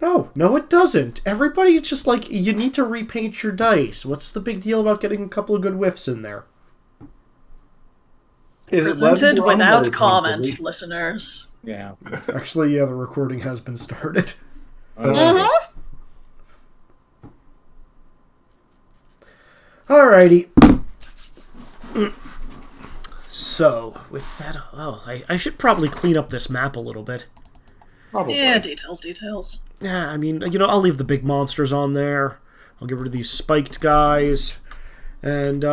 No, it doesn't. Everybody just, like, you need to repaint your dice. What's the big deal about getting a couple of good whiffs in there? Is it Presented leaden or without unleaded, comment, really? listeners. Yeah. Actually, yeah, the recording has been started. Unleaded. Alrighty. So, with that, I should probably clean up this map a little bit. Probably. Yeah, details. Yeah, I mean, I'll leave the big monsters on there. I'll get rid of these spiked guys. And,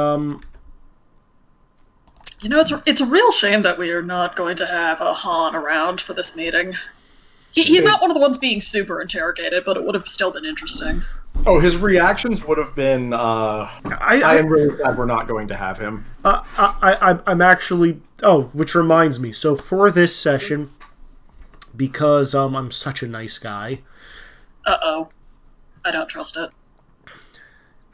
It's a real shame that we are not going to have a Han around for this meeting. He's not one of the ones being super interrogated, but it would have still been interesting. Oh, his reactions would have been, I am really glad we're not going to have him. I'm actually... Oh, which reminds me. So, for this session, because I'm such a nice guy... Uh-oh. I don't trust it.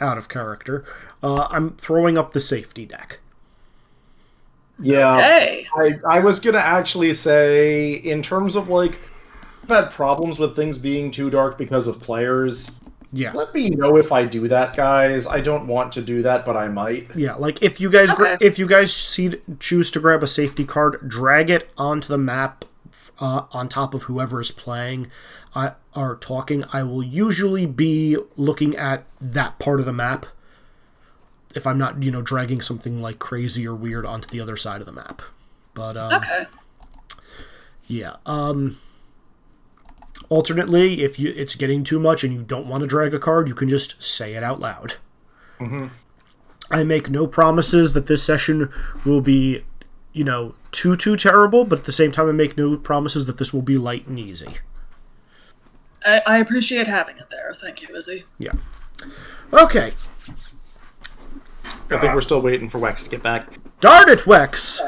Out of character. I'm throwing up the safety deck. Yeah. Okay. I was going to actually say, in terms of, like, I've had problems with things being too dark because of players. Yeah. Let me know if I do that, guys. I don't want to do that, but I might. Yeah, like, if you guys Okay. choose to grab a safety card, drag it onto the map on top of whoever is playing or talking. I will usually be looking at that part of the map if I'm not, dragging something like crazy or weird onto the other side of the map. But, Okay. yeah. Alternately, if it's getting too much and you don't want to drag a card, you can just say it out loud. Mm-hmm. I make no promises that this session will be, too terrible, but at the same time I make no promises that this will be light and easy. I appreciate having it there. Thank you, Izzy. Yeah. Okay. I think we're still waiting for Wex to get back. Darn it, Wex!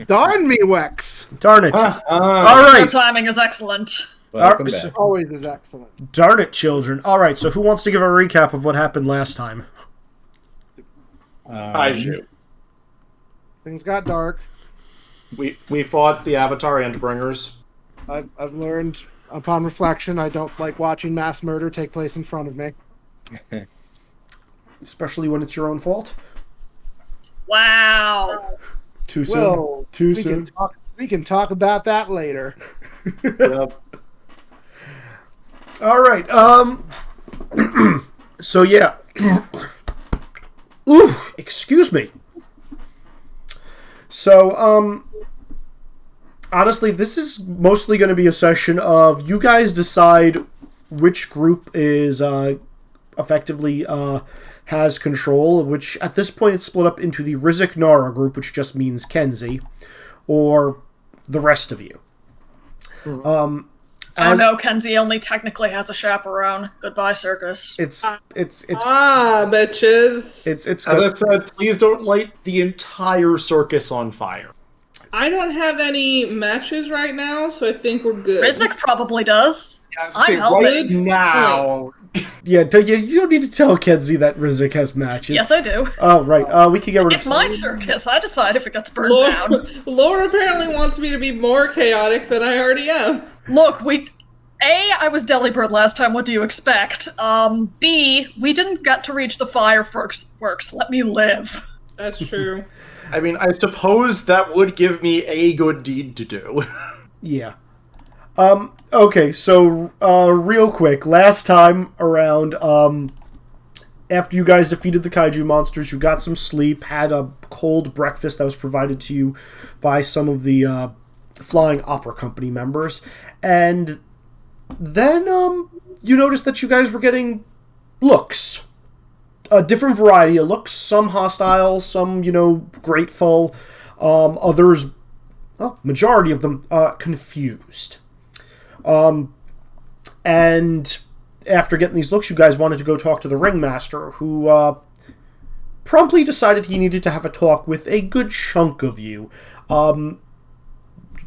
Darn me, Wex! Darn it. All All Your right. timing is excellent. Welcome back. Always is excellent. Darn it, children. All right, so who wants to give a recap of what happened last time? Kaiju. Things got dark. We fought the Avatar Endbringers. I've learned, upon reflection, I don't like watching mass murder take place in front of me. Especially when it's your own fault? Wow. Too soon. Well, Too we soon. we can talk about that later. Yep. All right. So yeah. Ooh, excuse me. So honestly, this is mostly going to be a session of you guys decide which group is effectively has control, which at this point it's split up into the Rizik Nara group, which just means Kenzie, or the rest of you. Oh no, Kenzie only technically has a chaperone. Goodbye, circus. It's bitches. it's As I said, please don't light the entire circus on fire. I don't have any matches right now, so I think we're good. Rizik probably does. Yes, I'm okay, helping. right now. yeah. You don't need to tell Kenzie that Rizik has matches. Yes, I do. Oh right. We can get rid of. It's my circus. I decide if it gets burned down. Laura apparently wants me to be more chaotic than I already am. Look, I was Delibird last time, what do you expect? B, we didn't get to reach the fireworks. Let me live. That's true. I mean, I suppose that would give me a good deed to do. Yeah. Okay, so, real quick, last time around, after you guys defeated the kaiju monsters, you got some sleep, had a cold breakfast that was provided to you by some of the, Flying Opera Company members, and then, you noticed that you guys were getting looks. A different variety of looks, some hostile, some, grateful, others, well, majority of them, confused. And after getting these looks, you guys wanted to go talk to the ringmaster, who, promptly decided he needed to have a talk with a good chunk of you.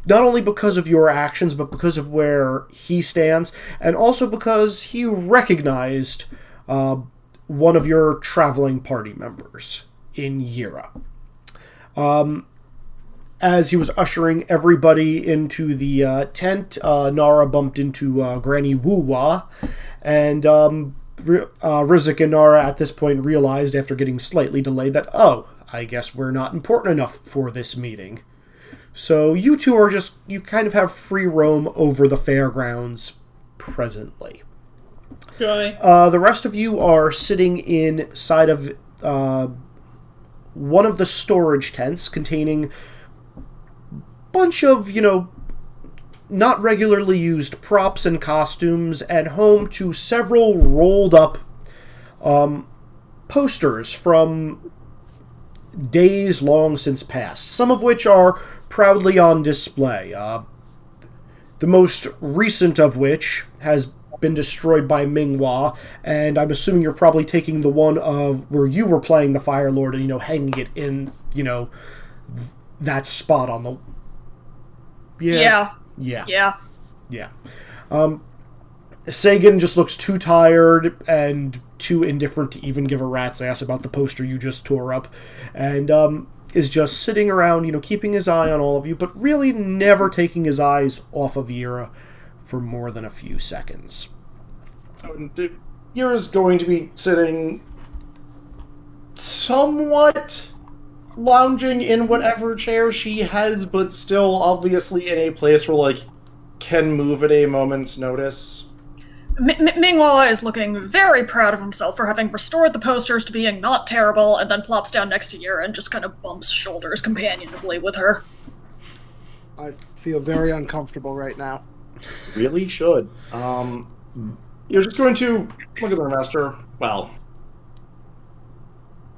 Not only because of your actions, but because of where he stands, and also because he recognized one of your traveling party members in Yira. as he was ushering everybody into the tent, Nara bumped into Granny Woo-Wah, and Rizik and Nara at this point realized, after getting slightly delayed, that, I guess we're not important enough for this meeting. So you two are you kind of have free roam over the fairgrounds presently. Joy. The rest of you are sitting inside of one of the storage tents containing a bunch of, not regularly used props and costumes, and home to several rolled up posters from days long since past, some of which are proudly on display. The most recent of which has been destroyed by Minghua, and I'm assuming you're probably taking the one of where you were playing the Fire Lord and, hanging it in, that spot on the... Yeah. Sagan just looks too tired and too indifferent to even give a rat's ass about the poster you just tore up, and is just sitting around, keeping his eye on all of you, but really never taking his eyes off of Yira for more than a few seconds. Yira's going to be sitting somewhat lounging in whatever chair she has, but still obviously in a place where, can move at a moment's notice. Minghua is looking very proud of himself for having restored the posters to being not terrible, and then plops down next to Yura and just kind of bumps shoulders companionably with her. I feel very uncomfortable right now. Really should. You're just going to look at the master. Well,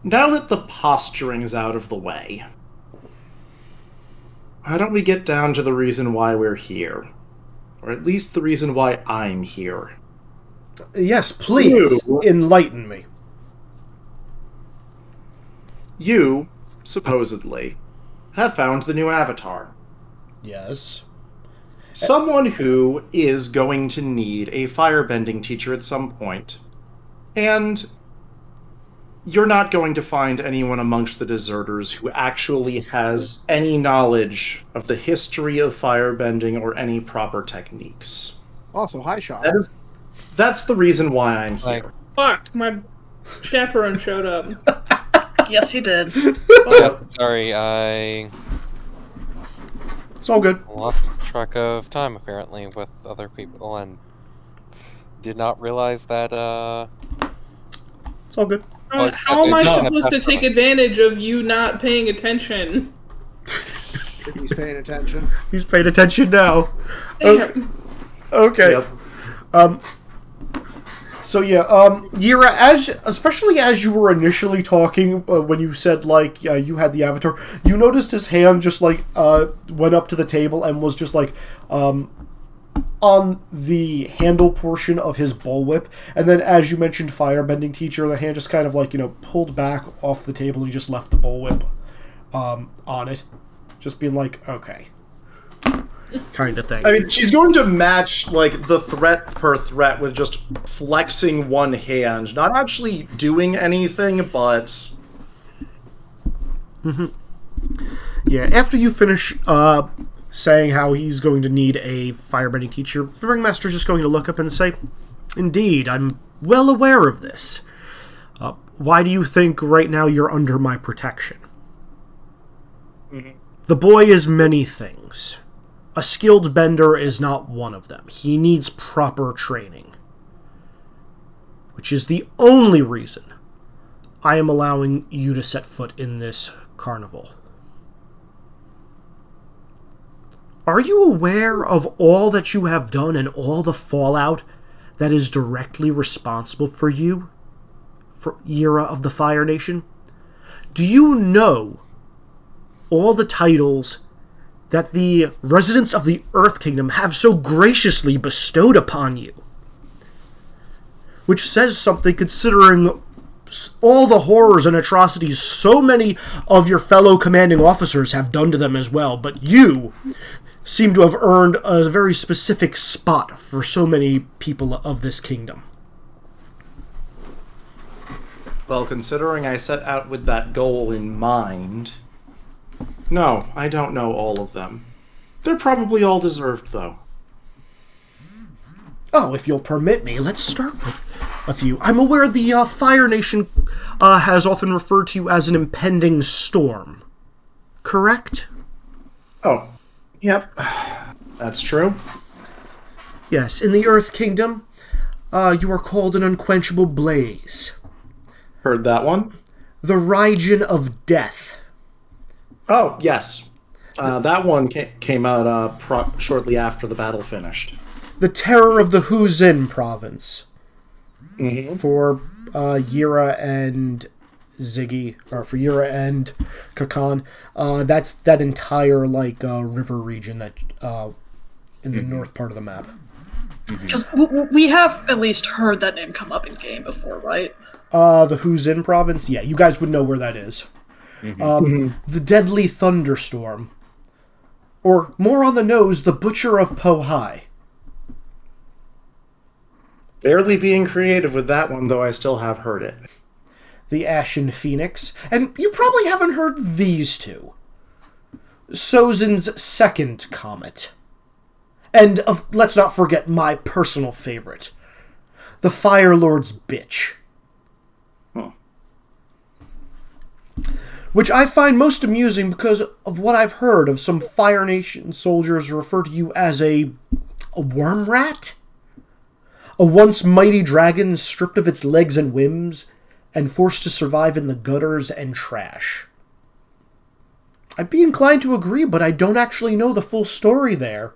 now that the posturing is out of the way, why don't we get down to the reason why we're here? Or at least the reason why I'm here. Yes, please, enlighten me. You, supposedly, have found the new avatar. Yes. Someone who is going to need a firebending teacher at some point. And you're not going to find anyone amongst the deserters who actually has any knowledge of the history of firebending or any proper techniques. Also, hi, Sean. That's the reason why I'm here. Fuck, my chaperone showed up. Yes, he did. Sorry, I It's all good. lost track of time, apparently, with other people, and did not realize that, It's all good. How am I supposed to take advantage of you not paying attention? If he's paying attention. He's paying attention now. Damn. Okay. Yep. So yeah, Yira, especially as you were initially talking, when you said you had the avatar, you noticed his hand just went up to the table and was just on the handle portion of his bullwhip, and then as you mentioned firebending teacher, the hand just kind of pulled back off the table. He just left the bullwhip on it, just being okay. Kind of thing. I mean, she's going to match, the threat per threat with just flexing one hand. Not actually doing anything, but... Mm-hmm. Yeah, after you finish saying how he's going to need a firebending teacher, the Ringmaster's just going to look up and say, "Indeed, I'm well aware of this. Why do you think right now you're under my protection?" Mm-hmm. The boy is many things. A skilled bender is not one of them. He needs proper training. Which is the only reason I am allowing you to set foot in this carnival. Are you aware of all that you have done and all the fallout that is directly responsible for you, for Yira of the Fire Nation? Do you know all the titles that the residents of the Earth Kingdom have so graciously bestowed upon you? Which says something, considering all the horrors and atrocities so many of your fellow commanding officers have done to them as well, but you seem to have earned a very specific spot for so many people of this kingdom. Well, considering I set out with that goal in mind, No, I don't know all of them. They're probably all deserved, though. Oh, if you'll permit me, let's start with a few. I'm aware the Fire Nation has often referred to you as an impending storm. Correct? Oh, yep. That's true. Yes, in the Earth Kingdom, you are called an unquenchable blaze. Heard that one? The Region of Death. Oh, yes. That one came out shortly after the battle finished. The Terror of the Huzin province. Mm-hmm. For Yira and Ziggy, or for Yira and Kakan. That's that entire, river region that in the north part of the map. Because we have at least heard that name come up in game before, right? The Huzin province? Yeah, you guys would know where that is. The Deadly Thunderstorm. Or, more on the nose, the Butcher of Pohai. Barely being creative with that one, though I still have heard it. The Ashen Phoenix. And you probably haven't heard these two. Sozin's Second Comet. And let's not forget my personal favorite. The Fire Lord's Bitch. Huh. Which I find most amusing because of what I've heard of some Fire Nation soldiers refer to you as a worm rat? A once mighty dragon stripped of its legs and limbs and forced to survive in the gutters and trash. I'd be inclined to agree, but I don't actually know the full story there.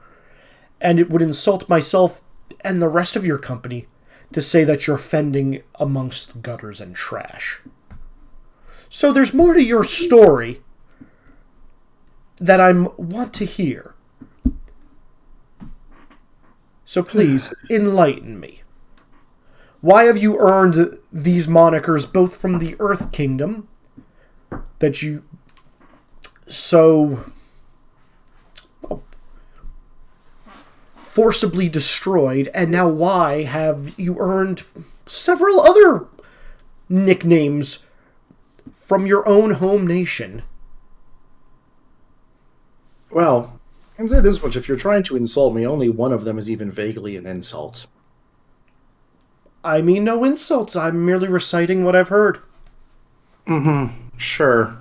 And it would insult myself and the rest of your company to say that you're fending amongst gutters and trash. So there's more to your story that I want to hear. So please, enlighten me. Why have you earned these monikers both from the Earth Kingdom that you so forcibly destroyed, and now why have you earned several other nicknames from your own home nation? Well, I can say this much. If you're trying to insult me, only one of them is even vaguely an insult. I mean no insults. I'm merely reciting what I've heard. Sure.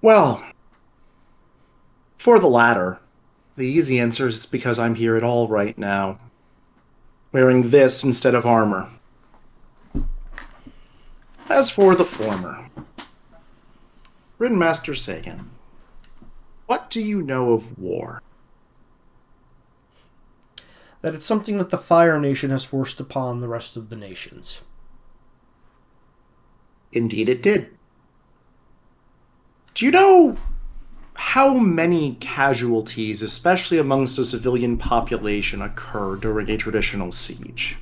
Well, for the latter, the easy answer is it's because I'm here at all right now, wearing this instead of armor. As for the former, Rinmaster Sagan, what do you know of war? That it's something that the Fire Nation has forced upon the rest of the nations. Indeed it did. Do you know how many casualties, especially amongst the civilian population, occur during a traditional siege?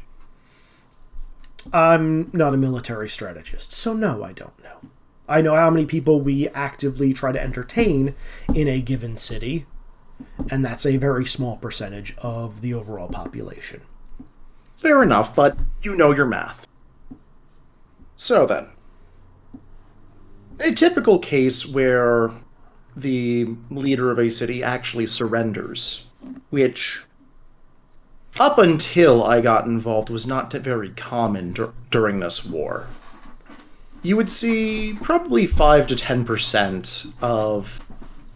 I'm not a military strategist, so no, I don't know. I know how many people we actively try to entertain in a given city, and that's a very small percentage of the overall population. Fair enough, but you know your math. So then, a typical case where the leader of a city actually surrenders, which up until I got involved was not very common during this war. You would see probably 5 to 10% of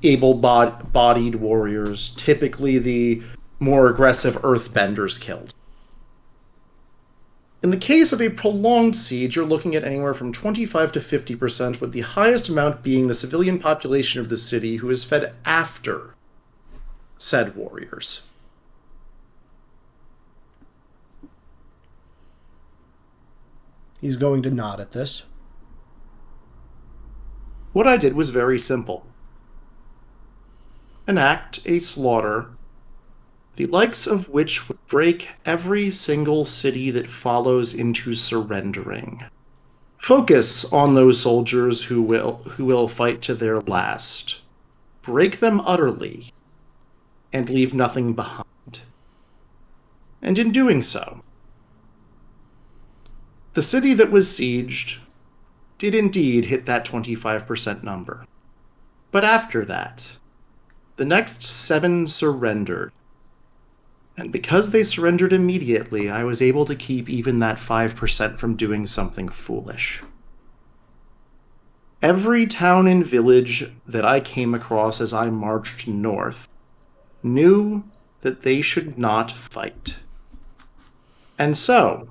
able-bodied warriors, typically the more aggressive earthbenders, killed. In the case of a prolonged siege, you're looking at anywhere from 25 to 50%, with the highest amount being the civilian population of the city who is fed after said warriors. He's going to nod at this. What I did was very simple. Enact a slaughter, the likes of which would break every single city that follows into surrendering. Focus on those soldiers who will fight to their last. Break them utterly, and leave nothing behind. And in doing so, the city that was sieged did indeed hit that 25% number. But after that, the next 7 surrendered. And because they surrendered immediately, I was able to keep even that 5% from doing something foolish. Every town and village that I came across as I marched north knew that they should not fight. And so,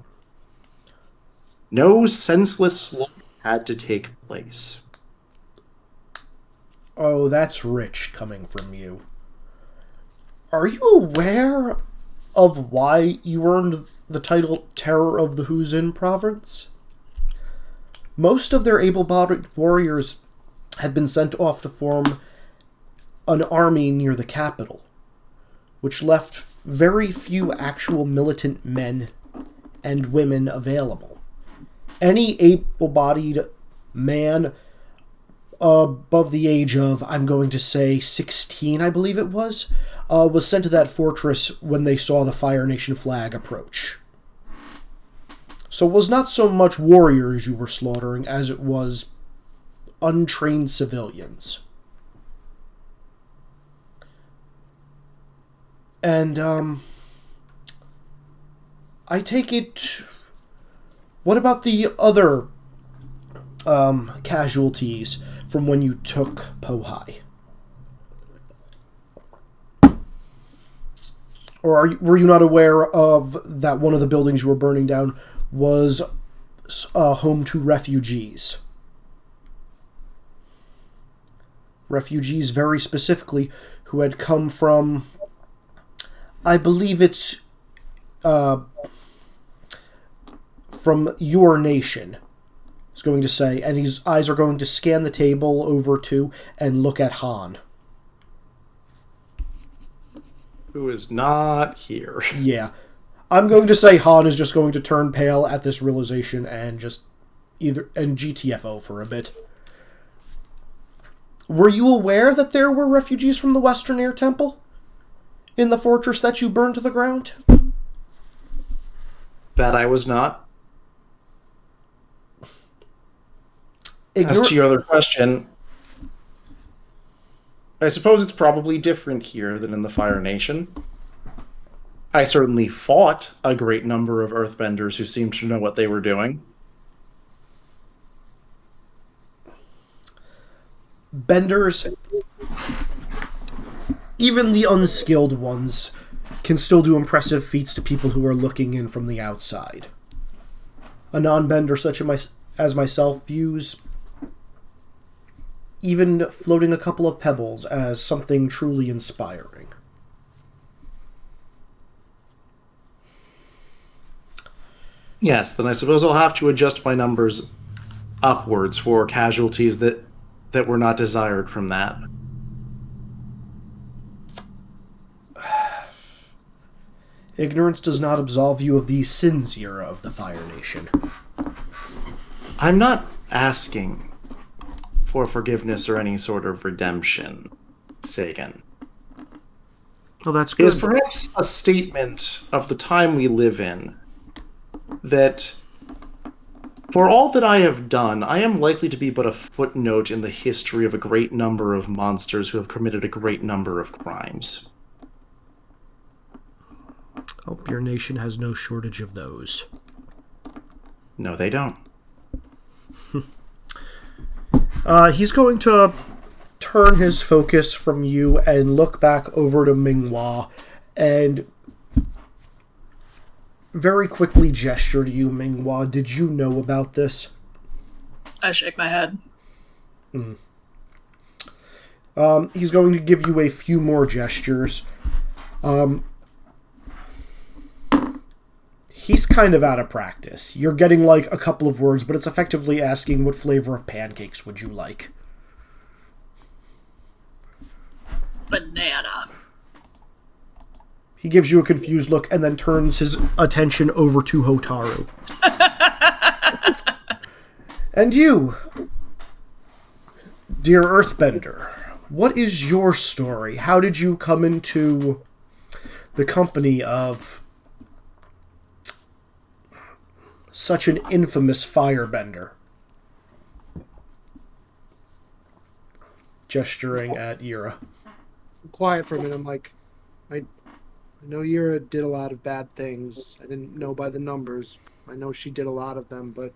no senseless slaughter had to take place. Oh, that's rich coming from you. Are you aware of why you earned the title Terror of the Huzin province? Most of their able-bodied warriors had been sent off to form an army near the capital, which left very few actual militant men and women available. Any able-bodied man above the age of, I'm going to say, 16, I believe it was sent to that fortress when they saw the Fire Nation flag approach. So it was not so much warriors you were slaughtering as it was untrained civilians. And, I take it... What about the other casualties from when you took Pohai? Or were you not aware of that one of the buildings you were burning down was home to refugees? Refugees, very specifically, who had come from, I believe it's from your nation, I was going to say, and his eyes are going to scan the table over to and look at Han. Who is not here. Yeah. I'm going to say Han is just going to turn pale at this realization and just GTFO for a bit. Were you aware that there were refugees from the Western Air Temple in the fortress that you burned to the ground? That I was not. As to your other question, I suppose it's probably different here than in the Fire Nation. I certainly fought a great number of Earthbenders who seemed to know what they were doing. Benders, even the unskilled ones, can still do impressive feats to people who are looking in from the outside. A non-bender such as myself views even floating a couple of pebbles as something truly inspiring. Yes, then I suppose I'll have to adjust my numbers upwards for casualties that were not desired from that. Ignorance does not absolve you of the sins era of the Fire Nation. I'm not asking for forgiveness or any sort of redemption, Sagan. Oh, that's It good. is perhaps a statement of the time we live in that for all that I have done, I am likely to be but a footnote in the history of a great number of monsters who have committed a great number of crimes. Hope your nation has no shortage of those. No, they don't. He's going to turn his focus from you and look back over to Minghua and very quickly gesture to you, Minghua. Did you know about this? I shake my head. He's going to give you a few more gestures. He's kind of out of practice. You're getting like a couple of words, but it's effectively asking what flavor of pancakes would you like. Banana. He gives you a confused look and then turns his attention over to Hotaru. And you, dear Earthbender, what is your story? How did you come into the company of such an infamous firebender? gesturing at Yura. I'm quiet for a minute. I'm like, I know Yura did a lot of bad things. I didn't know by the numbers. I know she did a lot of them, but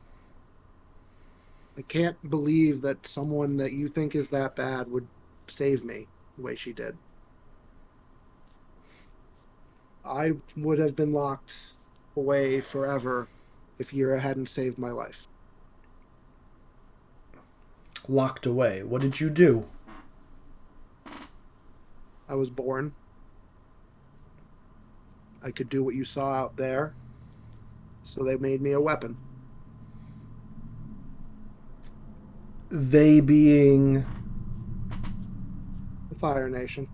I can't believe that someone that you think is that bad would save me the way she did. I would have been locked away forever if Yura hadn't saved my life. Locked away. What did you do? I was born. I could do what you saw out there, so they made me a weapon. They being... The Fire Nation.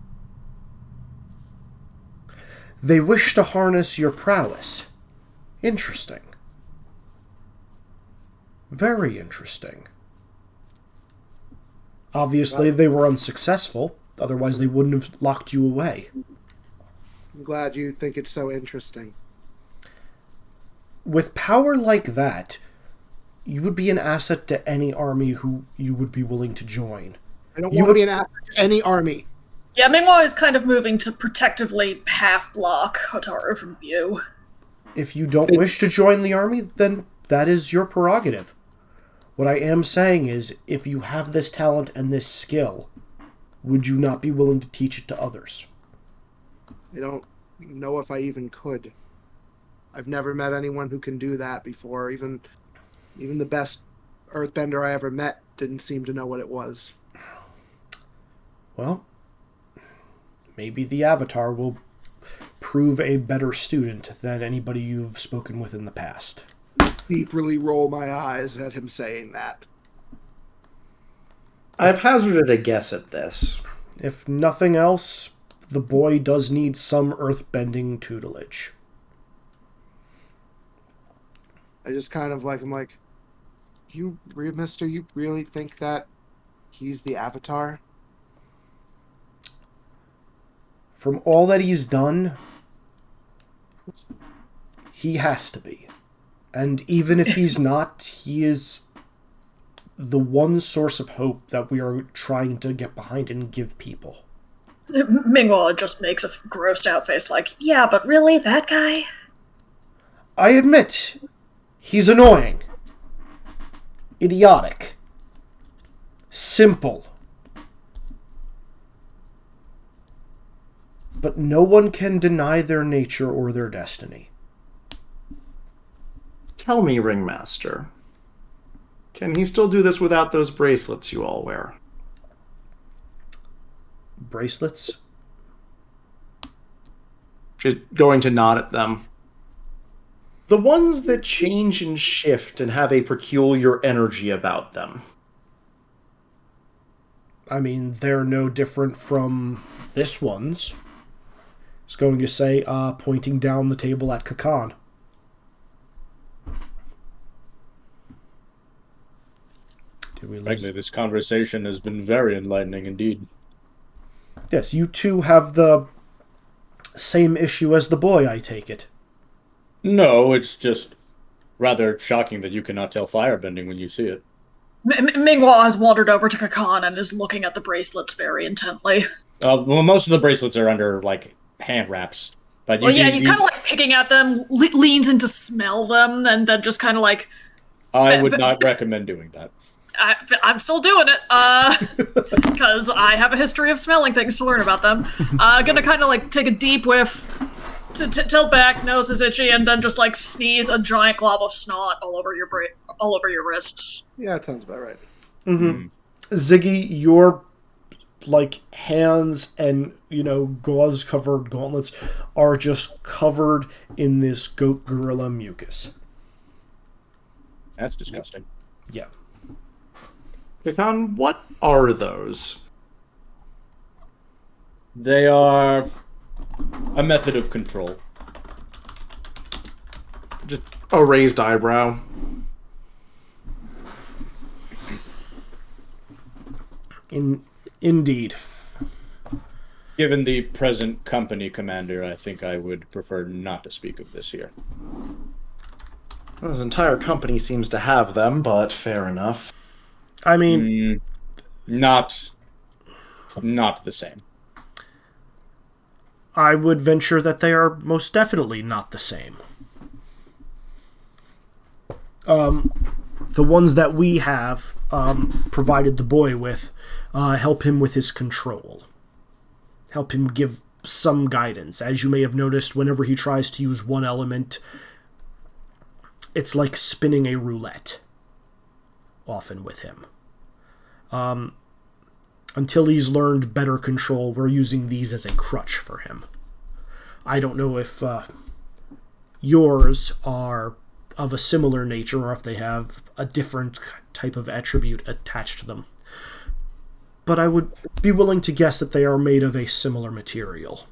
They wish to harness your prowess. Interesting. Very interesting. Obviously, they were unsuccessful. Otherwise, they wouldn't have locked you away. I'm glad you think it's so interesting. With power like that, you would be an asset to any army who you would be willing to join. I don't want to be an asset to any army. Yeah, Mingwa is kind of moving to protectively half-block Hotaru from view. If you don't wish to join the army, then that is your prerogative. What I am saying is, if you have this talent and this skill, would you not be willing to teach it to others? I don't know if I even could. I've never met anyone who can do that before. Even the best earthbender I ever met didn't seem to know what it was. Well, maybe the Avatar will prove a better student than anybody you've spoken with in the past. Deeply roll my eyes at him saying that. I've hazarded a guess at this. If nothing else, the boy does need some earthbending tutelage. I just kind of like, I'm like, mister, you really think that he's the Avatar? From all that he's done, he has to be. And even if he's not, he is the one source of hope that we are trying to get behind and give people. Mingwa just makes a grossed out face like, yeah, but really, that guy? I admit, he's annoying, idiotic, simple. But no one can deny their nature or their destiny. Tell me, Ringmaster, can he still do this without those bracelets you all wear? Bracelets? She's going to nod at them. The ones that change and shift and have a peculiar energy about them. I mean, they're no different from this one's. I was going to say, pointing down the table at Kakan. Did we lose? Frankly, this conversation has been very enlightening indeed. Yes, you two have the same issue as the boy, I take it. No, it's just rather shocking that you cannot tell firebending when you see it. Mingwa has wandered over to Kakan and is looking at the bracelets very intently. Well, most of the bracelets are under, like, hand wraps. But he's kind of, like, picking at them, leans in to smell them, and then just kind of, like... I would not recommend doing that. I'm still doing it, because I have a history of smelling things to learn about them. Gonna kind of, like, take a deep whiff, tilt back, nose is itchy, and then just, like, sneeze a giant glob of snot all over your wrists. Yeah, that sounds about right. Mm-hmm. Ziggy, your, like, hands and, gauze-covered gauntlets are just covered in this goat gorilla mucus. That's disgusting. Yeah. Kakan, what are those? They are a method of control. Just a raised eyebrow. Indeed. Given the present company commander, I think I would prefer not to speak of this here. Well, his entire company seems to have them, but fair enough. I mean... Not not the same. I would venture that they are most definitely not the same. The ones that we have provided the boy with help him with his control. Help him give some guidance. As you may have noticed, whenever he tries to use one element, it's like spinning a roulette, often with him. Until he's learned better control, we're using these as a crutch for him. I don't know if yours are of a similar nature or if they have a different type of attribute attached to them. But I would be willing to guess that they are made of a similar material.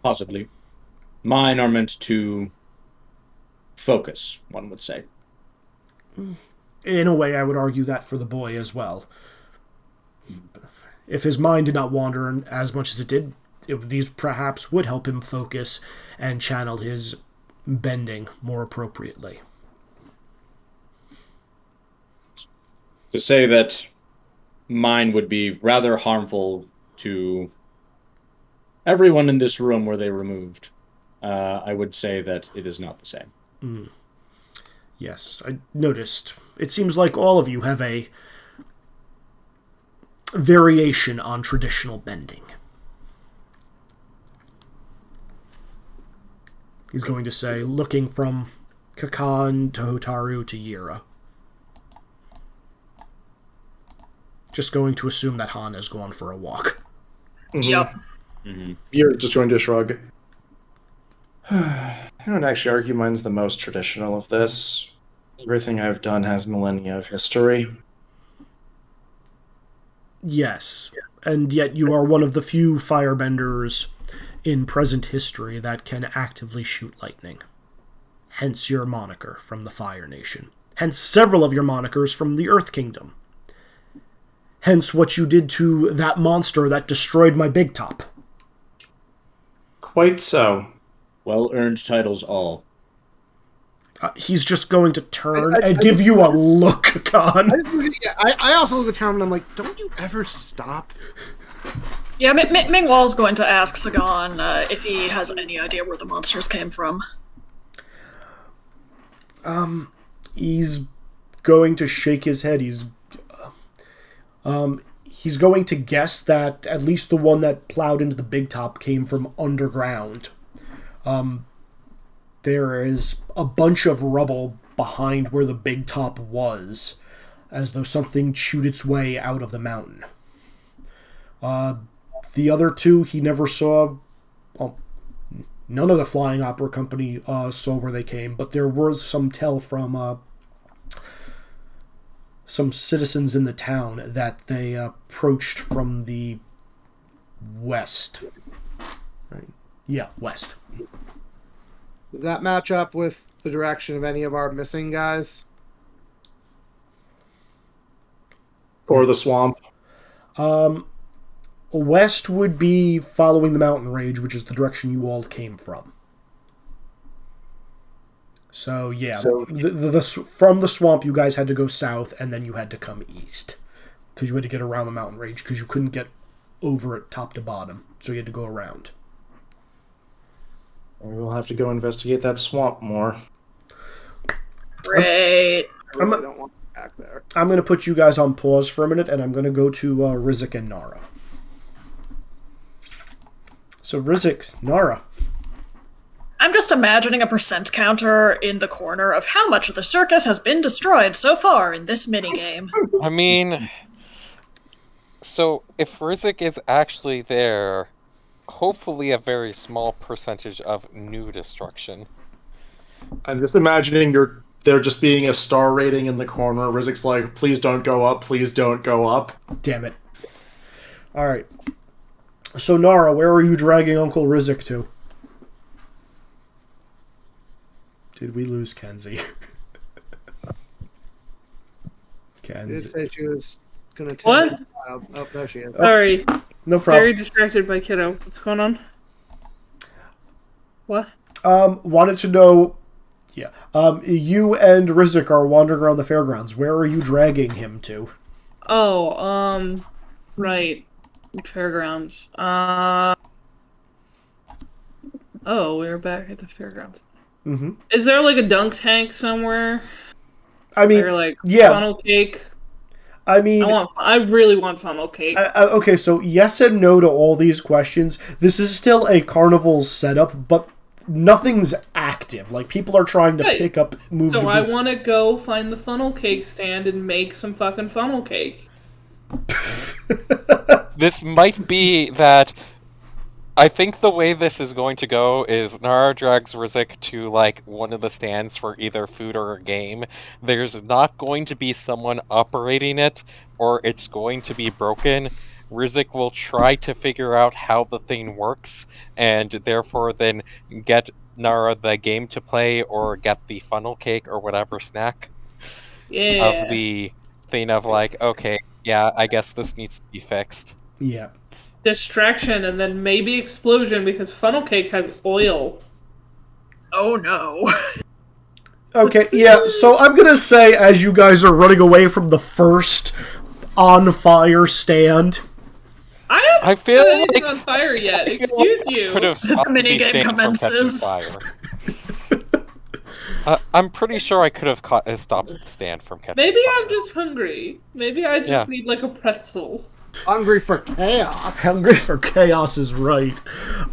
Possibly. Mine are meant to focus, one would say. In a way, I would argue that for the boy as well. If his mind did not wander as much as it did, these perhaps would help him focus and channel his bending more appropriately. To say that mine would be rather harmful to everyone in this room were they removed, I would say that it is not the same. Yes, I noticed. It seems like all of you have a variation on traditional bending. He's going to say, looking from Kakan to Hotaru to Yira. Just going to assume that Han has gone for a walk. Yep. Mm-hmm. You're just going to shrug. I would actually argue mine's the most traditional of this. Everything I've done has millennia of history. Yes, and yet you are one of the few firebenders in present history that can actively shoot lightning. Hence your moniker from the Fire Nation. Hence several of your monikers from the Earth Kingdom. Hence what you did to that monster that destroyed my big top. Quite so. Well-earned titles all. He's just going to turn and give you a look, Khan. I also look at Tom and I'm like, don't you ever stop? Yeah, Mingwall's going to ask Sagan if he has any idea where the monsters came from. He's going to shake his head. He's going to guess that at least the one that plowed into the big top came from underground. There is a bunch of rubble behind where the big top was, as though something chewed its way out of the mountain. The other two he never saw. Well, none of the Flying Opera Company saw where they came, but there was some tell from some citizens in the town that they approached from the west. Right? Yeah, west. Does that match up with the direction of any of our missing guys? Or the swamp. West would be following the mountain range, which is the direction you all came from. So, yeah. From the swamp, you guys had to go south, and then you had to come east. Because you had to get around the mountain range, because you couldn't get over it top to bottom. So you had to go around. We'll have to go investigate that swamp more. Great. I really don't want to back there. I'm going to put you guys on pause for a minute, and I'm going to go to Rizik and Nara. So, Rizik, Nara. I'm just imagining a percent counter in the corner of how much of the circus has been destroyed so far in this minigame. I mean, so if Rizik is actually there, hopefully a very small percentage of new destruction. I'm just imagining there just being a star rating in the corner. Rizik's like, please don't go up, please don't go up. Damn it. Alright. So, Nara, where are you dragging Uncle Rizik to? Did we lose Kenzie? She did Kenzie. say she was going to What? take the child. Oh, there she is. Sorry. No problem. Very distracted by kiddo. What's going on? What? Wanted to know... Yeah. You and Rizik are wandering around the fairgrounds. Where are you dragging him to? Oh, Right. Fairgrounds. Oh, we're back at the fairgrounds. Mm-hmm. Is there like a dunk tank somewhere? I mean, Or like yeah. funnel cake? I mean, I really want funnel cake. okay, so yes and no to all these questions. This is still a carnival setup, but nothing's active. Like, people are trying to Right. pick up, move. So I want to go find the funnel cake stand and make some fucking funnel cake. This might be that. I think the way this is going to go is Nara drags Rizik to, like, one of the stands for either food or a game. There's not going to be someone operating it, or it's going to be broken. Rizik will try to figure out how the thing works, and therefore then get Nara the game to play, or get the funnel cake, or whatever snack. Yeah. Of the thing of, like, okay, yeah, I guess this needs to be fixed. Yeah. Distraction and then maybe explosion because funnel cake has oil. Oh no. Okay, yeah, so I'm gonna say, as you guys are running away from the first on-fire stand... I I haven't feel put anything like- on fire yet. I feel Excuse like you. Could have stopped minigame the stand from catching commences. fire. I'm pretty sure I could have stopped the stand from catching Maybe fire. I'm just hungry. Maybe I just Yeah. need like a pretzel. Hungry for chaos. Hungry for chaos is right.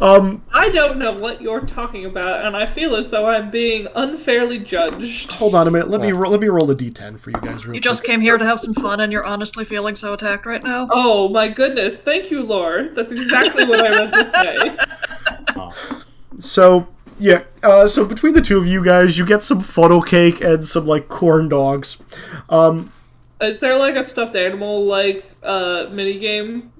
I don't know what you're talking about, and I feel as though I'm being unfairly judged. Hold on a minute, let me roll a d10 for you guys real You quick. just came here to have some fun and you're honestly feeling so attacked right now? Oh my goodness, thank you, Lore. That's exactly what I meant to say. So, yeah, so between the two of you guys, you get some funnel cake and some, like, corn dogs. Is there like a stuffed animal like minigame?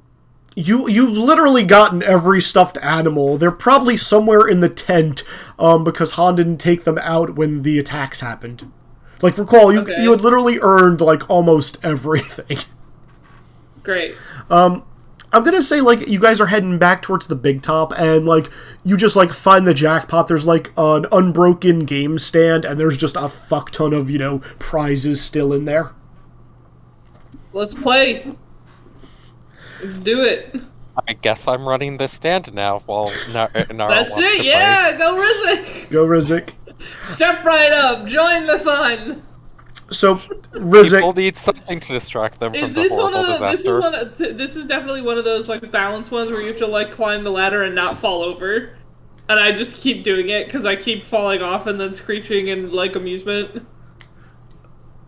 You literally gotten every stuffed animal. They're probably somewhere in the tent, because Han didn't take them out when the attacks happened. Like, recall, you had literally earned, like, almost everything. Great. I'm gonna say, like, you guys are heading back towards the big top, and, like, you just, like, find the jackpot. There's, like, an unbroken game stand, and there's just a fuck ton of, you know, prizes still in there. Let's play. Let's do it. I guess I'm running this stand now while Nara That's wants to it, play. yeah! Go Rizik! Go, Rizik. Step right up! Join the fun! So, People Rizik... need something to distract them Is from the this one horrible of the, disaster. this is definitely one of those like balance ones where you have to like climb the ladder and not fall over. And I just keep doing it because I keep falling off and then screeching in like amusement.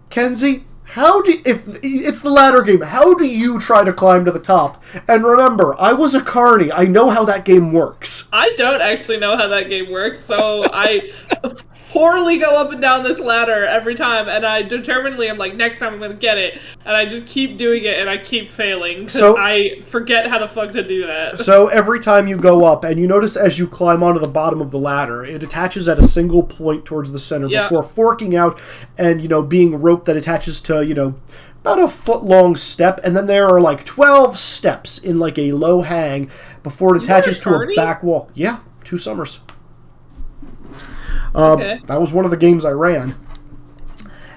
Kenzie, if it's the ladder game, how do you try to climb to the top? And remember, I was a carny. I know how that game works. I don't actually know how that game works, so I poorly go up and down this ladder every time, and I determinedly am like, next time I'm gonna get it, and I just keep doing it, and I keep failing, because I forget how the fuck to do that. So every time you go up, and you notice as you climb onto the bottom of the ladder, it attaches at a single point towards the center before forking out and, you know, being rope that attaches to, you know, about a foot-long step, and then there are like 12 steps in like a low hang before it attaches to a back wall. Yeah, 2 summers. That was one of the games I ran.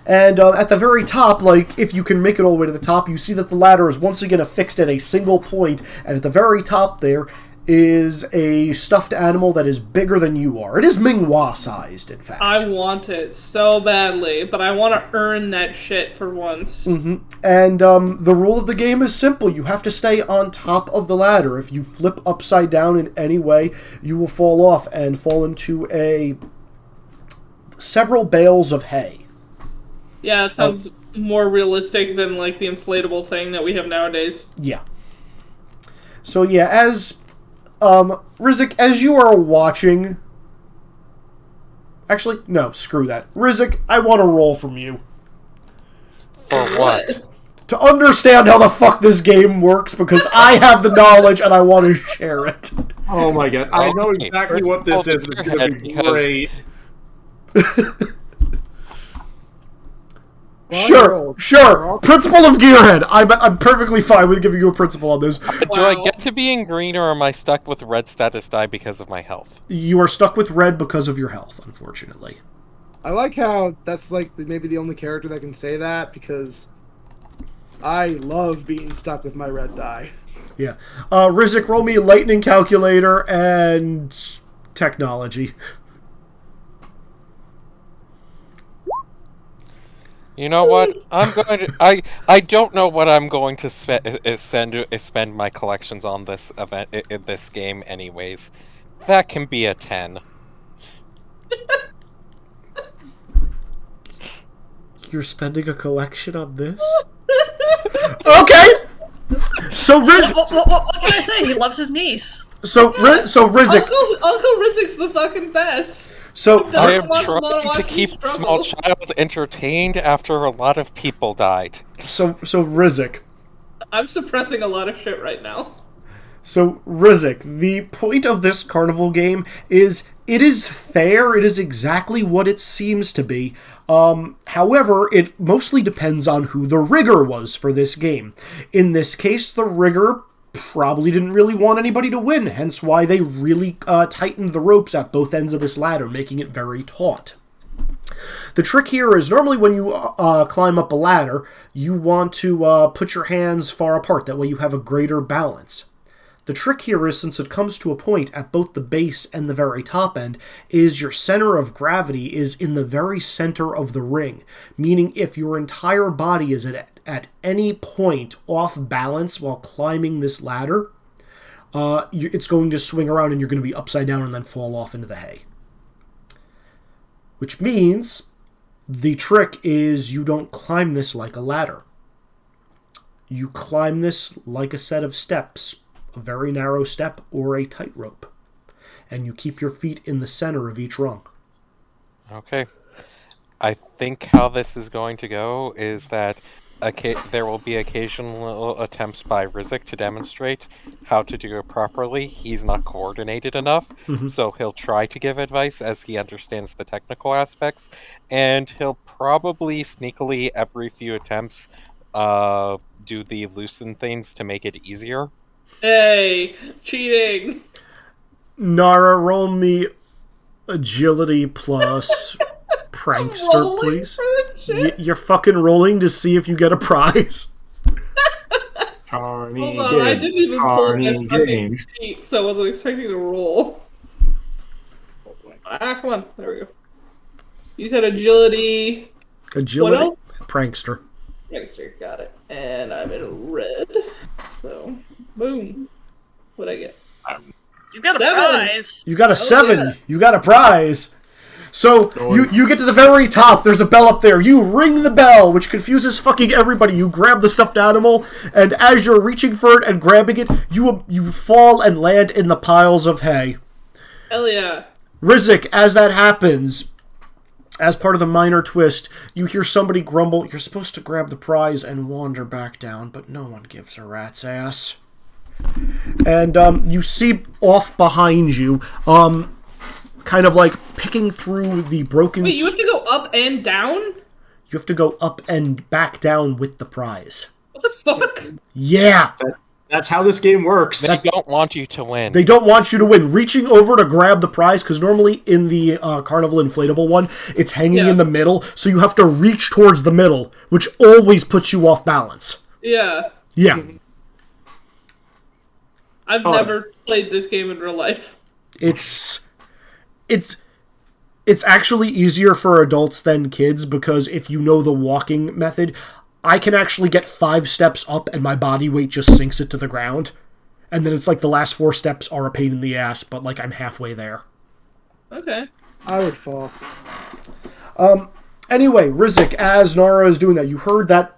And at the very top, like, if you can make it all the way to the top, you see that the ladder is once again affixed at a single point, and at the very top there is a stuffed animal that is bigger than you are. It is Minghua-sized, in fact. I want it so badly, but I want to earn that shit for once. Mm-hmm. And the rule of the game is simple. You have to stay on top of the ladder. If you flip upside down in any way, you will fall off and fall into several bales of hay. Yeah, it sounds more realistic than, like, the inflatable thing that we have nowadays. Yeah. So, yeah, as... Rizik, as you are watching... Actually, no, screw that. Rizik, I want a roll from you. For what? To understand how the fuck this game works, because I have the knowledge and I want to share it. Oh my god, I know exactly what this is. It's going to be great. Sure. Principle of Gearhead. I'm perfectly fine with giving you a principle on this. Do I get to be in green, or am I stuck with red status die because of my health? You are stuck with red because of your health, unfortunately. I like how that's like maybe the only character that can say that, because I love being stuck with my red die. Yeah. Rizik, roll me lightning calculator and technology. You know what? I'm going to. I don't know what I'm going to spend my collections on this event in this game. Anyways, that can be a 10. You're spending a collection on this? Okay. So What can I say? He loves his niece. So Rizik. Uncle Rizik's the fucking best. So I am want to trying to watch keep you a struggle. small child entertained after a lot of people died. So Rizik. I'm suppressing a lot of shit right now. So Rizik, the point of this carnival game is it is fair. It is exactly what it seems to be. However, it mostly depends on who the rigger was for this game. In this case, the rigger probably didn't really want anybody to win, hence why they really tightened the ropes at both ends of this ladder, making it very taut. The trick here is normally when you climb up a ladder, you want to put your hands far apart. That way you have a greater balance. The trick here is, since it comes to a point at both the base and the very top end, is your center of gravity is in the very center of the ring, meaning if your entire body is at any point off balance while climbing this ladder, it's going to swing around and you're going to be upside down and then fall off into the hay. Which means the trick is you don't climb this like a ladder. You climb this like a set of steps, a very narrow step or a tightrope, and you keep your feet in the center of each rung. Okay. I think how this is going to go is that there will be occasional attempts by Rizik to demonstrate how to do it properly. He's not coordinated enough, so he'll try to give advice as he understands the technical aspects, and he'll probably sneakily, every few attempts, do the loosen things to make it easier. Hey, cheating. Nara, roll me agility plus prankster, Rolling please. for this shit? You're fucking rolling to see if you get a prize. Carney Hold on, I didn't even pull up my game. fucking sheet, so I wasn't expecting to roll. Ah, come on. There we go. You said agility. Agility, What else? prankster. Youngster, got it. And I'm in red. So, boom. What'd I get? You got a 7. prize. You got a 7. yeah. You got a prize. So you get to the very top. There's a bell up there. You ring the bell, which confuses fucking everybody. You grab the stuffed animal, and as you're reaching for it and grabbing it, you fall and land in the piles of hay. Hell yeah. Rizik, as that happens, as part of the minor twist, you hear somebody grumble, "You're supposed to grab the prize and wander back down, but no one gives a rat's ass." And you see off behind you, kind of like picking through the broken... Wait, you have to go up and down? You have to go up and back down with the prize. What the fuck? Yeah! That's how this game works. They don't want you to win. They don't want you to win. Reaching over to grab the prize, because normally in the Carnival Inflatable one, it's hanging in the middle, so you have to reach towards the middle, which always puts you off balance. Yeah. Yeah. I've never played this game in real life. It's actually easier for adults than kids, because if you know the walking method, I can actually get 5 steps up and my body weight just sinks it to the ground. And then it's like the last 4 steps are a pain in the ass, but like I'm halfway there. Okay. I would fall. Anyway, Rizik, as Nara is doing that, you heard that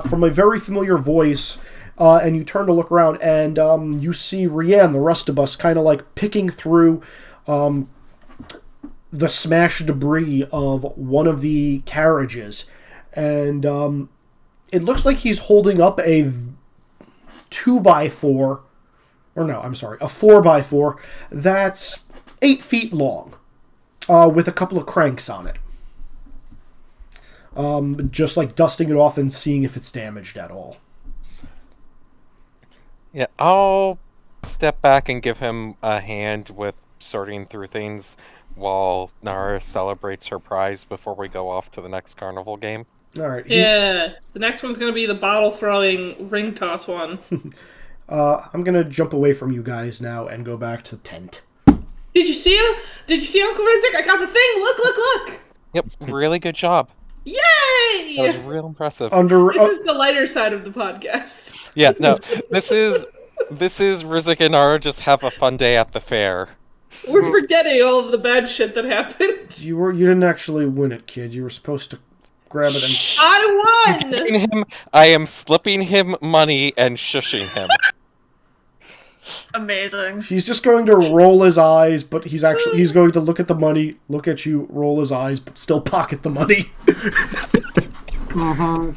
from a very familiar voice, and you turn to look around, and you see Rianne, the Rustabus, kind of like picking through the smashed debris of one of the carriages. And it looks like he's holding up a 2x4, or no, I'm sorry, a 4x4 that's 8 feet long, with a couple of cranks on it. Just like dusting it off and seeing if it's damaged at all. Yeah, I'll step back and give him a hand with sorting through things while Nara celebrates her prize before we go off to the next carnival game. All right. Yeah. The next one's gonna be the bottle throwing ring toss one. I'm gonna jump away from you guys now and go back to the tent. Did you see him? Did you see Uncle Rizik? I got the thing. Look. Yep, really good job. Yay! That was real impressive. This is the lighter side of the podcast. Yeah, no, this is Rizik and Nara just have a fun day at the fair. We're forgetting all of the bad shit that happened. You didn't actually win it, kid. You were supposed to grab it and. I won. I am slipping him money and shushing him. Amazing. He's just going to roll his eyes, but he's going to look at the money, look at you, roll his eyes, but still pocket the money. Ooh,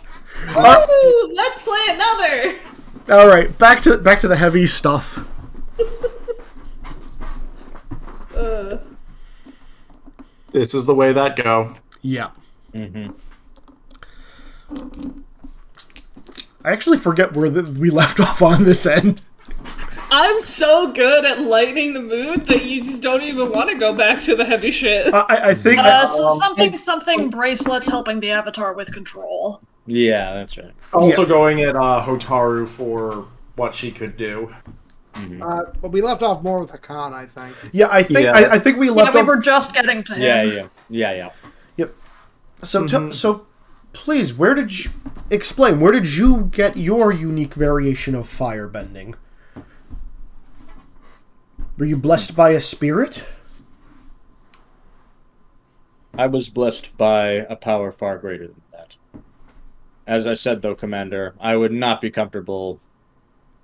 let's play another. All right, back to the heavy stuff. This is the way that go. Yeah. Mm-hmm. I actually forget where we left off on this end. I'm so good at lightening the mood that you just don't even want to go back to the heavy shit. I think something bracelets helping the avatar with control. Yeah, that's right. Also going at Hotaru for what she could do. Mm-hmm. But we left off more with Hakan, I think. Yeah, I think Yeah. I think we left we off. were just getting to him. Yeah. Yep. So so please, where did you get your unique variation of firebending? Were you blessed by a spirit? I was blessed by a power far greater than that. As I said, though, Commander, I would not be comfortable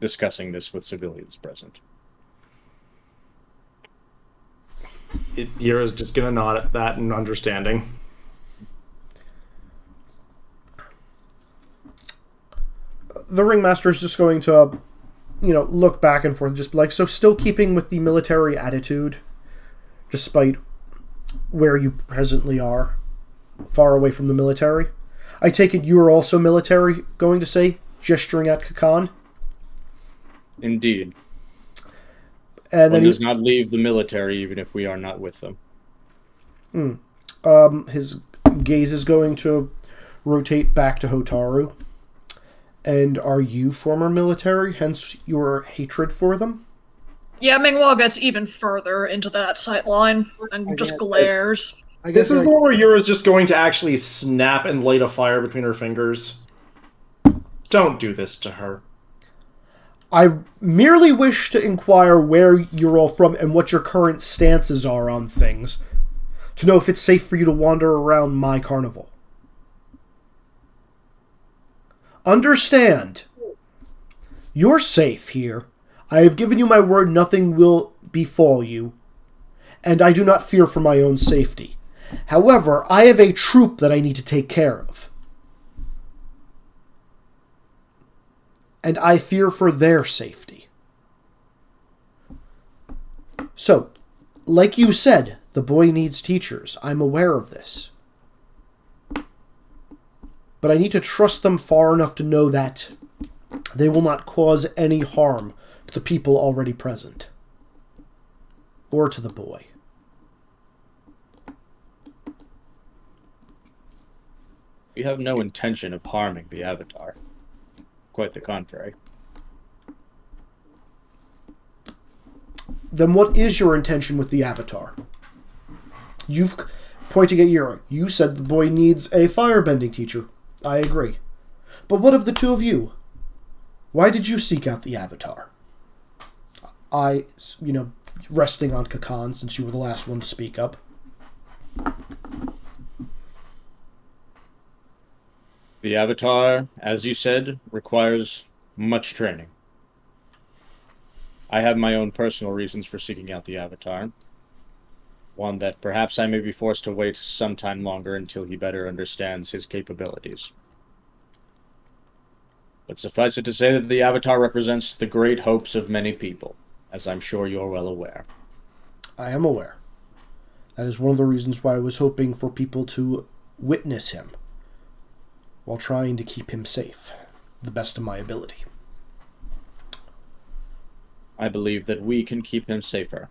discussing this with civilians present. Yura's just gonna nod at that and understanding. The ringmaster is just going to, look back and forth, just like, so still keeping with the military attitude, despite where you presently are, far away from the military. I take it you are also military, going to say, gesturing at Kakan? Indeed. And One then does not leave the military even if we are not with them. his gaze is going to rotate back to Hotaru. And are you former military, hence your hatred for them? Yeah, Mingwa gets even further into that sight line and just glares. I guess This is the one where Yura's just going to actually snap and light a fire between her fingers. Don't do this to her. I merely wish to inquire where you're all from and what your current stances are on things, to know if it's safe for you to wander around my carnival. Understand, you're safe here. I have given you my word nothing will befall you, and I do not fear for my own safety. However, I have a troop that I need to take care of. And I fear for their safety. So, like you said, the boy needs teachers. I'm aware of this. But I need to trust them far enough to know that they will not cause any harm to the people already present. Or to the boy. We have no intention of harming the Avatar. Quite the contrary. Then what is your intention with the Avatar? You've, pointing at Yura, you said the boy needs a firebending teacher. I agree. But what of the two of you? Why did you seek out the Avatar? Resting on Kakan since you were the last one to speak up. The Avatar, as you said, requires much training. I have my own personal reasons for seeking out the Avatar. One that perhaps I may be forced to wait some time longer until he better understands his capabilities. But suffice it to say that the Avatar represents the great hopes of many people, as I'm sure you're well aware. I am aware. That is one of the reasons why I was hoping for people to witness him, while trying to keep him safe, the best of my ability. I believe that we can keep him safer.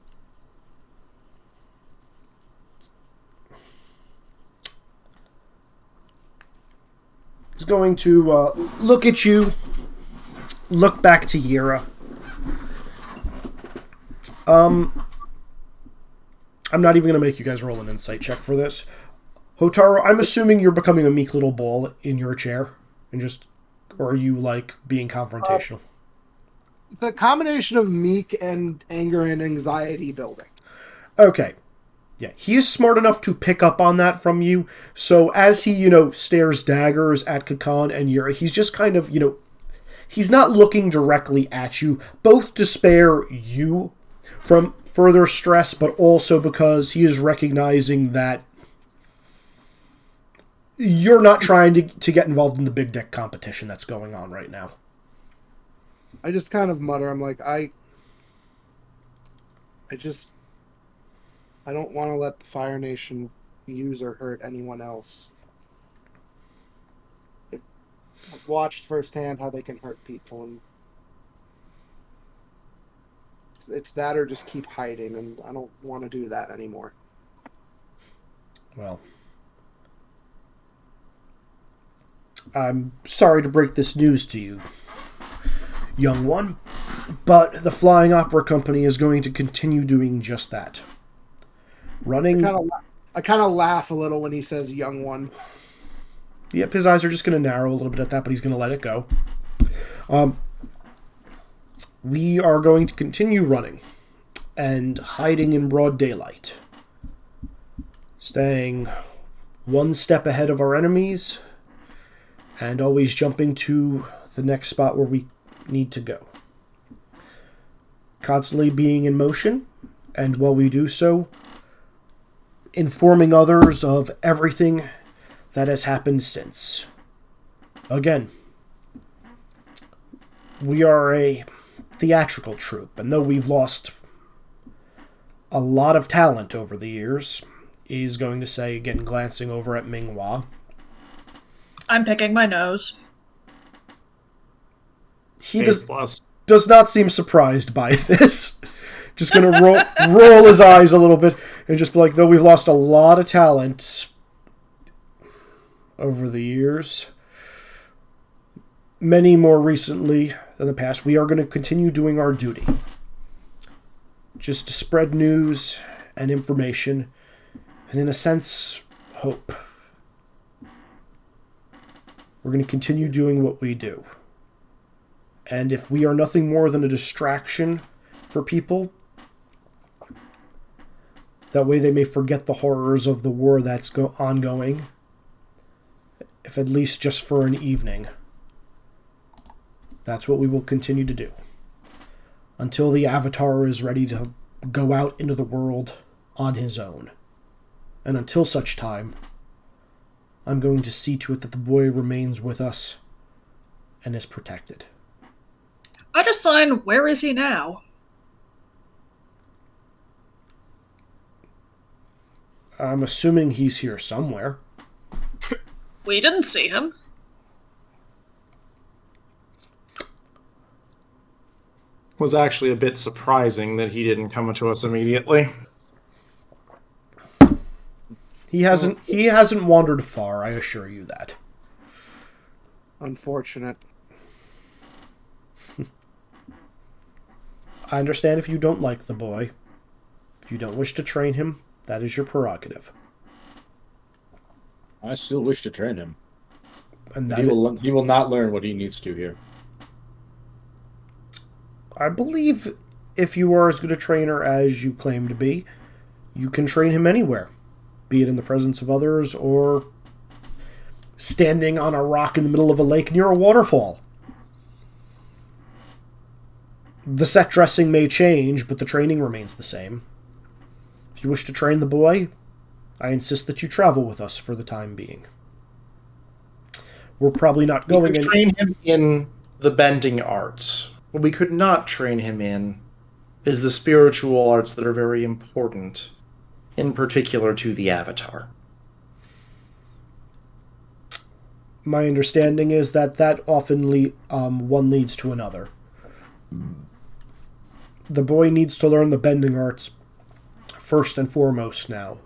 He's going to look at you, look back to Yira. I'm not even going to make you guys roll an insight check for this. Hotaru, I'm assuming you're becoming a meek little ball in your chair, or are you like being confrontational? The combination of meek and anger and anxiety building. Okay. Yeah, he is smart enough to pick up on that from you. So as he, stares daggers at Kakan and Yura, he's just kind of, he's not looking directly at you, both to spare you from further stress, but also because he is recognizing that you're not trying to get involved in the big deck competition that's going on right now. I just kind of mutter, I'm like, I don't want to let the Fire Nation use or hurt anyone else. I've watched firsthand how they can hurt people, and it's that or just keep hiding, and I don't want to do that anymore. Well, I'm sorry to break this news to you, young one, but the Flying Opera Company is going to continue doing just that. Running. I kind of laugh a little when he says young one. Yep, his eyes are just going to narrow a little bit at that, but he's going to let it go. We are going to continue running and hiding in broad daylight, staying one step ahead of our enemies and always jumping to the next spot where we need to go. Constantly being in motion, and while we do so, informing others of everything that has happened since. Again, we are a theatrical troupe, and though we've lost a lot of talent over the years, he's going to say, again, glancing over at Minghua. I'm picking my nose. He does not seem surprised by this. Just going to roll his eyes a little bit and just be like, though we've lost a lot of talent over the years, many more recently than the past, we are going to continue doing our duty. Just to spread news and information, and in a sense, hope. We're going to continue doing what we do. And if we are nothing more than a distraction for people, that way they may forget the horrors of the war that's ongoing, if at least just for an evening. That's what we will continue to do. Until the Avatar is ready to go out into the world on his own. And until such time, I'm going to see to it that the boy remains with us and is protected. I just signed, where is he now? I'm assuming he's here somewhere. We didn't see him. Was actually a bit surprising that he didn't come to us immediately. He hasn't wandered far, I assure you that. Unfortunate. I understand if you don't like the boy. If you don't wish to train him, that is your prerogative. I still wish to train him. And He will not learn what he needs to here. I believe if you are as good a trainer as you claim to be, you can train him anywhere. Be it in the presence of others or standing on a rock in the middle of a lake near a waterfall. The set dressing may change, but the training remains the same. If you wish to train the boy, I insist that you travel with us for the time being. We're probably not going... We could train him in the bending arts. What we could not train him in is the spiritual arts that are very important, in particular to the Avatar. My understanding is that often one leads to another. The boy needs to learn the bending arts first and foremost now.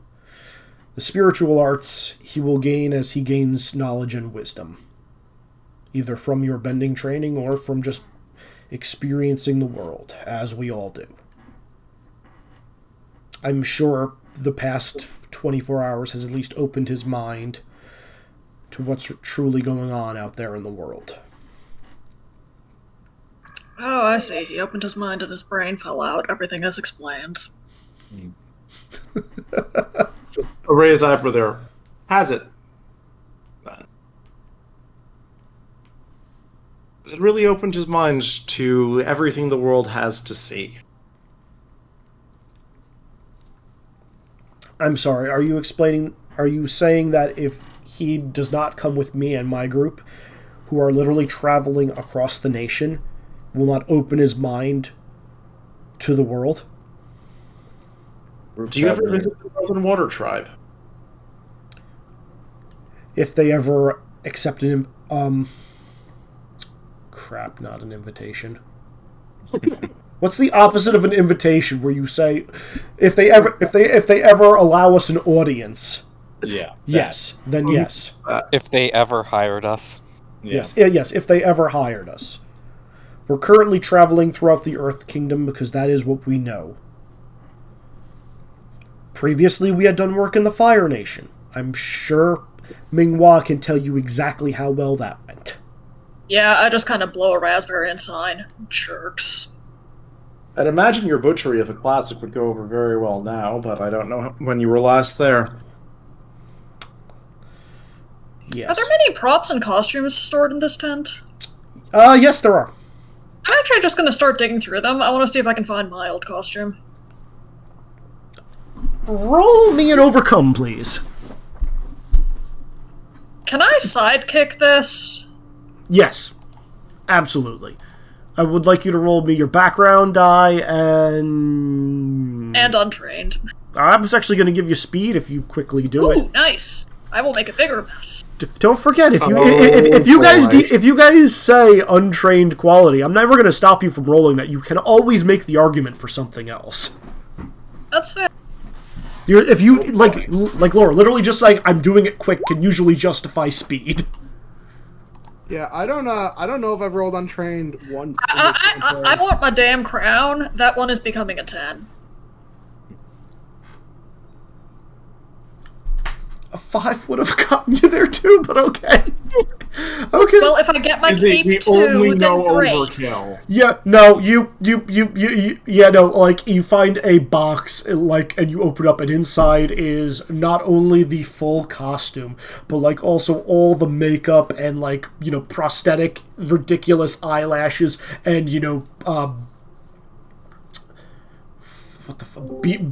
The spiritual arts he will gain as he gains knowledge and wisdom. either from your bending training or from just experiencing the world, as we all do. I'm sure the past 24 hours has at least opened his mind to what's truly going on out there in the world. Oh, I see. He opened his mind and his brain fell out. Everything is explained. A raised eyebrow there. Has it? Has it really opened his mind to everything the world has to see? I'm sorry, are you saying that if he does not come with me and my group, who are literally traveling across the nation, will not open his mind to the world? Do you ever visit the Northern Water Tribe? If they ever accept an crap, not an invitation. What's the opposite of an invitation where you say if they ever allow us an audience? Yeah. Yes, then yes. If they ever hired us. Yeah. Yes, if they ever hired us. We're currently traveling throughout the Earth Kingdom because that is what we know. Previously, we had done work in the Fire Nation. I'm sure Minghua can tell you exactly how well that went. Yeah, I just kind of blow a raspberry and sign. Jerks. I'd imagine your butchery of a classic would go over very well now, but I don't know when you were last there. Yes. Are there many props and costumes stored in this tent? Yes, there are. I'm actually just gonna start digging through them. I want to see if I can find my old costume. Roll me an overcome, please. Can I sidekick this? Yes, absolutely. I would like you to roll me your background die and untrained. I was actually going to give you speed if you quickly do it. Ooh, nice. I will make a bigger mess. Don't forget if you guys say untrained quality, I'm never going to stop you from rolling that. You can always make the argument for something else. That's fair. If you like Laura, literally just like I'm doing it quick can usually justify speed. Yeah, I don't know if I've rolled untrained once. I want my damn crown. That one is becoming a 10. A 5 would have gotten you there too, but okay. Okay. Well, if I get my cape We too, only then know great. overkill. Yeah, no, like you find a box, like, and you open up, and inside is not only the full costume, but like also all the makeup and like prosthetic, ridiculous eyelashes and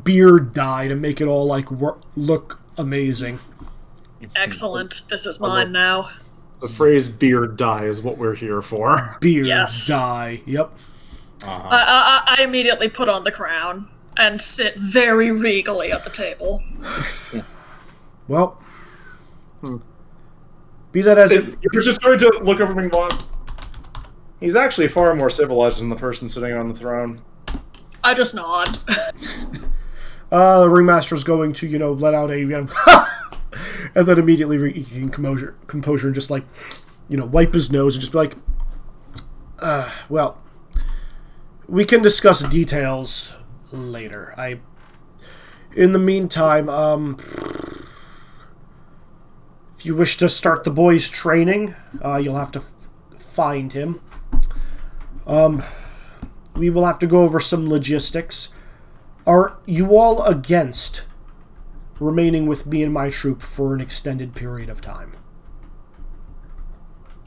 beard dye to make it all like look amazing. Excellent. This is mine now. The phrase beard dye is what we're here for. Beard Yes. dye. Yep. I immediately put on the crown and sit very regally at the table. Well, be that as it. You're just going to look over Mingwan. He's actually far more civilized than the person sitting on the throne. I just nod. The ringmaster's going to, let out a, and then immediately regain composure and just like, wipe his nose and just be like, well, we can discuss details later. In the meantime, if you wish to start the boys' training, you'll have to find him. We will have to go over some logistics. Are you all against remaining with me and my troop for an extended period of time?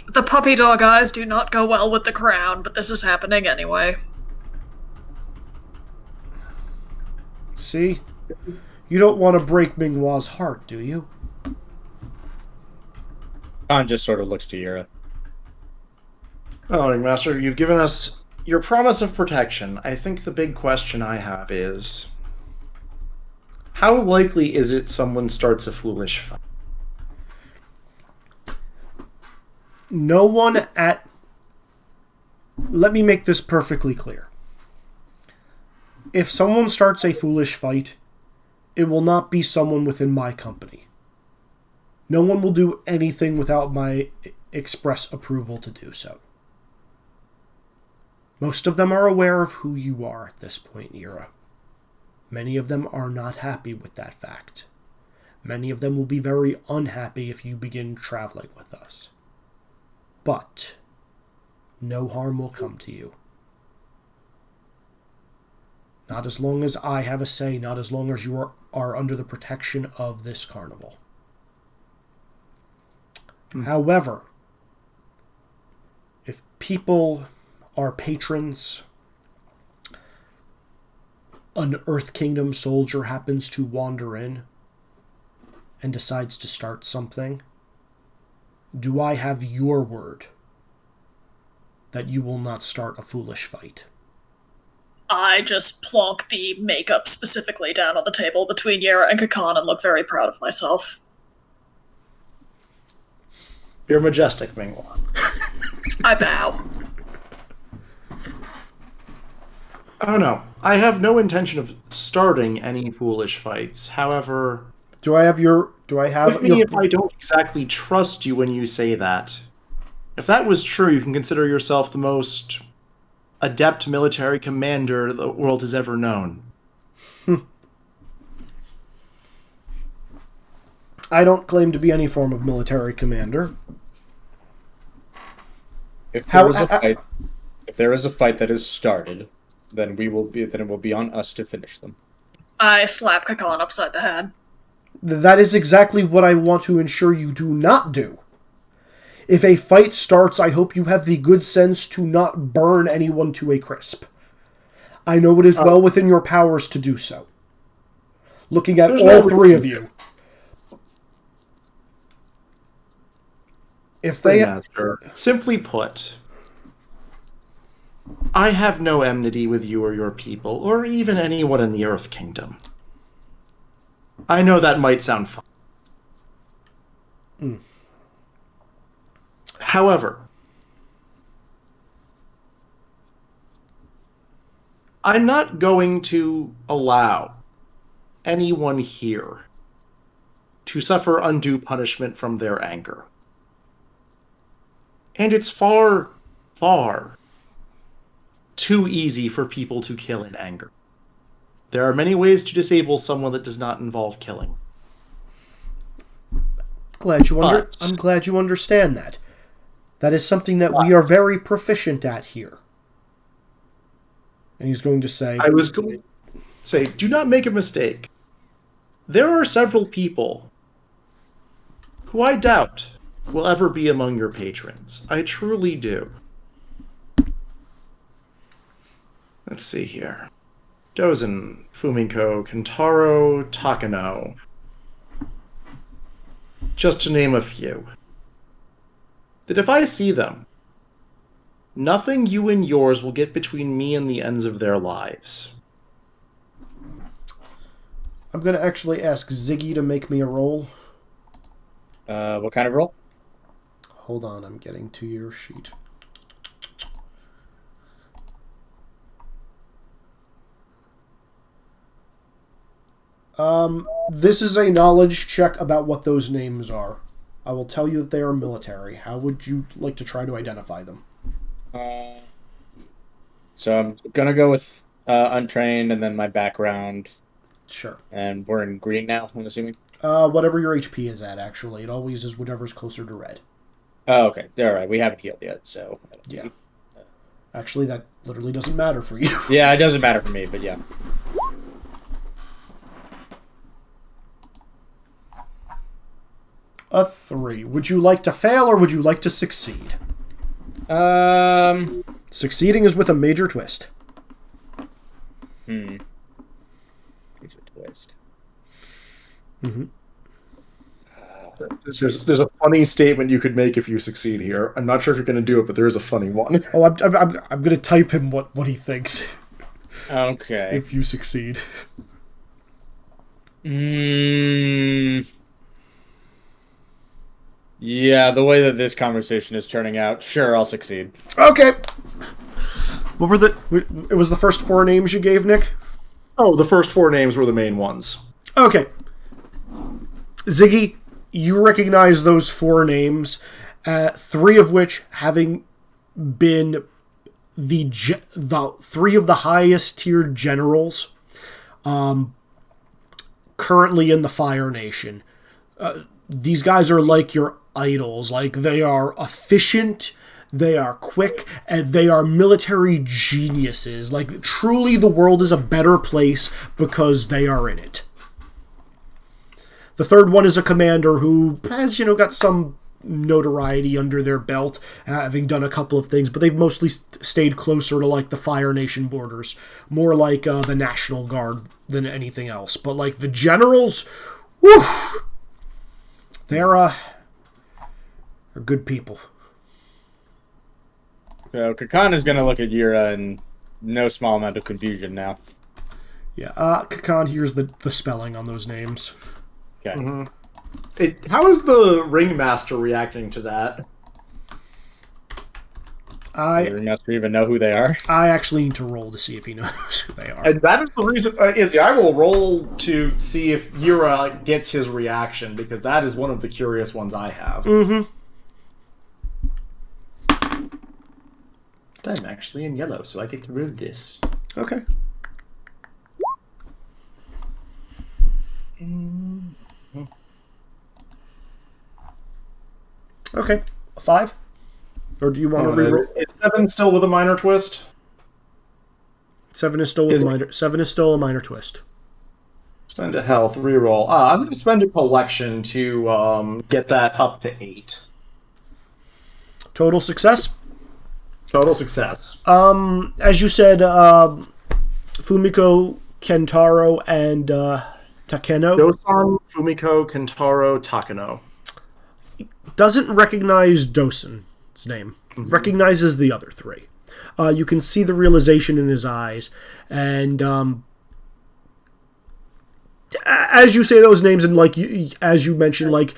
The puppy dog eyes do not go well with the crown, but this is happening anyway. See? You don't want to break Minghua's heart, do you? Khan just sort of looks to Yura. Oh, Ringmaster, you've given us your promise of protection. I think the big question I have is, how likely is it someone starts a foolish fight? No one at... Let me make this perfectly clear. If someone starts a foolish fight, it will not be someone within my company. No one will do anything without my express approval to do so. Most of them are aware of who you are at this point, Ira. Many of them are not happy with that fact. Many of them will be very unhappy if you begin traveling with us. But no harm will come to you. Not as long as I have a say, not as long as you are under the protection of this carnival. However, if people are patrons, an Earth Kingdom soldier happens to wander in and decides to start something, do I have your word that you will not start a foolish fight? I just plonk the makeup specifically down on the table between Yara and Kakan and look very proud of myself. You're majestic, Mingwa. I bow. Oh no, I have no intention of starting any foolish fights. However, Do I have with me your... if I don't exactly trust you when you say that. If that was true, you can consider yourself the most adept military commander the world has ever known. I don't claim to be any form of military commander. If there is a fight that is started, then it will be on us to finish them. I slap Kakan upside the head. That is exactly what I want to ensure you do not do. If a fight starts, I hope you have the good sense to not burn anyone to a crisp. I know it is well within your powers to do so. Looking at all three of you. If they... Master, simply put, I have no enmity with you or your people, or even anyone in the Earth Kingdom. I know that might sound fun. However, I'm not going to allow anyone here to suffer undue punishment from their anger. And it's far, far too easy for people to kill in anger. There are many ways to disable someone that does not involve killing. I'm glad you understand that. That is something that we are very proficient at here. And he's going to say... I was going to say, do not make a mistake. There are several people who I doubt will ever be among your patrons. I truly do. Let's see here. Dozen, Fumiko, Kentaro, Takano. Just to name a few. That if I see them, nothing you and yours will get between me and the ends of their lives. I'm going to actually ask Ziggy to make me a roll. What kind of roll? Hold on, I'm getting to your sheet. This is a knowledge check about what those names are. I will tell you that they are military. How would you like to try to identify them? So I'm gonna go with untrained and then my background. Sure. And we're in green now, I'm assuming? Whatever your HP is at, actually. It always is whatever's closer to red. Oh, okay. Alright, we haven't healed yet, so... Yeah. Actually, that literally doesn't matter for you. Yeah, it doesn't matter for me, but yeah. A 3. Would you like to fail or would you like to succeed? Succeeding is with a major twist. Major twist. Mm-hmm. There's a funny statement you could make if you succeed here. I'm not sure if you're going to do it, but there is a funny one. Oh, I'm going to type him what he thinks. Okay. If you succeed. Yeah, the way that this conversation is turning out, sure, I'll succeed. Okay. What were it was the first 4 names you gave, Nick? Oh, the first 4 names were the main ones. Okay. Ziggy, you recognize those 4 names 3 of which having been the three of the highest tiered generals currently in the Fire Nation. These guys are like your idols. Like, they are efficient, they are quick, and they are military geniuses. Like, truly the world is a better place because they are in it. The third one is a commander who has, got some notoriety under their belt, having done a couple of things, but they've mostly stayed closer to, like, the Fire Nation borders. More like the National Guard than anything else. But, like, the generals, whew, they're good people. So Kakan is going to look at Yura in no small amount of confusion now. Yeah, Kakan hears the spelling on those names. Okay. Mm-hmm. How is the ringmaster reacting to that? The ringmaster even know who they are? I actually need to roll to see if he knows who they are. And that is the reason, Izzy, I will roll to see if Yura gets his reaction, because that is one of the curious ones I have. Mm-hmm. I'm actually in yellow, so I get to roll this. Okay. Okay. A 5? Or do you want to reroll? Is 7 still with a minor twist? 7 is still a minor. 7 is still a minor twist. Spend a health, reroll. I'm going to spend a collection to get that up to 8. Total success? Total success. As you said, Fumiko, Kentaro, and Takeno. Dosan, Fumiko, Kentaro, Takeno. Doesn't recognize Dosan's name. Mm-hmm. Recognizes the other 3. You can see the realization in his eyes, and as you say those names, and like as you mentioned, like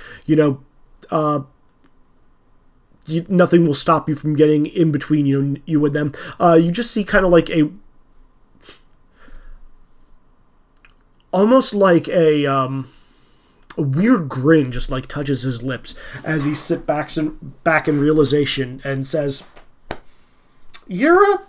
nothing will stop you from getting in between you and them. You just see kind of like almost like a weird grin just like touches his lips as he sits back in realization and says, "Yura,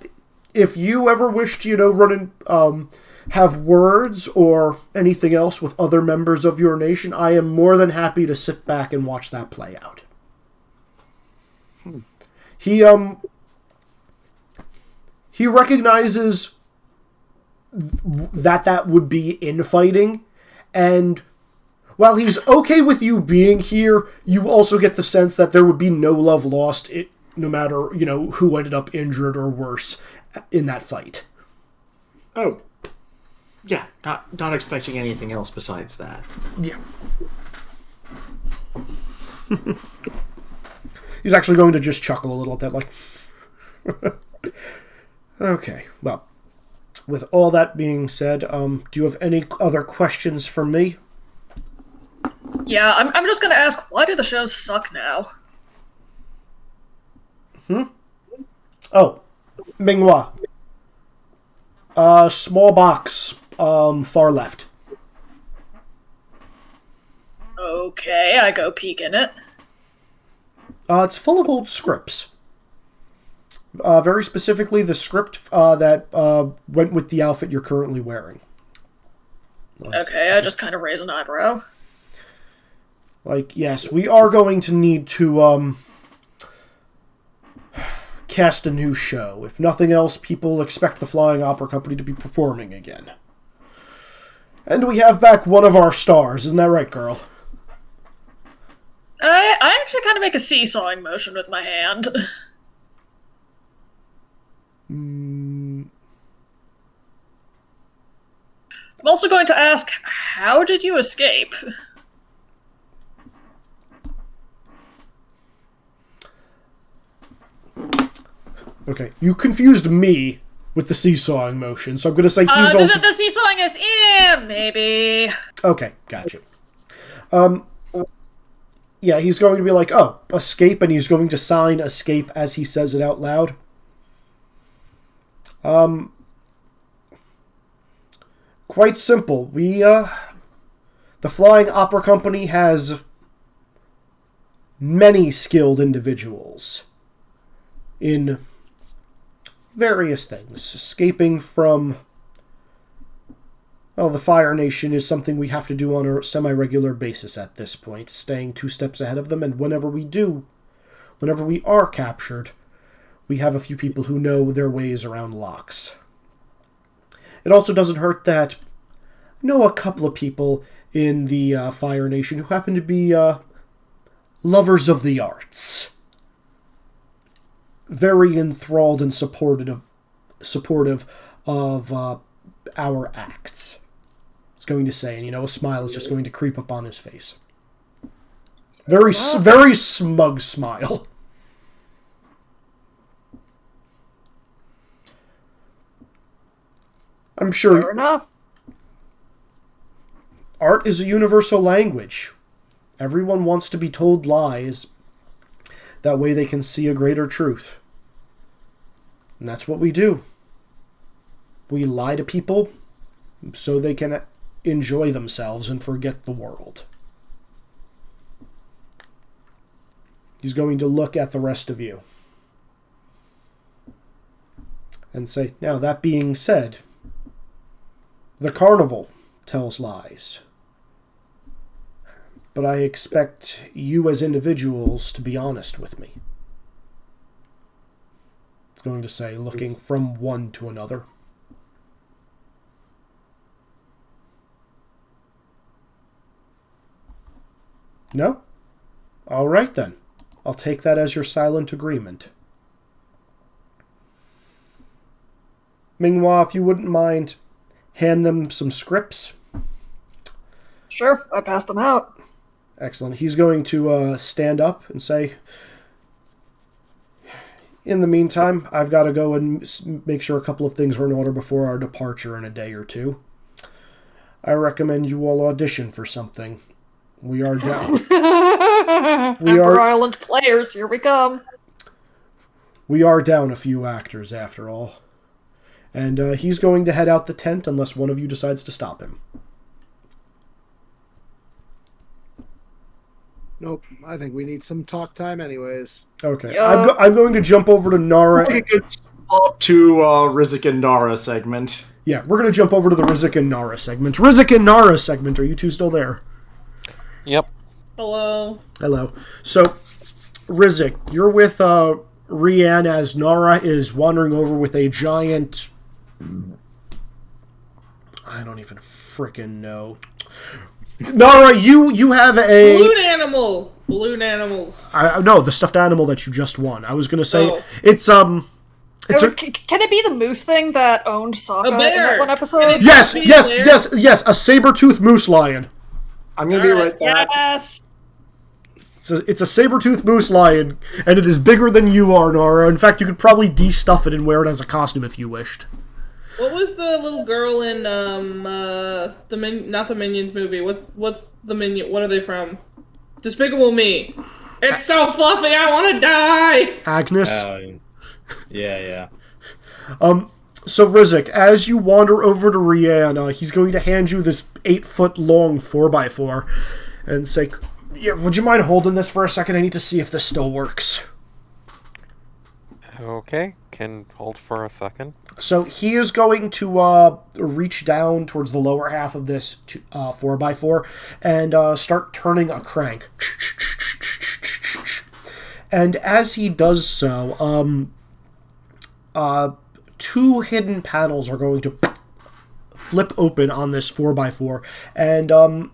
if you ever wish to run and have words or anything else with other members of your nation, I am more than happy to sit back and watch that play out." He recognizes that would be infighting, and while he's okay with you being here, you also get the sense that there would be no love lost, no matter who ended up injured or worse in that fight. Oh, yeah, not expecting anything else besides that. Yeah. He's actually going to just chuckle a little at that, like... Okay, well, with all that being said, do you have any other questions for me? Yeah, I'm just gonna ask, why do the shows suck now? Oh, Minghua. Small box, far left. Okay, I go peek in it. It's full of old scripts. Very specifically, the script that went with the outfit you're currently wearing. Okay, I just kind of raise an eyebrow. Like, yes, we are going to need to cast a new show. If nothing else, people expect the Flying Opera Company to be performing again. And we have back one of our stars, isn't that right, girl? I actually kind of make a seesawing motion with my hand. I'm also going to ask, how did you escape? Okay, you confused me with the seesawing motion, so I'm going to say he's also... The seesawing is, maybe. Okay, gotcha. Yeah, he's going to be like, oh, escape, and he's going to sign escape as he says it out loud. Quite simple. We, the Flying Opera Company has many skilled individuals in various things. Escaping from... Well, the Fire Nation is something we have to do on a semi-regular basis at this point, staying 2 steps ahead of them, and whenever we are captured, we have a few people who know their ways around locks. It also doesn't hurt that I know a couple of people in the Fire Nation who happen to be lovers of the arts. Very enthralled and supportive of our acts. I was going to say, and a smile is just going to creep up on his face. Very smug smile. I'm sure. Fair enough. Art is a universal language. Everyone wants to be told lies. That way they can see a greater truth. And that's what we do. We lie to people so they can enjoy themselves and forget the world. He's going to look at the rest of you and say, now that being said, the carnival tells lies. But I expect you as individuals to be honest with me. It's going to say, looking from one to another. No? All right then. I'll take that as your silent agreement. Minghua, if you wouldn't mind, hand them some scripts. Sure, I passed them out. Excellent. He's going to stand up and say, in the meantime, I've got to go and make sure a couple of things are in order before our departure in a day or two. I recommend you all audition for something. We are down. Emperor Island players, here we come. We are down a few actors, after all. And he's going to head out the tent unless one of you decides to stop him. Nope. I think we need some talk time anyways. Okay. Yeah. I'm going to jump over to Nara. We could swap to Rizik and Nara segment. Yeah, we're going to jump over to the Rizik and Nara segment. Rizik and Nara segment, are you two still there? Yep. Hello. Hello. So, Rizik, you're with Rian as Nara is wandering over with a giant... I don't even frickin' know. Nara, you have a... Balloon animals. No, the stuffed animal that you just won. I was going to say, Oh. it's Can it be the moose thing that owned Sokka A bear. in that one episode? Can it- Yes, a saber-toothed moose lion. I'm going to be Alright, right back. Yes. It's a saber-toothed moose lion, and it is bigger than you are, Nara. In fact, you could probably de-stuff it and wear it as a costume if you wished. What was the little girl in not the Minions movie? What's the Minion? What are they from? Despicable Me. It's so fluffy, I want to die. Agnes. Yeah. So, Rizik, as you wander over to Rian, he's going to hand you this 8-foot-long 4x4 and say, yeah, would you mind holding this for a second? I need to see if this still works. Okay, can hold for a second. So he is going to reach down towards the lower half of this 4x4 and start turning a crank. And as he does so, 2 hidden panels are going to flip open on this 4x4, and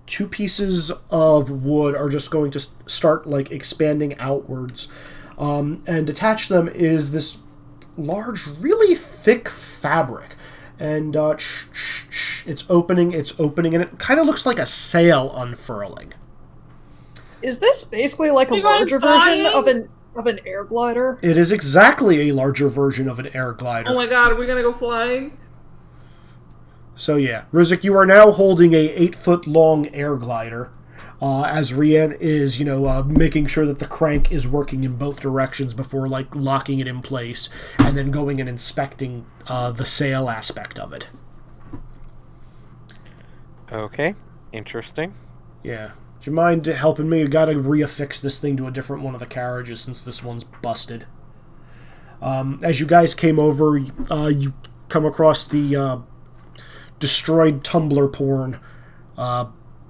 2 pieces of wood are just going to start expanding outwards. And attached to them is this large, really thick fabric. And it's opening, and it kind of looks like a sail unfurling. Is this basically like a You guys larger version dying? of an air glider? It is exactly a larger version of an air glider. Oh my god, are we gonna go flying? So yeah, Rizik, you are now holding a 8-foot-long air glider, as Rian is, making sure that the crank is working in both directions before, locking it in place, and then going and inspecting the sail aspect of it. Okay, interesting. Yeah. Do you mind helping me? We gotta reaffix this thing to a different one of the carriages since this one's busted. As you guys came over, you come across the destroyed tumbler porn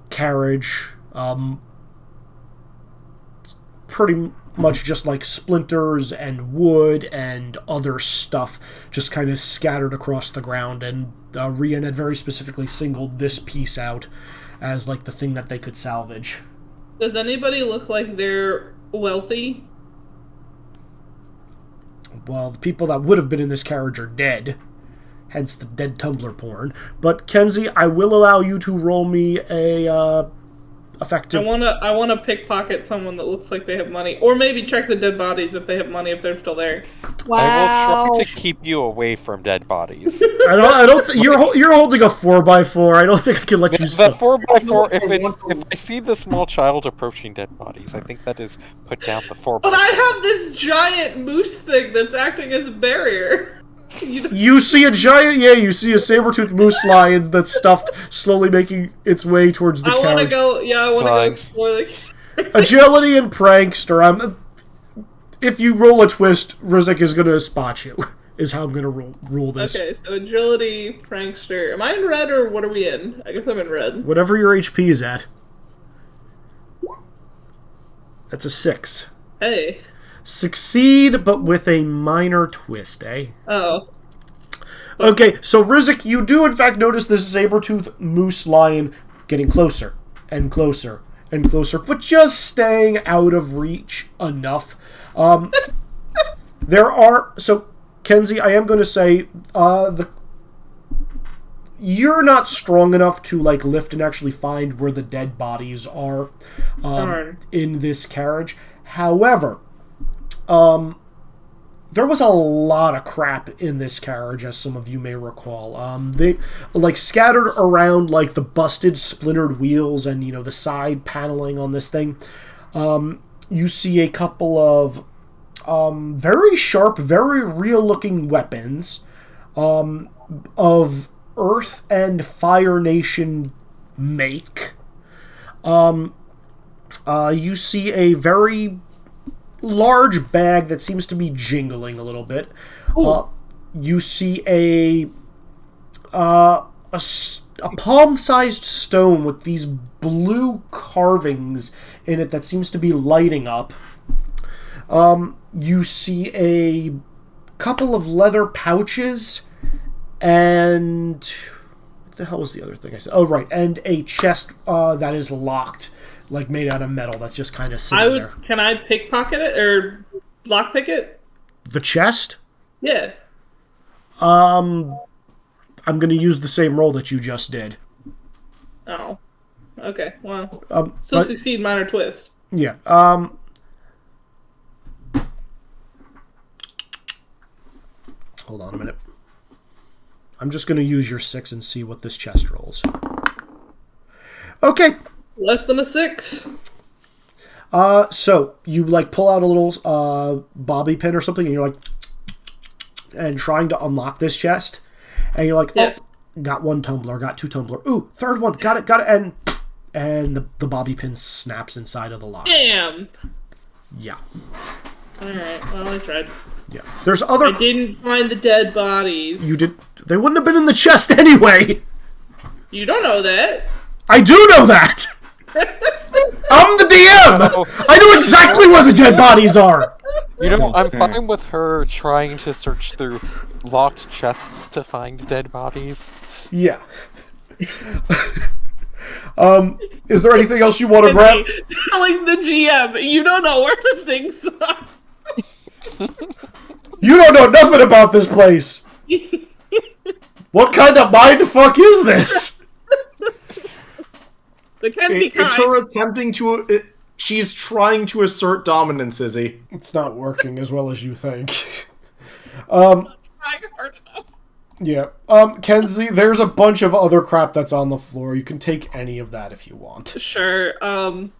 carriage. Pretty much just like splinters and wood and other stuff just kind of scattered across the ground, and Rian had very specifically singled this piece out as like the thing that they could salvage. Does anybody look like they're wealthy? Well, the people that would have been in this carriage are dead, hence the dead tumbler porn. But Kenzie, I will allow you to roll me a effective. I wanna pickpocket someone that looks like they have money, or maybe check the dead bodies if they have money if they're still there. I will try to keep you away from dead bodies. I don't. You're holding a 4x4. I don't think I can let you. The 4x4. If I see the small child approaching dead bodies, I think that is put down the 4x4. But I have this giant moose thing that's acting as a barrier. You see a giant, you see a saber-toothed moose lion that's stuffed, slowly making its way towards the carriage. I want to go explore the carriage. Agility and prankster. If you roll a twist, Rizik is going to spot you, is how I'm going to rule this. Okay, so agility, prankster. Am I in red or what are we in? I guess I'm in red. Whatever your HP is at. That's a 6. Hey. Succeed, but with a minor twist, eh? Oh. Okay, so Rizik, you do in fact notice this saber-toothed moose lion getting closer and closer and closer, but just staying out of reach enough. So Kenzie, I am going to say you're not strong enough to like lift and actually find where the dead bodies are in this carriage. However, there was a lot of crap in this carriage, as some of you may recall. They like scattered around like the busted, splintered wheels and the side paneling on this thing. You see a couple of very sharp, very real-looking weapons of Earth and Fire Nation make. You see a very large bag that seems to be jingling a little bit. You see a palm-sized stone with these blue carvings in it that seems to be lighting up. You see a couple of leather pouches and what the hell was the other thing I said? Oh, right, and a chest that is locked, like made out of metal, that's just kind of sitting there. Can I pickpocket it or lockpick it? The chest? Yeah. I'm going to use the same roll that you just did. Oh. Okay, well. Still succeed, minor twist. Yeah. Hold on a minute. I'm just going to use your 6 and see what this chest rolls. Okay. Less than a 6. So you like pull out a little bobby pin or something, and you're like, and trying to unlock this chest, and you're like, yes. Oh, got 1 tumbler, got 2 tumbler, ooh, 3rd one, got it, and the bobby pin snaps inside of the lock. Damn. Yeah. All right. Well, I tried. Yeah. There's other. I didn't find the dead bodies. You did. They wouldn't have been in the chest anyway. You don't know that. I do know that. I'm the DM! I know exactly where the dead bodies are! I'm fine with her trying to search through locked chests to find dead bodies. Yeah. Is there anything else you want to grab? Telling the GM, you don't know where the things are. You don't know nothing about this place! What kind of mindfuck is this? It's her attempting to... she's trying to assert dominance, Izzy. It's not working as well as you think. I'm trying hard enough. Yeah. Kenzie, there's a bunch of other crap that's on the floor. You can take any of that if you want. Sure. Go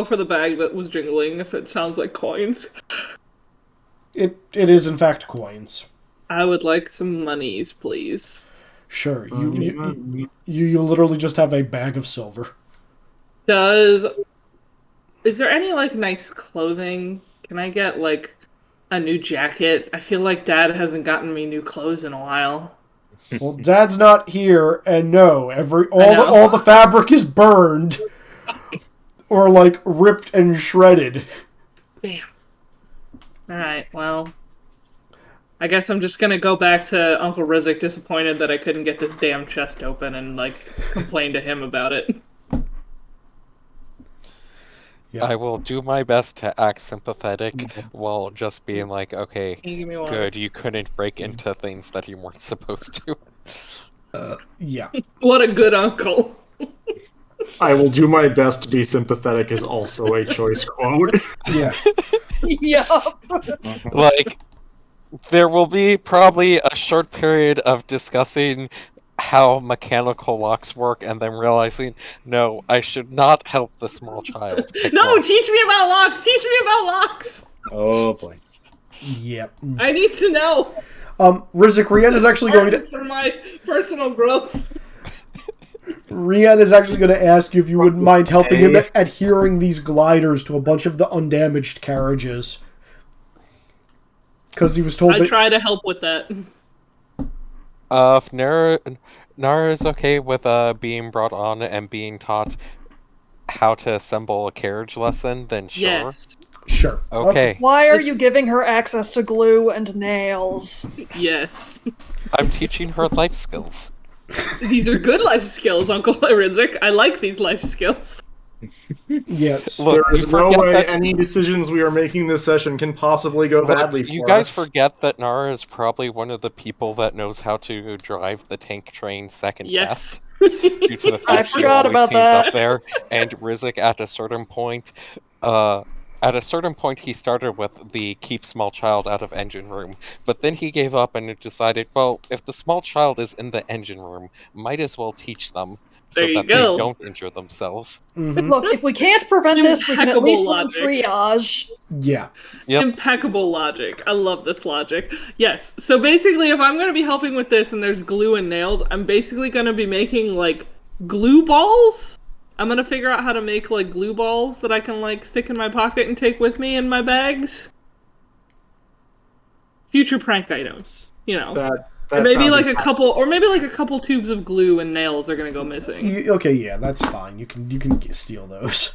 for the bag that was jingling if it sounds like coins. It is, in fact, coins. I would like some monies, please. Sure. You literally just have a bag of silver. Is there any like nice clothing? Can I get like a new jacket? I feel like Dad hasn't gotten me new clothes in a while. Well, Dad's not here, and no, know. all the fabric is burned or like ripped and shredded. Damn. All right. Well, I guess I'm just gonna go back to Uncle Rizek, disappointed that I couldn't get this damn chest open, and like complain to him about it. Yeah. I will do my best to act sympathetic while just being like, okay, Can you give me one? good, you couldn't break into things that you weren't supposed to. Yeah. What a good uncle. I will do my best to be sympathetic is also a choice quote. Yeah. Yup. Like, there will be probably a short period of discussing how mechanical locks work and then realizing, no, I should not help the small child pick No, locks. teach me about locks. Teach me about locks. Oh boy. Yep. I need to know. Rizek, Rian is actually going to for my personal growth. Rian is actually going to ask you if you wouldn't mind helping him adhering these gliders to a bunch of the undamaged carriages. Because he was told I that... try to help with that. If Nara is okay with being brought on and being taught how to assemble a carriage lesson, then sure. Yes. Sure. Okay. Why are you giving her access to glue and nails? Yes. I'm teaching her life skills. These are good life skills, Uncle Rizek. I like these life skills. Yes. Look, There is you no forget way that- any decisions we are making this session can possibly go badly for You guys us. forget that Nara is probably one of the people that knows how to drive the tank train second Yes. best. Due to the fact I she forgot always about hangs that. up there, and Rizek at a certain point, he started with the keep small child out of engine room, but then he gave up and decided, well, if the small child is in the engine room, might as well teach them so There you that they go. don't injure themselves. Mhm. Look, if we can't prevent this, we can at Impeccable least learn logic. triage. Yeah. Yep. Impeccable logic. I love this logic. Yes. So basically, if I'm going to be helping with this and there's glue and nails, I'm basically going to be making like glue balls. I'm going to figure out how to make like glue balls that I can like stick in my pocket and take with me in my bags. Future prank items, you know. That Or maybe sounds like a couple tubes of glue and nails are going to go missing. Okay, yeah, that's fine. You can steal those.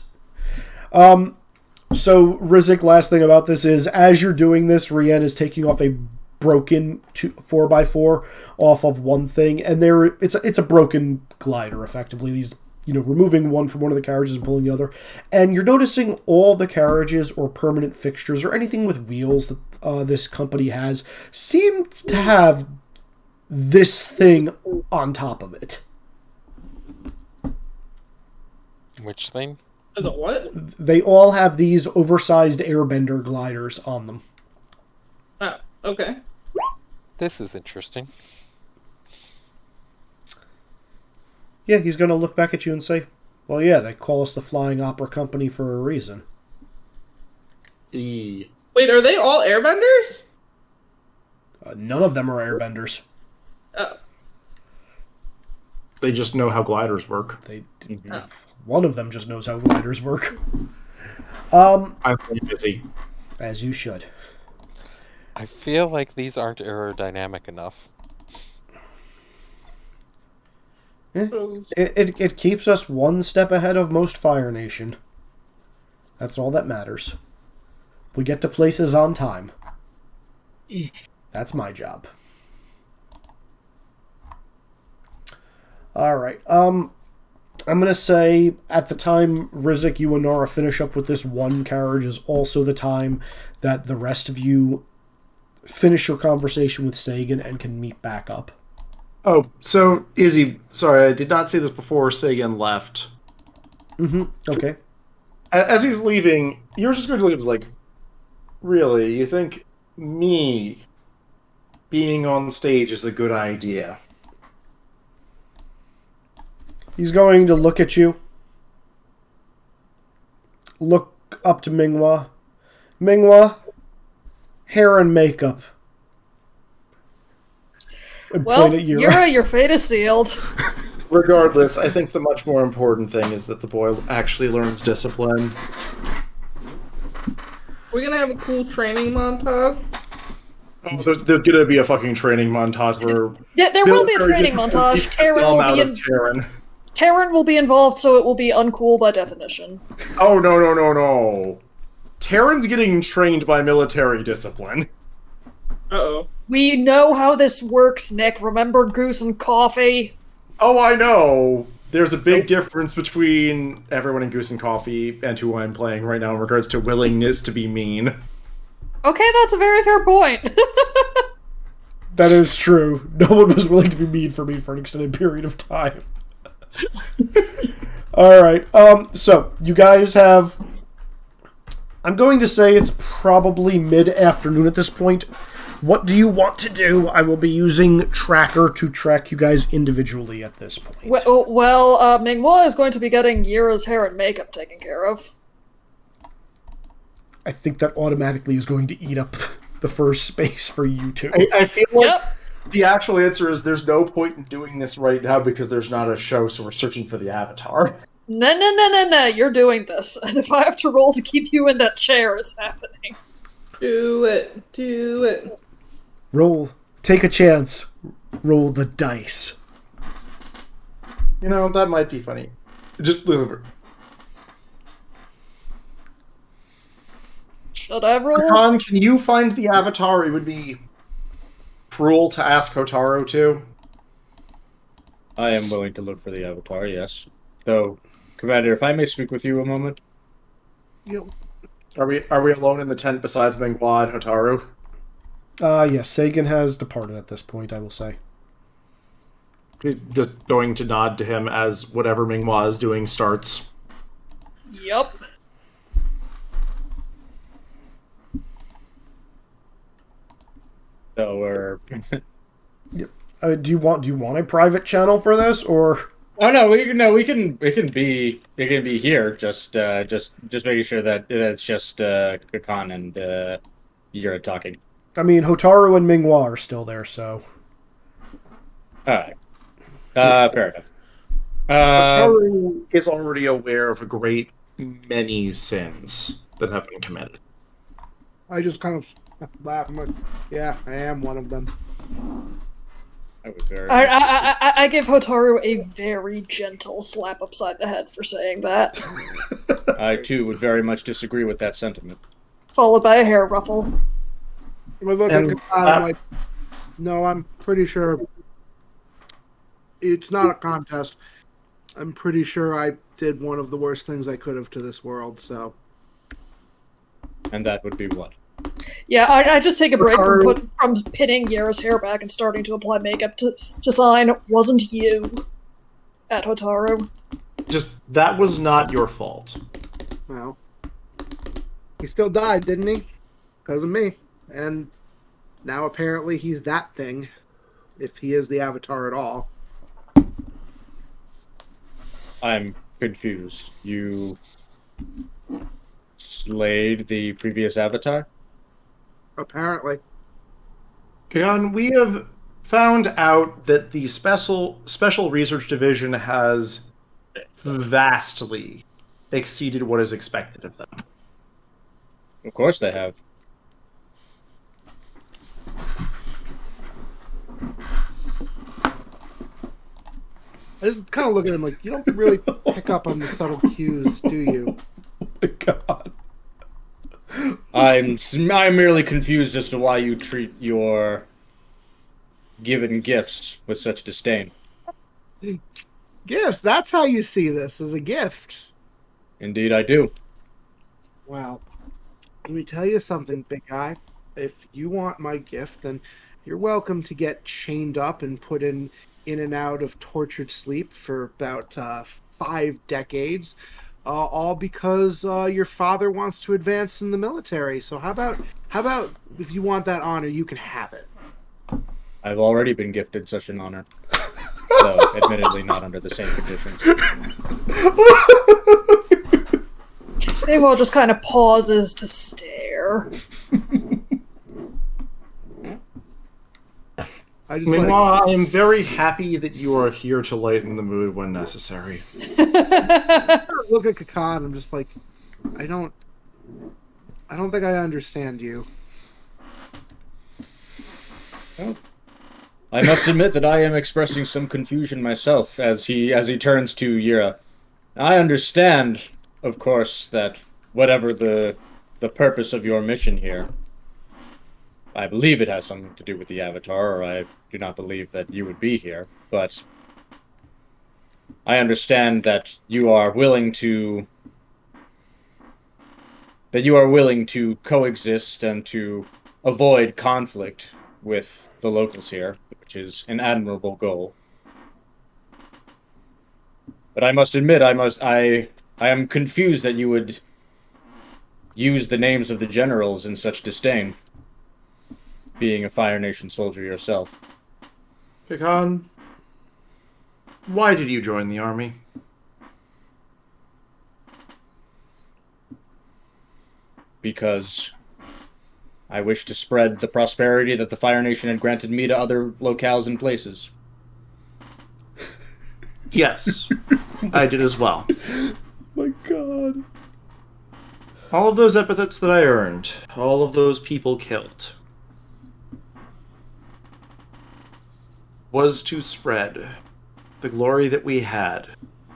So Rizek, last thing about this is, as you're doing this, Rian is taking off a broken 4x4 off of one thing, and it's a broken glider, effectively. These, removing one from one of the carriages and pulling the other, and you're noticing all the carriages or permanent fixtures or anything with wheels that this company has seem to have this thing on top of it. Which thing? Is it what? They all have these oversized airbender gliders on them. Oh, okay. This is interesting. Yeah, he's going to look back at you and say, well, yeah, they call us the Flying Opera Company for a reason. E. Wait, are they all airbenders? None of them are airbenders. Oh. They just know how gliders work. One of them just knows how gliders work. I'm really busy. As you should. I feel like these aren't aerodynamic enough. It keeps us one step ahead of most Fire Nation. That's all that matters. We get to places on time. That's my job. Alright, I'm gonna say, at the time Rizek, you and Nara finish up with this one carriage is also the time that the rest of you finish your conversation with Sagan and can meet back up. Oh, so, Izzy, sorry, I did not say this before Sagan left. Okay. As he's leaving, you're just going to look at him like, really, you think me being on stage is a good idea? He's going to look at you. Look up to Minghua. Minghua, hair and makeup. And Well, point at Yura. Yura, your fate is sealed. Regardless, I think the much more important thing is that the boy actually learns discipline. We're gonna have a cool training montage. Oh, there's gonna be a fucking training montage where There will be a military training just montage. beats the film out of Terran. Terran will be involved, so it will be uncool by definition. Oh, no. Terran's getting trained by military discipline. Uh-oh. We know how this works, Nick. Remember Goose and Coffee? Oh, I know. There's a big difference between everyone in Goose and Coffee and who I'm playing right now in regards to willingness to be mean. Okay, that's a very fair point. That is true. No one was willing to be mean for me for an extended period of time. Alright, so you guys have... I'm going to say it's probably mid-afternoon at this point. What do you want to do? I will be using Tracker to track you guys individually at this point. Well, Minghua is going to be getting Yira's hair and makeup taken care of. I think that automatically is going to eat up the first space for you two. I feel like Yep. the actual answer is there's no point in doing this right now because there's not a show, so we're searching for the avatar. No, you're doing this. And if I have to roll to keep you in that chair, it's happening. Do it. Roll. Take a chance. Roll the dice. You know, that might be funny. Just deliver. Should I roll? Khan, can you find the avatar? It would be cruel to ask Hotaru to. I am willing to look for the avatar, yes. Though, Commander, if I may speak with you a moment. Are we alone in the tent besides Minghua and Hotaru? Yes, Sagan has departed at this point, I will say. Just going to nod to him as whatever Minghua is doing starts. Yup. So we're... Yep. Do you want a private channel for this, or? Oh no, we can be here. Just making sure that it's just Kakan and Yura talking. I mean, Hotaru and Minghua are still there, so. All right. Fair enough. Hotaru is already aware of a great many sins that have been committed. I just kind of laugh. I'm like, yeah, I am one of them. I give Hotaru a very gentle slap upside the head for saying that. I too would very much disagree with that sentiment. Followed by a hair ruffle. I look at Katan, I'm like, no, I'm pretty sure it's not a contest. I'm pretty sure I did one of the worst things I could have to this world, so. And that would be what? Yeah, I just take a break from pinning Yara's hair back and starting to apply makeup to sign, wasn't you, at Hotaru. Just, that was not your fault. Well, he still died, didn't he? Because of me. And now apparently he's that thing, if he is the Avatar at all. I'm confused. You slayed the previous Avatar? Apparently. Kagan, we have found out that the special research division has vastly exceeded what is expected of them. Of course they have. I just kind of look at him like, you don't really pick up on the subtle cues, do you? Oh my god. I'm merely confused as to why you treat your given gifts with such disdain. Gifts, that's how you see this, as a gift. Indeed I do. Well, let me tell you something, big guy. If you want my gift, then you're welcome to get chained up and put in and out of tortured sleep for about 5 decades, all because your father wants to advance in the military. So how about if you want that honor, you can have it. I've already been gifted such an honor. Though, admittedly not under the same conditions. Meanwhile, just kind of pauses to stare. I just Meanwhile, I am very happy that you are here to lighten the mood when necessary. look at Kakan. I'm just like, I don't think I understand you. Well, I must admit that I am expressing some confusion myself as he turns to Yira. I understand, of course, that whatever the purpose of your mission here, I believe it has something to do with the Avatar, or I do not believe that you would be here, but I understand that you are willing to coexist and to avoid conflict with the locals here, which is an admirable goal. But I must admit, I am confused that you would use the names of the generals in such disdain, being a Fire Nation soldier yourself. Pecan, why did you join the army? Because I wish to spread the prosperity that the Fire Nation had granted me to other locales and places. Yes, I did as well. My God. All of those epithets that I earned, all of those people killed, was to spread the glory that we had,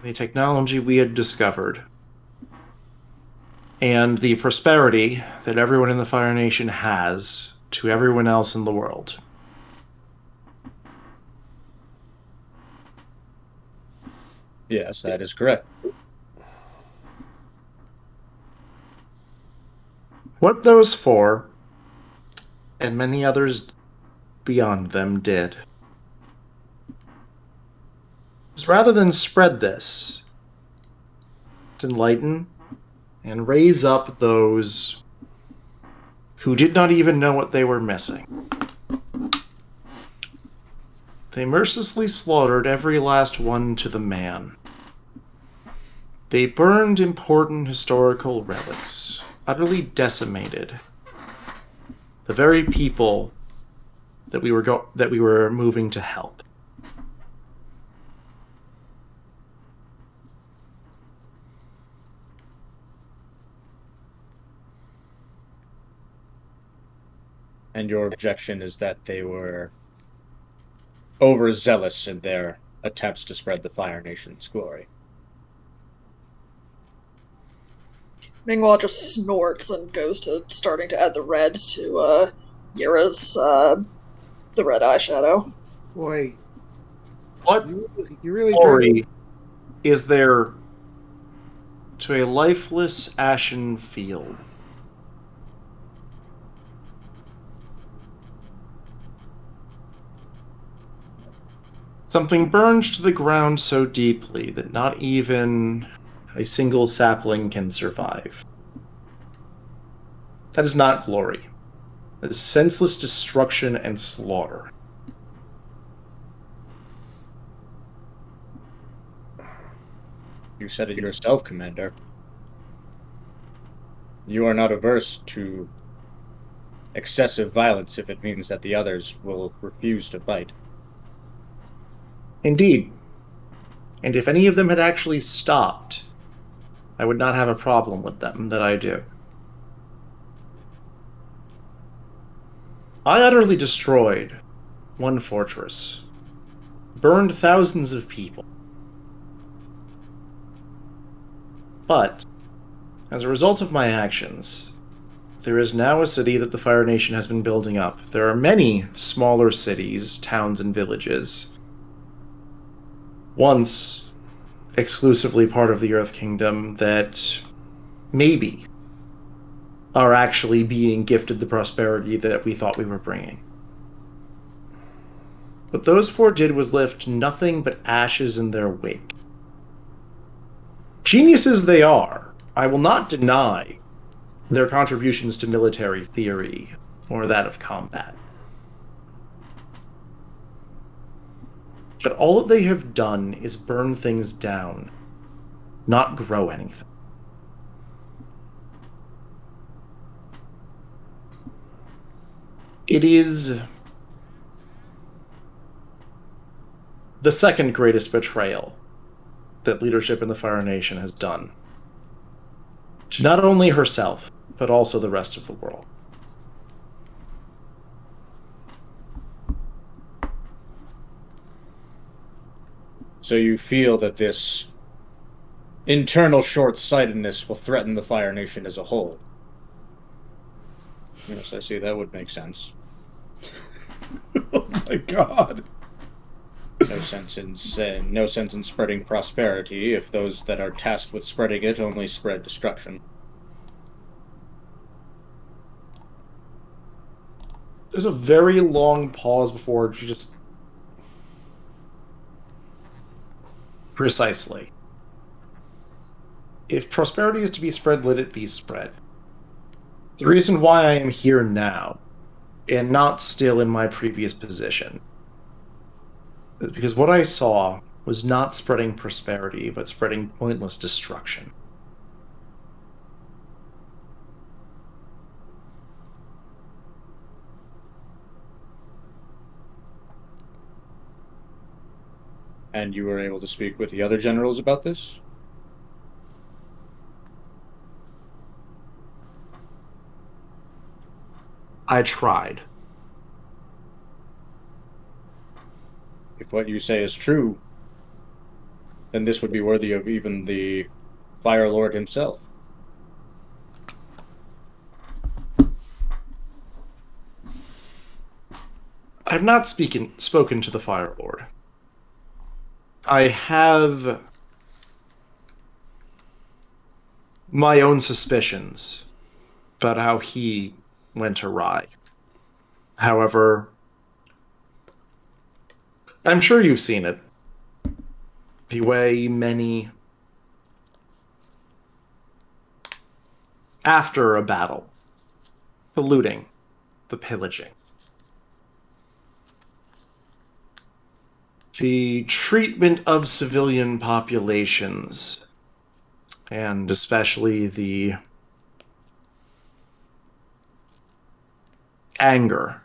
the technology we had discovered, and the prosperity that everyone in the Fire Nation has to everyone else in the world. Yes, that is correct. What those four, and many others beyond them, did was, rather than spread this, to enlighten and raise up those who did not even know what they were missing. They mercilessly slaughtered every last one to the man. They burned important historical relics, utterly decimated the very people that we were moving to help. And your objection is that they were overzealous in their attempts to spread the Fire Nation's glory. Mingwa just snorts and goes to starting to add the red to Yira's the red eyeshadow. Boy, What you really glory is there to a lifeless ashen field? Something burned to the ground so deeply that not even a single sapling can survive. That is not glory. That is senseless destruction and slaughter. You said it yourself, Commander. You are not averse to excessive violence if it means that the others will refuse to fight. Indeed. And if any of them had actually stopped, I would not have a problem with them that I do. I utterly destroyed one fortress, burned thousands of people. But, as a result of my actions, there is now a city that the Fire Nation has been building up. There are many smaller cities, towns, and villages, once exclusively part of the Earth Kingdom, that maybe are actually being gifted the prosperity that we thought we were bringing. What those four did was lift nothing but ashes in their wake. Geniuses they are. I will not deny their contributions to military theory or that of combat. But all that they have done is burn things down, not grow anything. It is the second greatest betrayal that leadership in the Fire Nation has done to not only herself, but also the rest of the world. So you feel that this internal short-sightedness will threaten the Fire Nation as a whole? Yes, I see. That would make sense. Oh my god. No sense in spreading prosperity if those that are tasked with spreading it only spread destruction. There's a very long pause before she just... Precisely. If prosperity is to be spread, let it be spread. The reason why I am here now, and not still in my previous position, is because what I saw was not spreading prosperity, but spreading pointless destruction. And you were able to speak with the other generals about this? I tried. If what you say is true, then this would be worthy of even the Fire Lord himself. I have not spoken to the Fire Lord. I have my own suspicions about how he went awry. However, I'm sure you've seen it. The way many, after a battle, the looting, the pillaging, the treatment of civilian populations, and especially the anger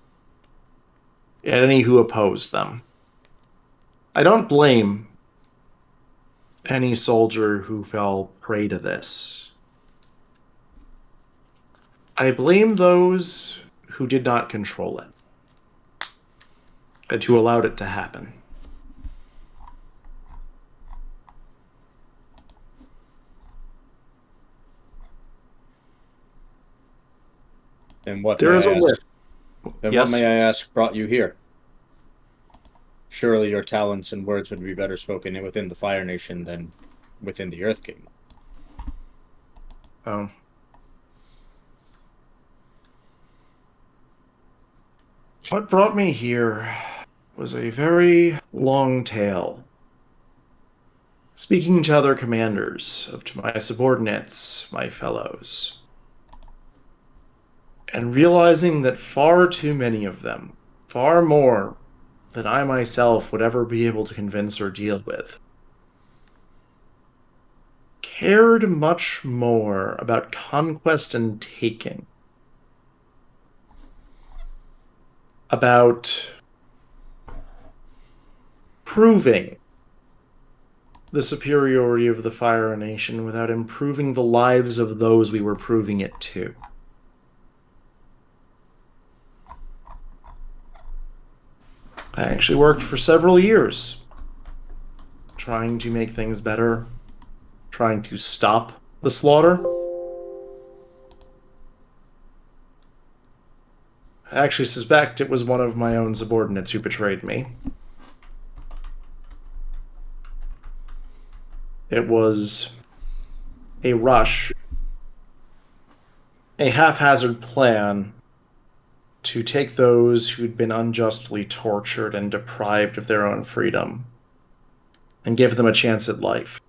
at any who oppose them. I don't blame any soldier who fell prey to this. I blame those who did not control it, and who allowed it to happen. Then what There may is I a ask? list. Then Yes? what may I ask brought you here? Surely your talents and words would be better spoken within the Fire Nation than within the Earth Kingdom. Oh. What brought me here was a very long tale. Speaking to other commanders, to my subordinates, my fellows, and realizing that far too many of them, far more than I myself would ever be able to convince or deal with, cared much more about conquest and taking, about proving the superiority of the Fire Nation without improving the lives of those we were proving it to. I actually worked for several years trying to make things better, trying to stop the slaughter. I actually suspect it was one of my own subordinates who betrayed me. It was a rush, a haphazard plan to take those who'd been unjustly tortured and deprived of their own freedom and give them a chance at life.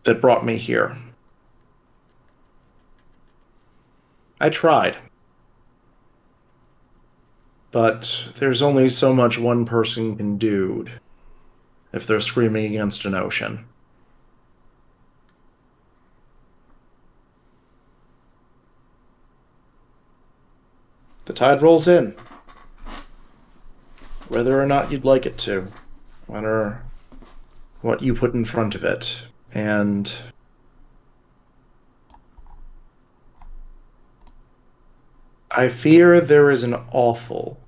That brought me here. I tried. But there's only so much one person can do if they're screaming against an ocean. The tide rolls in. whether or not you'd like it to, whether what you put in front of it. And I fear there is an awful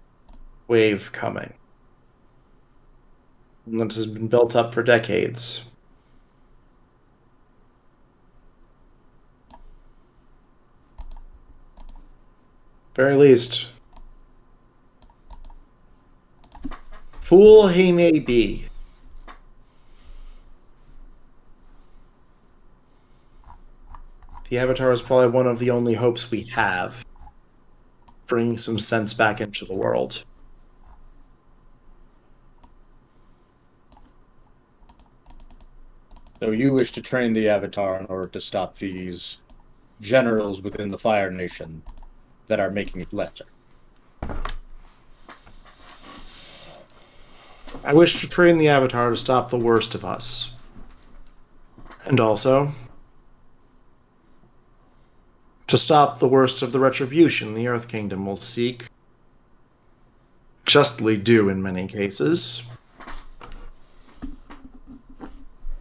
wave coming. And this has been built up for decades. Very least, fool he may be. The Avatar is probably one of the only hopes we have, bringing some sense back into the world. So you wish to train the Avatar in order to stop these generals within the Fire Nation that are making it lesser. I wish to train the Avatar to stop the worst of us. And also, to stop the worst of the retribution the Earth Kingdom will seek, justly due in many cases.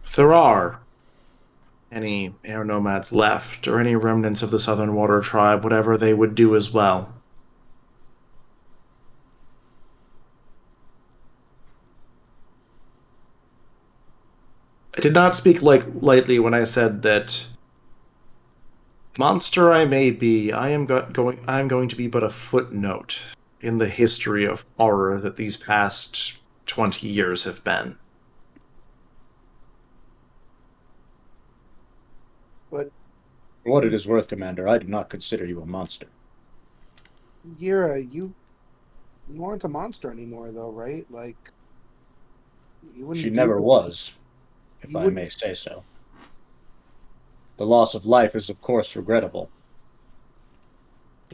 If there are any air nomads left, or any remnants of the Southern Water Tribe, whatever they would do as well. I did not speak lightly when I said that, monster I may be, I am going to be but a footnote in the history of horror that these past 20 years have been. But For what it is worth, Commander, I do not consider you a monster. Yira, you aren't a monster anymore, though, right? Like, you wouldn't. She do never it. was, if You I wouldn't- may say so. The loss of life is, of course, regrettable.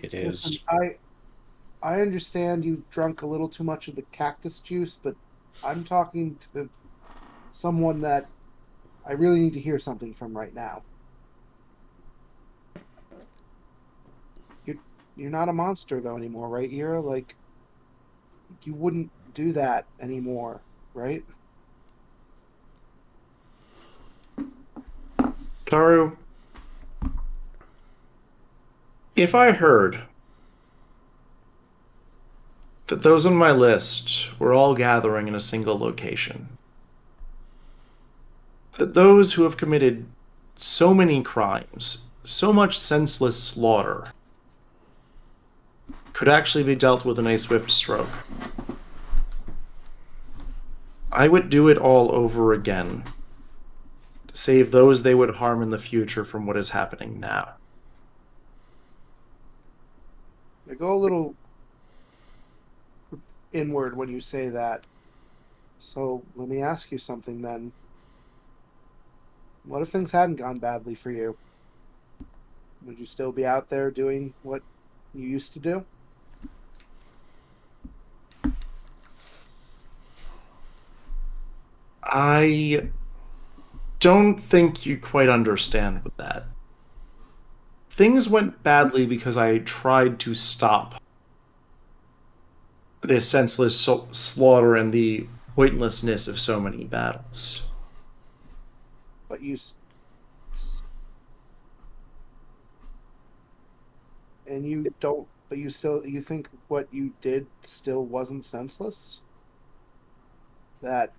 It is. Listen, I understand you've drunk a little too much of the cactus juice, but I'm talking to someone that I really need to hear something from right now. You're not a monster though anymore, right, Ira? Like, you wouldn't do that anymore, right? Taru, if I heard that those on my list were all gathering in a single location, that those who have committed so many crimes, so much senseless slaughter, could actually be dealt with in a swift stroke, I would do it all over again to save those they would harm in the future from what is happening now. You go a little inward when you say that. So let me ask you something then. What if things hadn't gone badly for you? Would you still be out there doing what you used to do? I don't think you quite understand with that. Things went badly because I tried to stop the senseless slaughter and the pointlessness of so many battles. But you and you don't, but you think what you did still wasn't senseless? That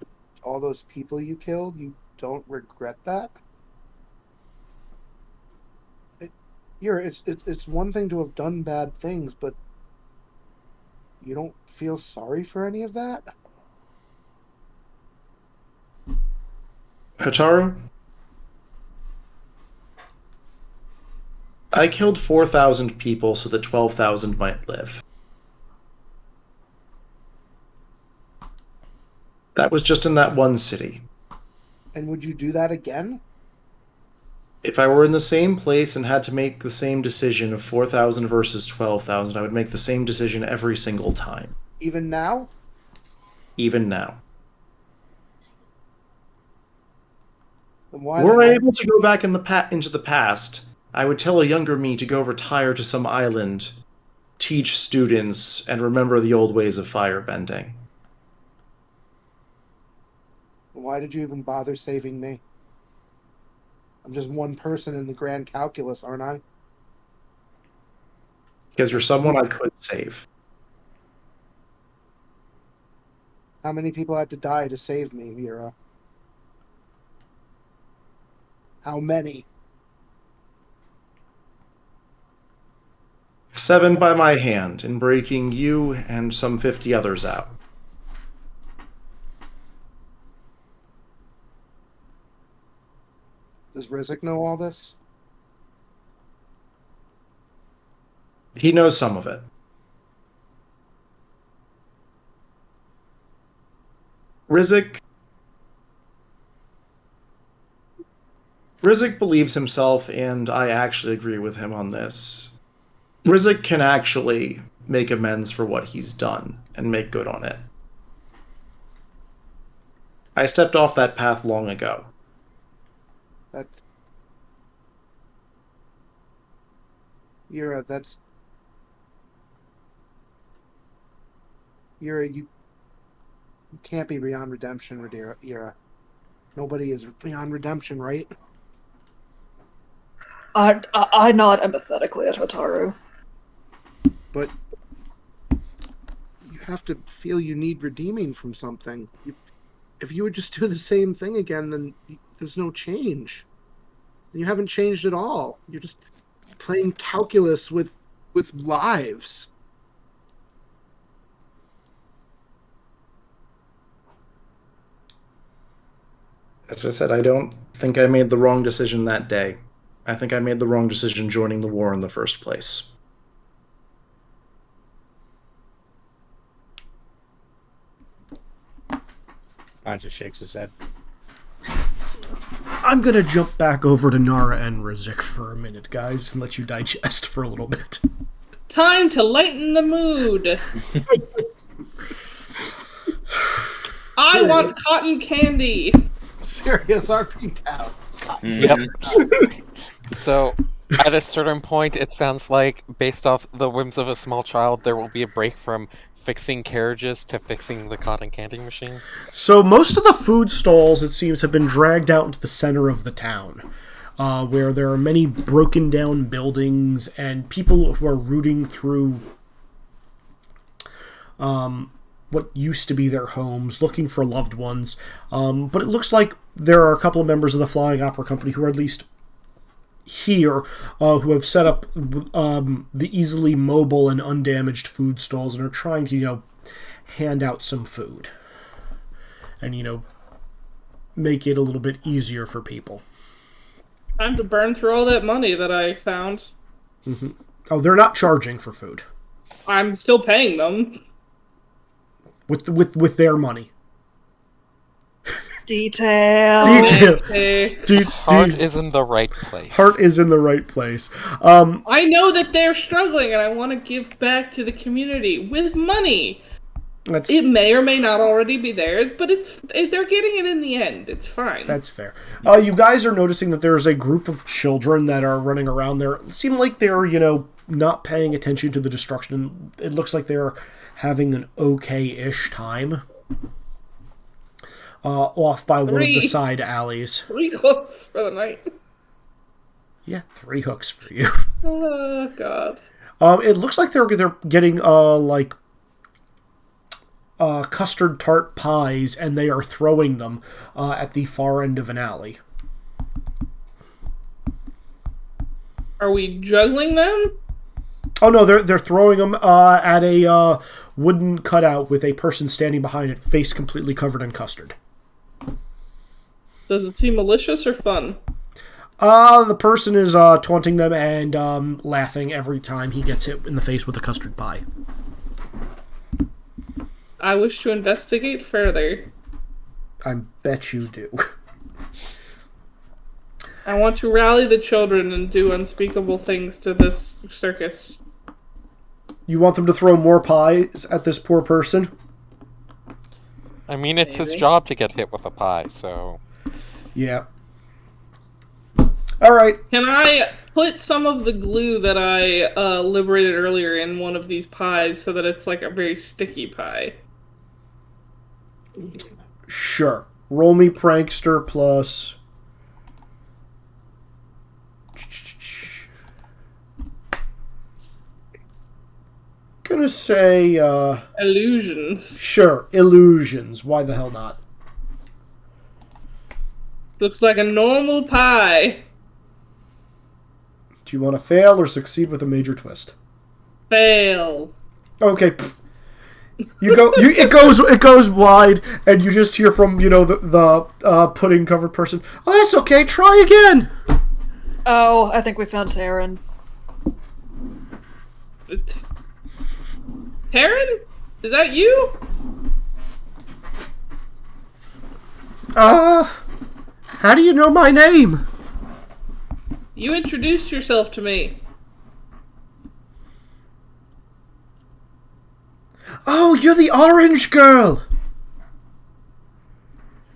all those people you killed, you don't regret that? It's one thing to have done bad things, but you don't feel sorry for any of that? Hataru? I killed 4,000 people so that 12,000 might live. That was just in that one city. And would you do that again? If I were in the same place and had to make the same decision of 4,000 versus 12,000, I would make the same decision every single time. Even now? Even now. Then why Were the I hell- able to go back into the past, I would tell a younger me to go retire to some island, teach students, and remember the old ways of firebending. Why did you even bother saving me? I'm just one person in the grand calculus, aren't I? Because you're someone I could save. How many people had to die to save me, Mira? How many? 7 by my hand in breaking you and some 50 others out. Does Rizek know all this? He knows some of it. Rizek believes himself, and I actually agree with him on this. Rizek can actually make amends for what he's done and make good on it. I stepped off that path long ago. That's... Yura, that's... Yura, you can't be beyond redemption, Yura. Nobody is beyond redemption, right? I nod empathetically at Hotaru. But you have to feel you need redeeming from something. If you would just do the same thing again, then there's no change. And you haven't changed at all. You're just playing calculus with lives. As I said, I don't think I made the wrong decision that day. I think I made the wrong decision joining the war in the first place. Ron just shakes his head. I'm gonna jump back over to Nara and Rizek for a minute, guys, and let you digest for a little bit. Time to lighten the mood. I want cotton candy. Serious RP town. Yep. So, at a certain point, it sounds like, based off the whims of a small child, there will be a break from fixing carriages to fixing the cotton candy machine. So most of the food stalls, it seems, have been dragged out into the center of the town, where there are many broken down buildings and people who are rooting through what used to be their homes, looking for loved ones. But it looks like there are a couple of members of the Flying Opera Company who are at least here, who have set up the easily mobile and undamaged food stalls and are trying to, hand out some food. And, make it a little bit easier for people. Time to burn through all that money that I found. Mm-hmm. Oh, they're not charging for food. I'm still paying them. With their money. Detail. Heart is in the right place. Heart is in the right place. I know that they're struggling, and I want to give back to the community with money. It may or may not already be theirs, but they're getting it in the end. It's fine. That's fair. You guys are noticing that there's a group of children that are running around there. It seems like they're, not paying attention to the destruction. It looks like they're having an okay-ish time. Off by one of the side alleys. 3 hooks for the night. Yeah, 3 hooks for you. Oh, God. It looks like they're getting, custard tart pies, and they are throwing them at the far end of an alley. Are we juggling them? Oh no, they're throwing them at a wooden cutout with a person standing behind it, face completely covered in custard. Does it seem malicious or fun? The person is taunting them and laughing every time he gets hit in the face with a custard pie. I wish to investigate further. I bet you do. I want to rally the children and do unspeakable things to this circus. You want them to throw more pies at this poor person? I mean, it's his job to get hit with a pie, so... Yeah. Alright. Can I put some of the glue that I liberated earlier in one of these pies so that it's like a very sticky pie? Sure. Roll me prankster plus... Gonna say, Illusions. Sure, illusions. Why the hell not? Looks like a normal pie. Do you want to fail or succeed with a major twist? Fail. Okay. It goes wide, and you just hear from the pudding covered person. Oh, that's okay. Try again. Oh, I think we found Taryn. Taryn? Is that you? How do you know my name? You introduced yourself to me. Oh, you're the orange girl.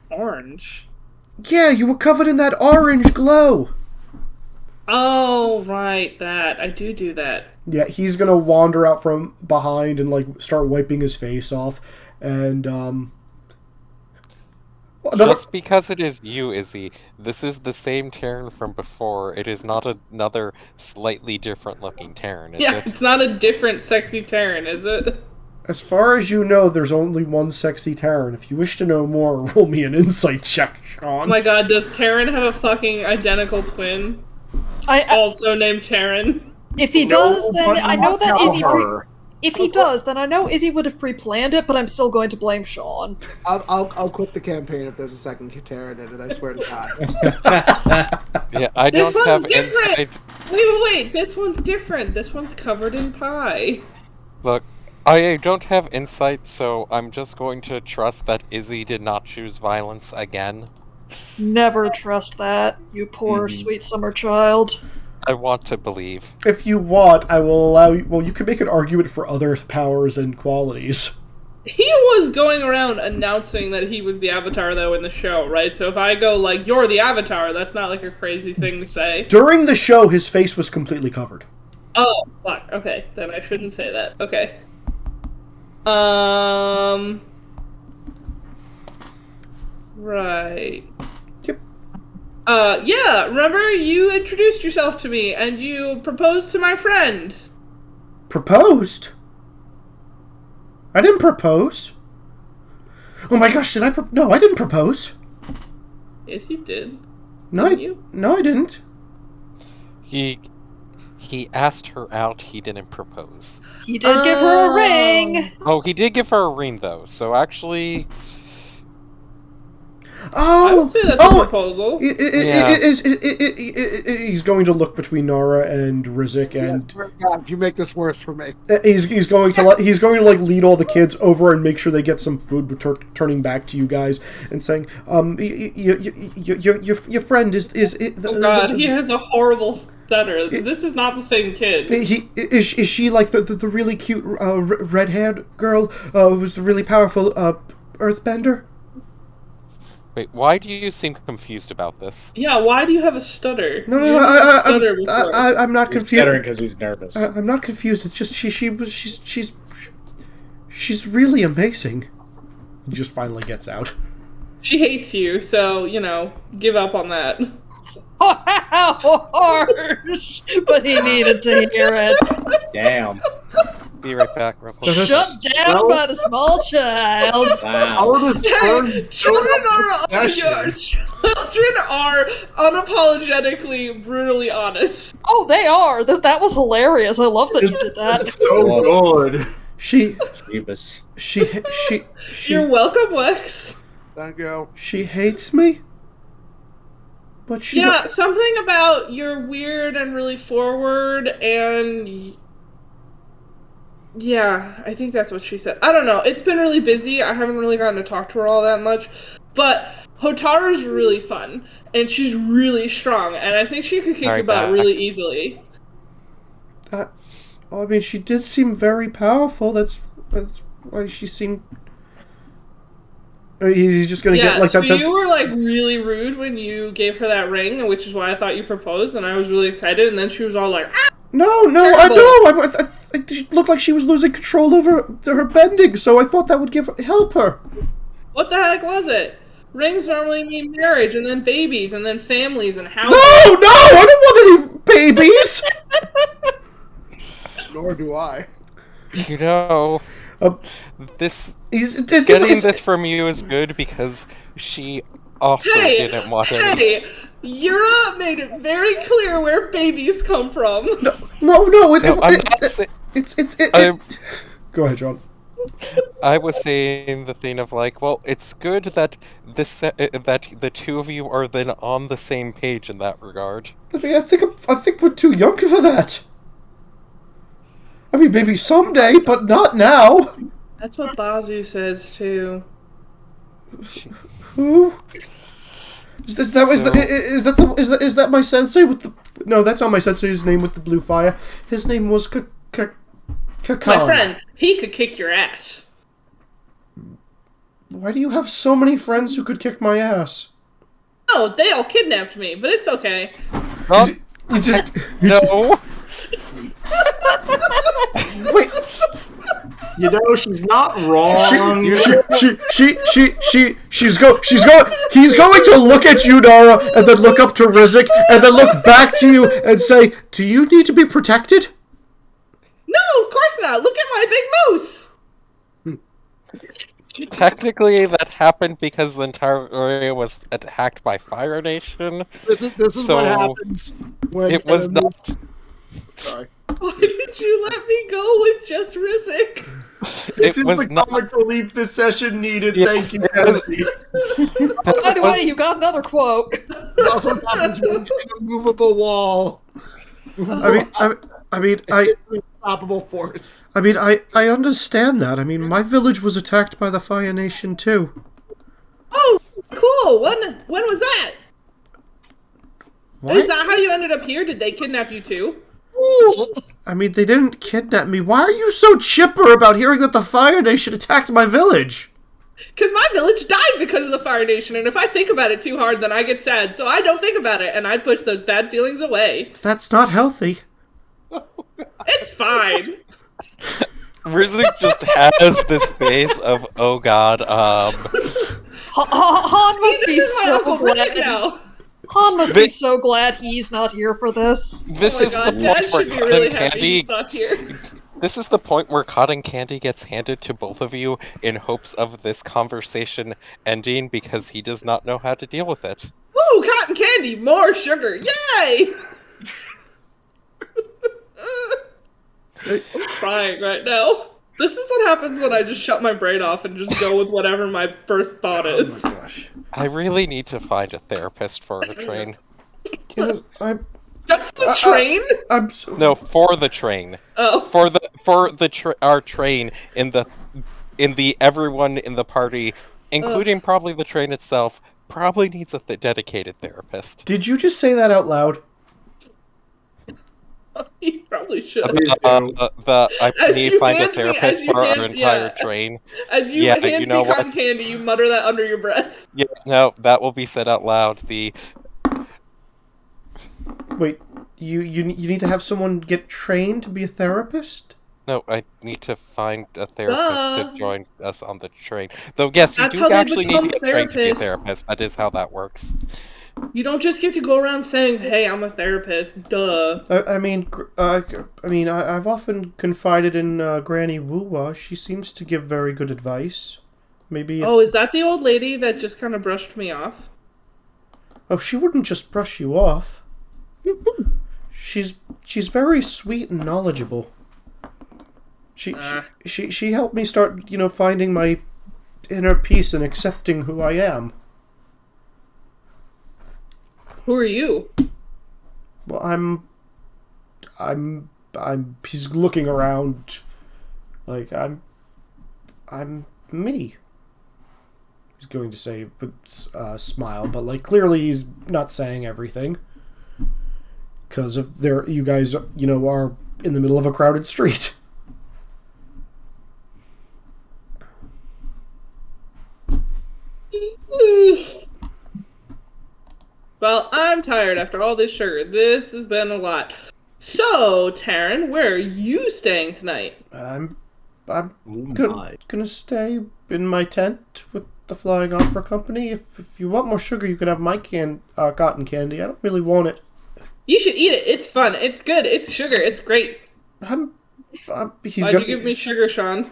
Orange? Yeah, you were covered in that orange glow. Oh, right, that. I do that. Yeah, he's gonna wander out from behind and start wiping his face off, and Just because it is you, Izzy, this is the same Terran from before. It is not another slightly different looking Terran, is it? It's not a different sexy Terran, is it? As far as you know, there's only one sexy Terran. If you wish to know more, roll me an insight check, Sean. Oh my god, does Terran have a fucking identical twin? Also named Terran? If he does, then I know that Izzy... her. If he does, then I know Izzy would have pre-planned it, but I'm still going to blame Sean. I'll quit the campaign if there's a second Terran in it, I swear to God. Yeah, I This don't one's have different! insight. Wait, this one's different. This one's covered in pie. Look, I don't have insight, so I'm just going to trust that Izzy did not choose violence again. Never trust that, you poor, sweet summer child. I want to believe. If you want, I will allow you... Well, you can make an argument for other powers and qualities. He was going around announcing that he was the Avatar, though, in the show, right? So if I go, you're the Avatar, that's not, a crazy thing to say. During the show, his face was completely covered. Oh, fuck. Okay, then I shouldn't say that. Okay. Right. Yep. Yeah, remember you introduced yourself to me and you proposed to my friend. Proposed? I didn't propose. Oh my gosh, did I No, I didn't propose. Yes, you did. No, Didn't I didn't. He asked her out, he didn't propose. He did give her a ring! Oh, he did give her a ring, though, so actually... I would say that's a proposal. He's going to look between Nara and Rizik, and God, you make this worse for me. he's going to lead all the kids over and make sure they get some food, turning back to you guys and saying, your friend is oh God, he has a horrible stutter. This is not the same kid. Is she like the really cute red-haired girl who's really powerful earthbender? Wait, why do you seem confused about this? Yeah, why do you have a stutter? No, I'm not confused. He's stuttering because he's nervous. I'm not confused. It's just she's really amazing. He just finally gets out. She hates you, so, give up on that. How harsh! But he needed to hear it. Damn. Be right back, real quick. Shut down by the small child. Wow. Children are unapologetically brutally honest. Oh, they are. That was hilarious. I love that you did that. It's so good. You're welcome, Wex. Thank you. She hates me? But she... Yeah, something about you're weird and really forward and... Yeah, I think that's what she said. I don't know. It's been really busy. I haven't really gotten to talk to her all that much. But Hotaru's really fun. And she's really strong. And I think she could kick your butt really easily. I mean, she did seem very powerful. That's why she seemed... He's just gonna get like so that. You were really rude when you gave her that ring, which is why I thought you proposed, and I was really excited. And then she was all like, "Ah!" No, I know. It looked like she was losing control over her bending, so I thought that would help her. What the heck was it? Rings normally mean marriage, and then babies, and then families, and houses. No, I don't want any babies. Nor do I. You know, Uh, this Getting getting this from you is good because she also Hey, didn't want any. hey, Yura made it very clear where babies come from. No. No, I'm not saying. Go ahead, John. I was saying the thing of like, well, it's good that that the two of you are then on the same page in that regard. I mean, I think we're too young for that. I mean, maybe someday, but not now. That's what Bazu says too. Who? Is that my sensei with the? No, that's not my sensei's name with the blue fire. His name was Kakan. My friend, he could kick your ass. Why do you have so many friends who could kick my ass? Oh, they all kidnapped me, but it's okay. Huh? He's just, No. wait. You know, she's not wrong. He's going to look at you, Nara, and then look up to Rizzik, and then look back to you and say, "Do you need to be protected?" No, of course not. Look at my big moose. Technically, that happened because the entire area was attacked by Fire Nation. This is So, what happens when It was enemies- not. Sorry. Why did you let me go with just Rizzik? This It is was the not. comic relief this session needed. Yes, Thank you, it was- Kennedy. By the way, you got another quote. That's what happens when you get a movable wall. Unstoppable force. I understand that. I mean, my village was attacked by the Fire Nation too. Oh, cool. When was that? What? Is that how you ended up here? Did they kidnap you too? I mean, they didn't kidnap me. Why are you so chipper about hearing that the Fire Nation attacked my village? Because my village died because of the Fire Nation, and if I think about it too hard, then I get sad. So I don't think about it, and I push those bad feelings away. That's not healthy. It's fine. Rizzik just has this face of, oh god, Han must This be is my so Uncle Rizzik glad. now. Han must be so glad he's not here for this. this Oh my is god, the Dad point where should be really Cotton happy Candy. he's not here. This is the point where Cotton Candy gets handed to both of you in hopes of this conversation ending because he does not know how to deal with it. Ooh, cotton candy, more sugar, yay! I'm crying right now. This is what happens when I just shut my brain off and just go with whatever my first thought is. Gosh. I really need to find a therapist for the train. I'm That's the train? so... No, for the train. Oh. For our train in the everyone in the party, including probably the train itself, probably needs a dedicated therapist. Did you just say that out loud? He probably should. Please do. I As need you to find a hand me- therapist as you for our hand- entire yeah. train. As you Yeah, hand you know me cotton what? candy, you mutter that under your breath. Yeah, no, that will be said out loud. Wait, you need to have someone get trained to be a therapist? No, I need to find a therapist Duh. to join us on the train. Though, yes, you That's do how they actually need to become get trained to be a therapists. therapist. That is how that works. You don't just get to go around saying, "Hey, I'm a therapist." Duh. I've often confided in Granny Woowa. She seems to give very good advice. Maybe. Oh, is that the old lady that just kind of brushed me off? Oh, she wouldn't just brush you off. She's very sweet and knowledgeable. She helped me start, finding my inner peace and accepting who I am. Who are you? Well, he's looking around like I'm me. He's going to say, but smile, but clearly he's not saying everything. Because you guys, are in the middle of a crowded street. Well, I'm tired after all this sugar. This has been a lot. So, Taryn, where are you staying tonight? I'm Oh my. gonna stay in my tent with the Flying Opera Company. If you want more sugar, you can have my cotton candy. I don't really want it. You should eat it. It's fun. It's good. It's sugar. It's great. Why'd you give me sugar, Sean?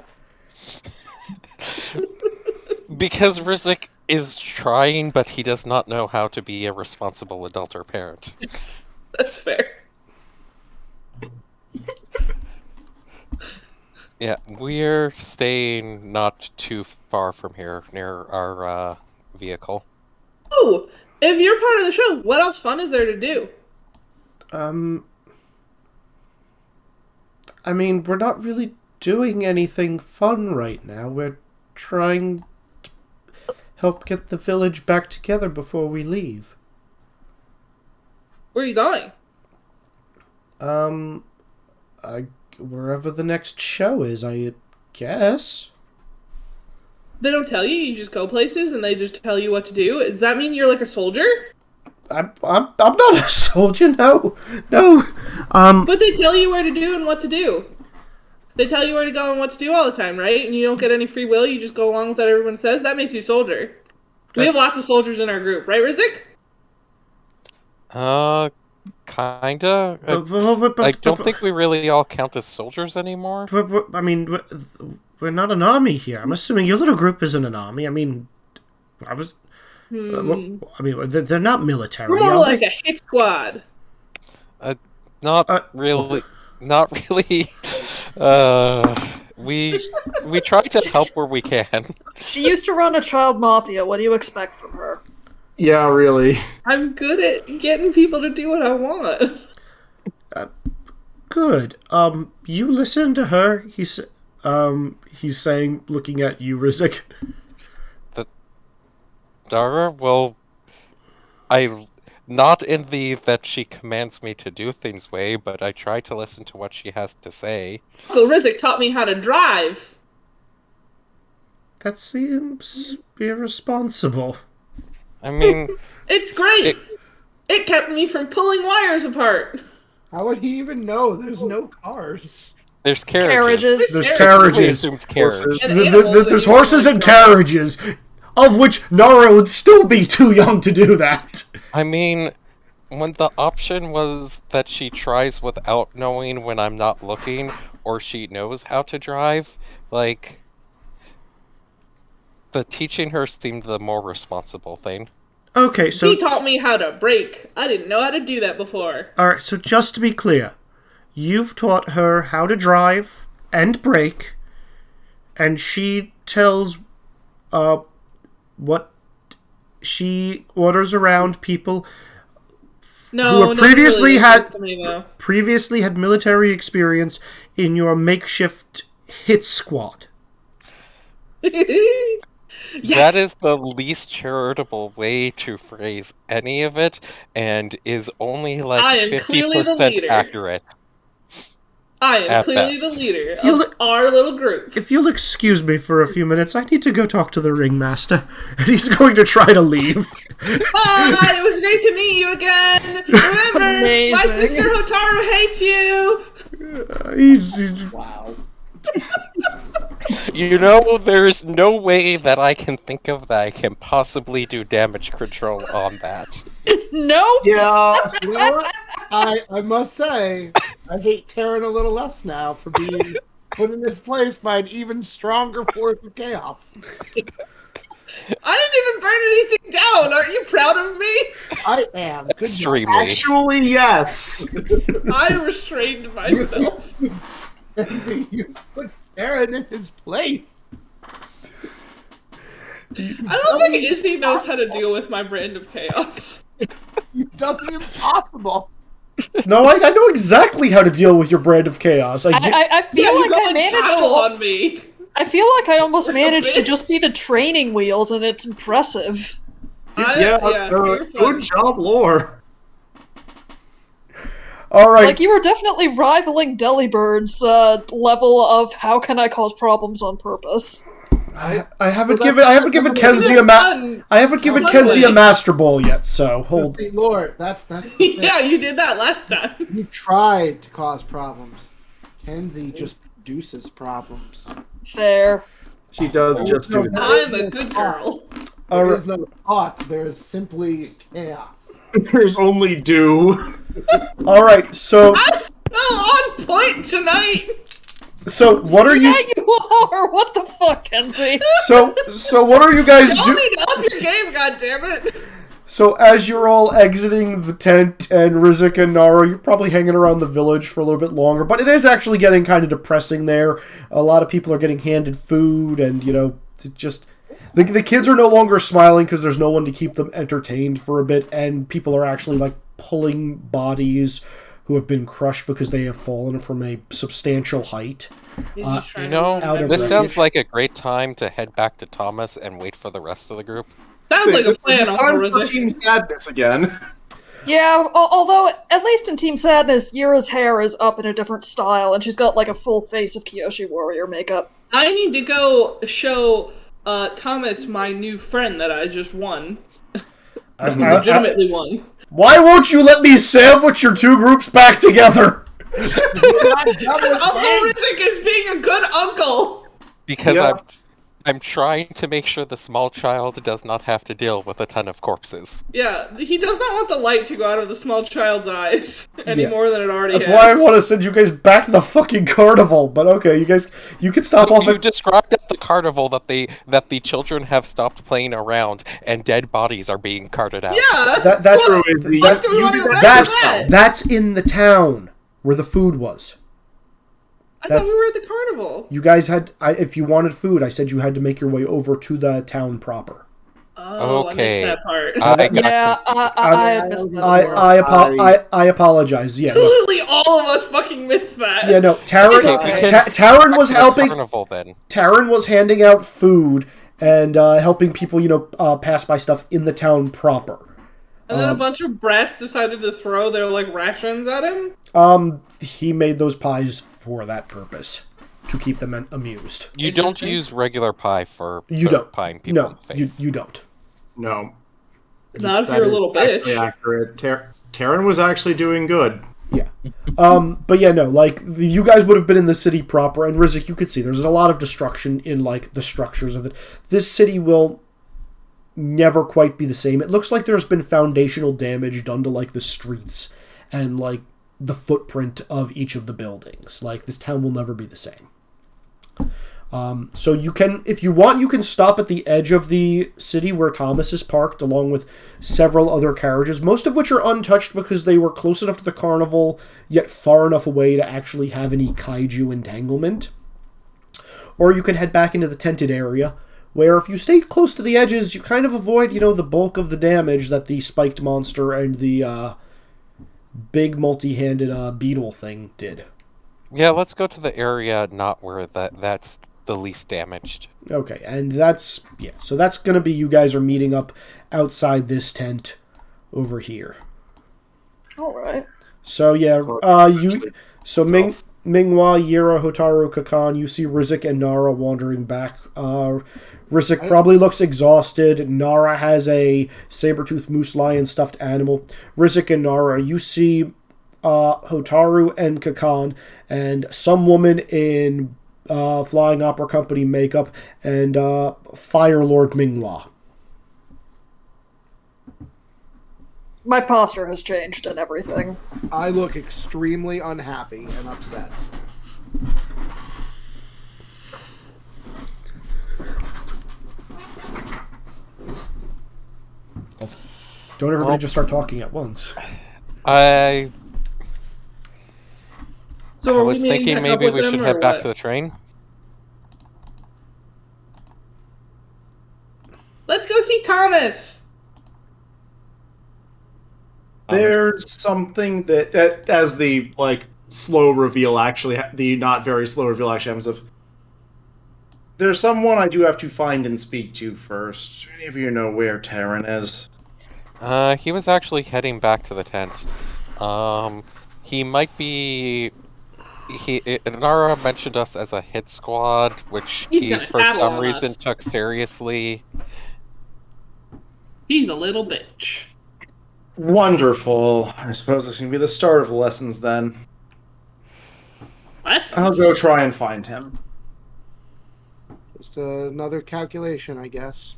Because Rizik is trying, but he does not know how to be a responsible adult or parent. That's fair. Yeah, we're staying not too far from here, near our vehicle. Oh, if you're part of the show, what else fun is there to do? I mean, we're not really doing anything fun right now. We're trying to help get the village back together before we leave. Where are you going? Wherever the next show is, I guess. They don't tell you. You just go places, and they just tell you what to do. Does that mean you're like a soldier? I'm not a soldier. No. But they tell you where to do and what to do. They tell you where to go and what to do all the time, right? And you don't get any free will. You just go along with what everyone says. That makes you a soldier. We have lots of soldiers in our group, right, Rizik? Kinda. I don't think we really all count as soldiers anymore. I mean, we're not an army here. I'm assuming your little group isn't an army. I mean, I mean, they're not military. We're more like a hit squad. Not really. Not really. We try to help where we can. She used to run a child mafia. What do you expect from her? Yeah, really. I'm good at getting people to do what I want. Good. You listen to her. He's saying, looking at you, Rizik. Dara, well, not in the that she commands me to do things way, but I try to listen to what she has to say. Uncle Rizik taught me how to drive. That seems irresponsible. I mean... It's great! It kept me from pulling wires apart. How would he even know? There's no cars. There's carriages. There's carriages. There's horses and carriages, of which Nara would still be too young to do that. I mean, when the option was that she tries without knowing when I'm not looking, or she knows how to drive, like... The teaching her seemed the more responsible thing. Okay, so... He taught me how to brake. I didn't know how to do that before. Alright, so just to be clear, you've taught her how to drive and brake, and she tells what she orders around people who previously had military experience in your makeshift hit squad. Yes. That is the least charitable way to phrase any of it, and is only like 50% accurate. I am clearly the leader of our little group. If you'll excuse me for a few minutes, I need to go talk to the ringmaster, and he's going to try to leave. Bye! It was great to meet you again! Remember, my sister Hotaru hates you! Wow. You know, there's no way that I can think of that I can possibly do damage control on that. Nope. Yeah. You know what? I must say, I hate Terran a little less now for being put in this place by an even stronger force of chaos. I didn't even burn anything down. Aren't you proud of me? I am. Good Extremely. job. Actually, yes. I restrained myself. You put Terran in his place. I don't think Izzy knows how to deal with my brand of chaos. You've done the impossible. No, I know exactly how to deal with your brand of chaos. I feel like I managed to on me. I feel like I almost managed to just be the training wheels, and it's impressive. Good job, Lore. All right. Like, you were definitely rivaling Delibird's level of how can I cause problems on purpose. I haven't given Kenzie a Master Ball yet, so hold. See, Lord, that's the thing. Yeah, you did that last time. You tried to cause problems. Kenzie just produces problems. Fair. She does just do that. I'm a good girl. There is no thought. There is simply chaos. There's only dew. All right, so I'm so on point tonight. what are you? Yeah, you are. What the fuck, Kenzie? So what are you guys Y'all doing? need to up your game, goddammit. So as you're all exiting the tent, and Rizik and Nara, you're probably hanging around the village for a little bit longer, but it is actually getting kind of depressing there. A lot of people are getting handed food, and it's just the kids are no longer smiling because there's no one to keep them entertained for a bit, and people are actually like pulling bodies who have been crushed because they have fallen from a substantial height. Out of this wreckage. sounds like a great time to head back to Thomas and wait for the rest of the group. Sounds like a plan, It's Uncle time for Rizzo. Team Sadness again. Yeah, although at least in Team Sadness, Yura's hair is up in a different style, and she's got like a full face of Kyoshi warrior makeup. I need to go show Thomas my new friend that I just won. Legitimately won. Why won't you let me sandwich your two groups back together? Uncle Rizzik is being a good uncle. Because Yeah. I'm trying to make sure the small child does not have to deal with a ton of corpses. Yeah, he does not want the light to go out of the small child's eyes any more than it already That's has. why I want to send you guys back to the fucking carnival. But okay, you can stop off You at... described at the carnival that the children have stopped playing around and dead bodies are being carted out. Yeah, That's True, Izzy. What do we want to do that's that? that's in the town where the food was. I thought we were at the carnival. You guys had, if you wanted food, I said you had to make your way over to the town proper. Oh, Okay. I missed that part. I missed that. I apologize. Yeah, no. Clearly, all of us fucking missed that. Yeah, no. Taran, Okay, Taran was helping. Carnival then. Taran was handing out food and helping people, pass by stuff in the town proper. And then a bunch of brats decided to throw their like rations at him. He made those pies for that purpose, to keep them amused. You don't use regular pie for pieing people in No, the face. you don't. No. Not if That you're a is little actually bitch. accurate. Taryn was actually doing good. Yeah. But yeah, no, like, you guys would have been in the city proper, and Rizik, you could see there's a lot of destruction in, like, the structures of it. This city will never quite be the same. It looks like there's been foundational damage done to, like, the streets and, like, the footprint of each of the buildings. Like, this town will never be the same. So you can, if you want, you can stop at the edge of the city where Thomas is parked, along with several other carriages, most of which are untouched because they were close enough to the carnival, yet far enough away to actually have any kaiju entanglement. Or you can head back into the tented area, where if you stay close to the edges, you kind of avoid, the bulk of the damage that the spiked monster and the big multi-handed beetle thing did. Yeah, let's go to the area not where that's the least damaged. Okay, and that's going to be, you guys are meeting up outside this tent over here. Alright. So yeah, Mingwa, Yira, Hotaru, Kakan, you see Rizik and Nara wandering back. Rizik probably looks exhausted. Nara has a saber-toothed moose lion stuffed animal. Rizik and Nara, you see Hotaru and Kakan and some woman in Flying Opera Company makeup and Fire Lord Mingwa. My posture has changed and everything. I look extremely unhappy and upset. Don't everybody just start talking at once. I So are was we meeting thinking back maybe up we with should them, head or back what? to the train. Let's go see Thomas. There's something that, as the slow reveal, actually, the not very slow reveal actually happens. There's someone I do have to find and speak to first. Do any of you know where Taryn is? He was actually heading back to the tent. He might be. Nara mentioned us as a hit squad, which He's he gonna for tattle some on reason us. took seriously. He's a little bitch. Wonderful. I suppose this can be the start of the lessons then. That's I'll go try and find him. Just another calculation, I guess.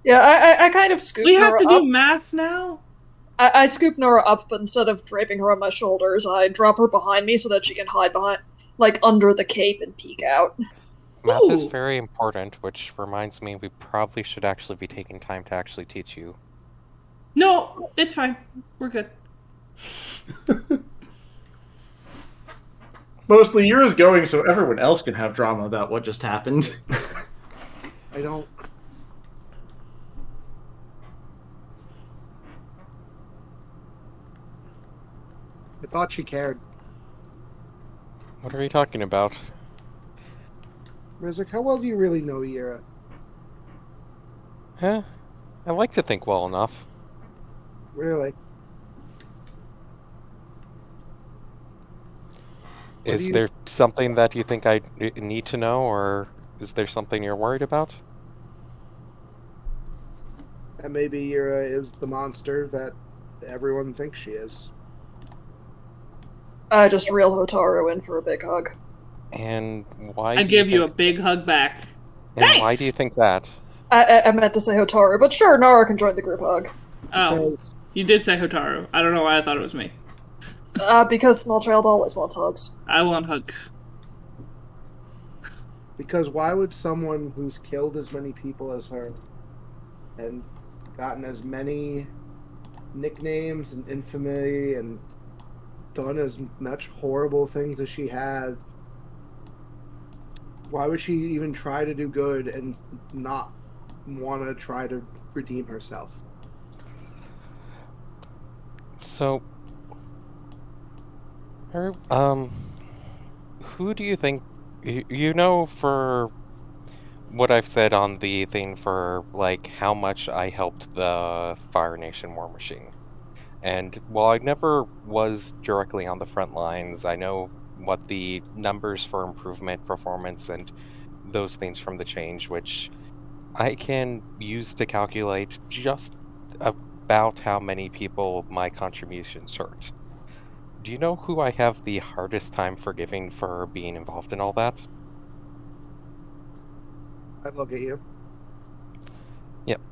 Yeah, I kind of scoop We have Nora to up. do math now? I scoop Nora up, but instead of draping her on my shoulders, I drop her behind me so that she can hide behind, like, under the cape and peek out. Math is Ooh. very important, which reminds me we probably should actually be taking time to actually teach you. No, it's fine. We're good. Mostly yours going so everyone else can have drama about what just happened. I don't. I thought she cared. What are you talking about? Rizik, how well do you really know Yira? Huh? I like to think well enough. Really? What do Is you- there something that you think I need to know, or is there something you're worried about? And maybe Yira is the monster that everyone thinks she is. I just reel Hotaru in for a big hug. And why I do you give you a think... big hug back. And why Thanks! do you think that? I meant to say Hotaru, but sure, Nara can join the group hug. Oh, you did say Hotaru. I don't know why I thought it was me. Because small child always wants hugs. I want hugs. Because why would someone who's killed as many people as her and gotten as many nicknames and infamy and done as much horrible things as she had, why would she even try to do good and not want to try to redeem herself? So... who do you think... You know, for what I've said on the thing for, like, how much I helped the Fire Nation War Machine. And while I never was directly on the front lines, I know what the numbers for improvement, performance, and those things from the change, which I can use to calculate just about how many people my contributions hurt. Do you know who I have the hardest time forgiving for being involved in all that? I'd look at you. Yep.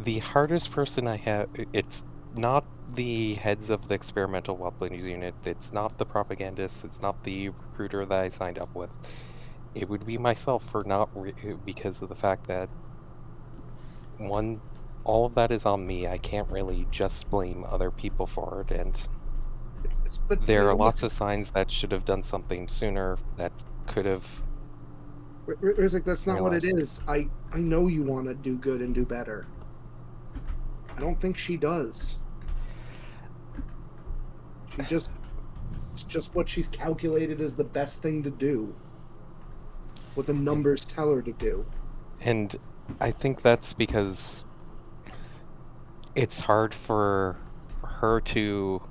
The hardest person I have, it's not the heads of the experimental weapons unit, it's not the propagandists, it's not the recruiter that I signed up with. It would be myself for not, because of the fact that, one, all of that is on me. I can't really just blame other people for it, and there are lots of signs that should have done something sooner that could have... Rizik, that's not what it realized. is. I know you want to do good and do better. I don't think she does. It's just what she's calculated as the best thing to do. What the numbers tell her to do. And I think that's because it's hard for her to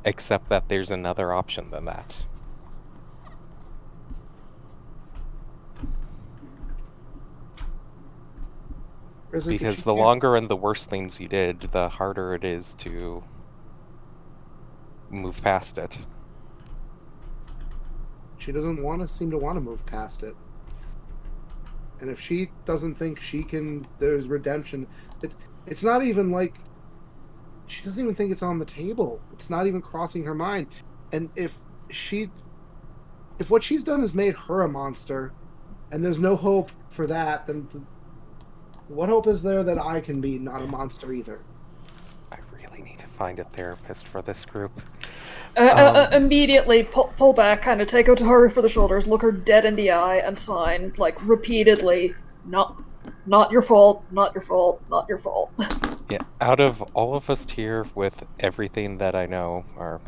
accept that there's another option than that. Rizik, Because the longer and the worse things you did, the harder it is to move past it. She doesn't seem to want to move past it. And if she doesn't think there's redemption, it's not even like she doesn't even think it's on the table. It's not even crossing her mind. And if what she's done has made her a monster, and there's no hope for that, then what hope is there that I can be not a monster either? I really need to find a therapist for this group. Immediately pull back, kind of take Hotaru for the shoulders, look her dead in the eye, and sign, like, repeatedly, not your fault, not your fault, not your fault. Yeah, out of all of us here with everything that I know, or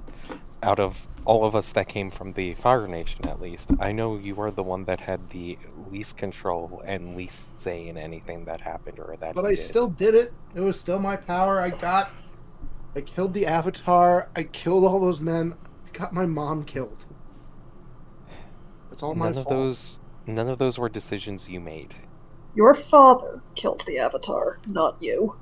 out of all of us that came from the Fire Nation at least, I know you are the one that had the least control and least say in anything that happened or that But you I did. still did it. It was still my power. I killed the Avatar. I killed all those men. I got my mom killed. That's all my fault. None of those were decisions you made. Your father killed the Avatar, not you.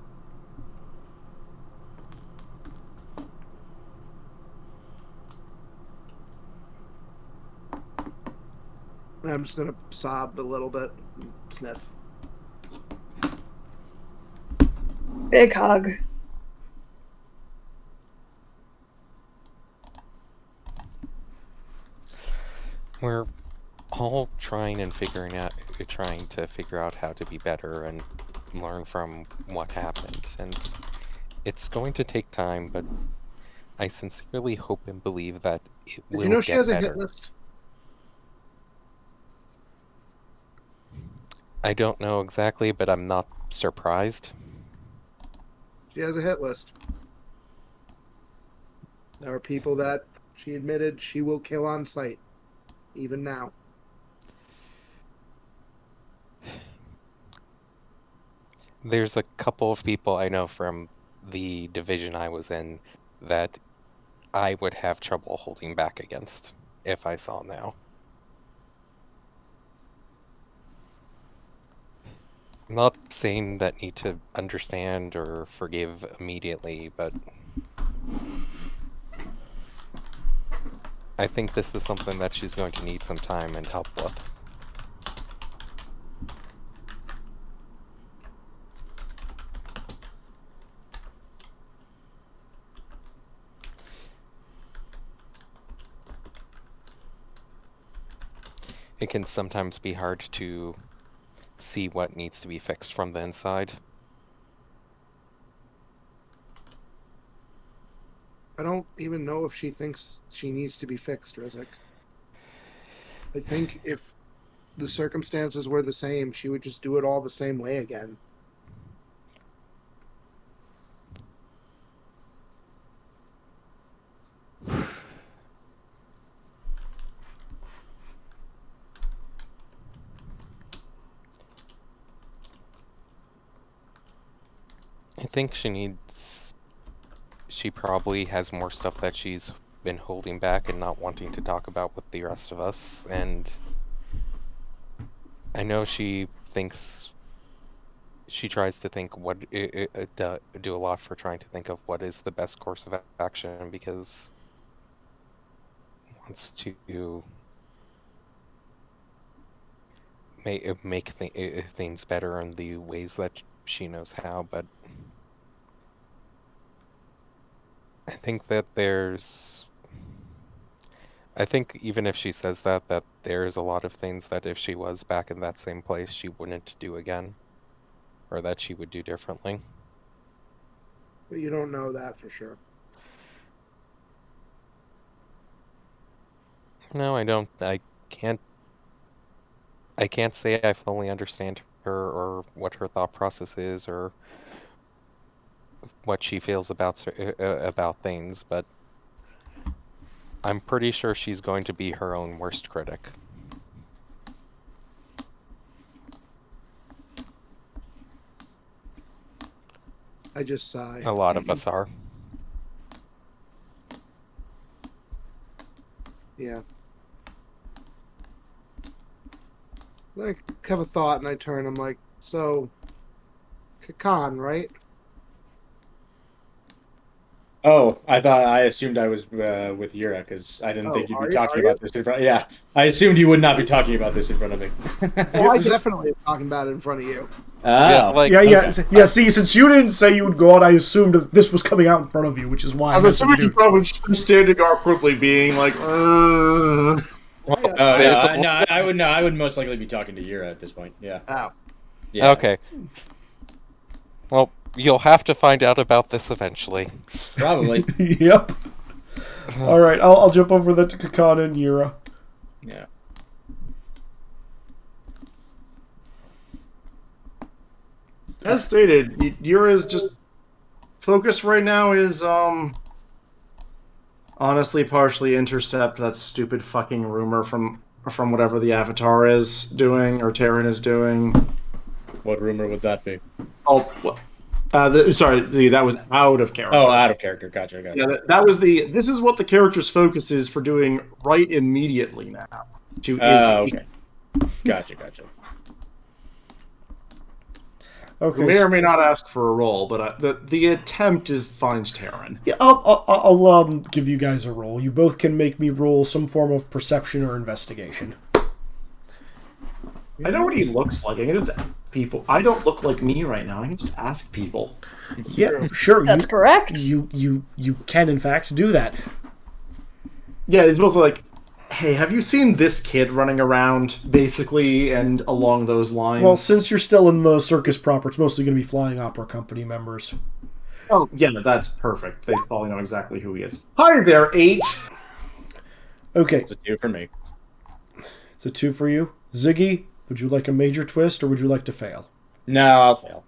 And I'm just gonna sob a little bit, and sniff. Big hug. We're all trying to figure out how to be better and learn from what happened, and it's going to take time, but I sincerely hope and believe that it will Did you know she get has a better. hit list? I don't know exactly, but I'm not surprised. She has a hit list. There are people that she admitted she will kill on sight, even now. There's a couple of people I know from the division I was in that I would have trouble holding back against if I saw now. I'm not saying that need to understand or forgive immediately, but I think this is something that she's going to need some time and help with. It can sometimes be hard to see what needs to be fixed from the inside. I don't even know if she thinks she needs to be fixed, Rizek. I think if the circumstances were the same, she would just do it all the same way again. I think she probably has more stuff that she's been holding back and not wanting to talk about with the rest of us, and I know she tries to think do a lot for trying to think of what is the best course of action, because wants to make things better in the ways that she knows how, but I think that I think even if she says that there's a lot of things that if she was back in that same place, she wouldn't do again, or that she would do differently. But you don't know that for sure. No, I don't. I can't say I fully understand her or what her thought process is or what she feels about things, but I'm pretty sure she's going to be her own worst critic. I just sigh. A lot of us are. Yeah. I have a thought and I turn. I'm like, so, Kakan, right? Oh, I assumed I was with Yura because I didn't think you'd be talking about this in front. Yeah, I assumed you would not be talking about this in front of me. Well, I definitely am talking about it in front of you. Oh, Yeah. See, since you didn't say you would go out, I assumed that this was coming out in front of you, which is why I'm assuming you probably just standing awkwardly, being like, no, I would most likely be talking to Yura at this point. Yeah. Oh. Yeah. Okay. Well, you'll have to find out about this eventually. Probably. Yep. All right, I'll jump over that to Kakana and Yura. Yeah. as stated, Yura's just focus right now is honestly partially intercept that stupid fucking rumor from whatever the Avatar is doing or Terran is doing. What rumor would that be? Oh, sorry, that was out of character. Oh, out of character. Gotcha. Yeah, that was this is what the character's focus is for doing right immediately now. To Izzy. Okay. Gotcha. Okay. Who may or may not ask for a roll, but the attempt is find Terran. Yeah, I'll give you guys a roll. You both can make me roll some form of perception or investigation. I know what he looks like. I can just ask people. I don't look like me right now. I can just ask people. Yeah, sure. That's correct. You can in fact do that. Yeah, it's both like, hey, have you seen this kid running around, basically, and along those lines? Well, since you're still in the circus proper, it's mostly going to be Flying Opera Company members. Oh, yeah, that's perfect. They probably know exactly who he is. Hi there, 8. Okay, It's a 2 for me. it's a 2 for you. Ziggy, would you like a major twist or would you like to fail? No, I'll fail.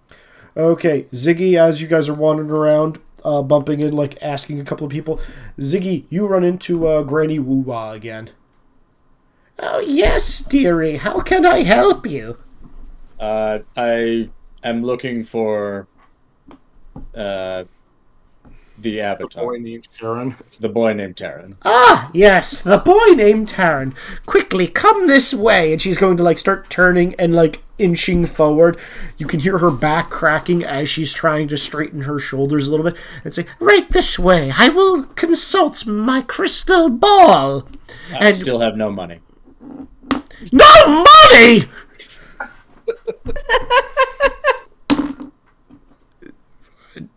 Okay, Ziggy, as you guys are wandering around, bumping in, like asking a couple of people, Ziggy, you run into Granny Woo-Wah again. Oh, yes, dearie. How can I help you? I am looking for the avatar. Boy named Sharon. The boy named Taryn. Ah, yes, the boy named Taryn. Quickly, come this way. And she's going to, like, start turning and, like, inching forward. You can hear her back cracking as she's trying to straighten her shoulders a little bit and say, right this way. I will consult my crystal ball. I still have no money. No money!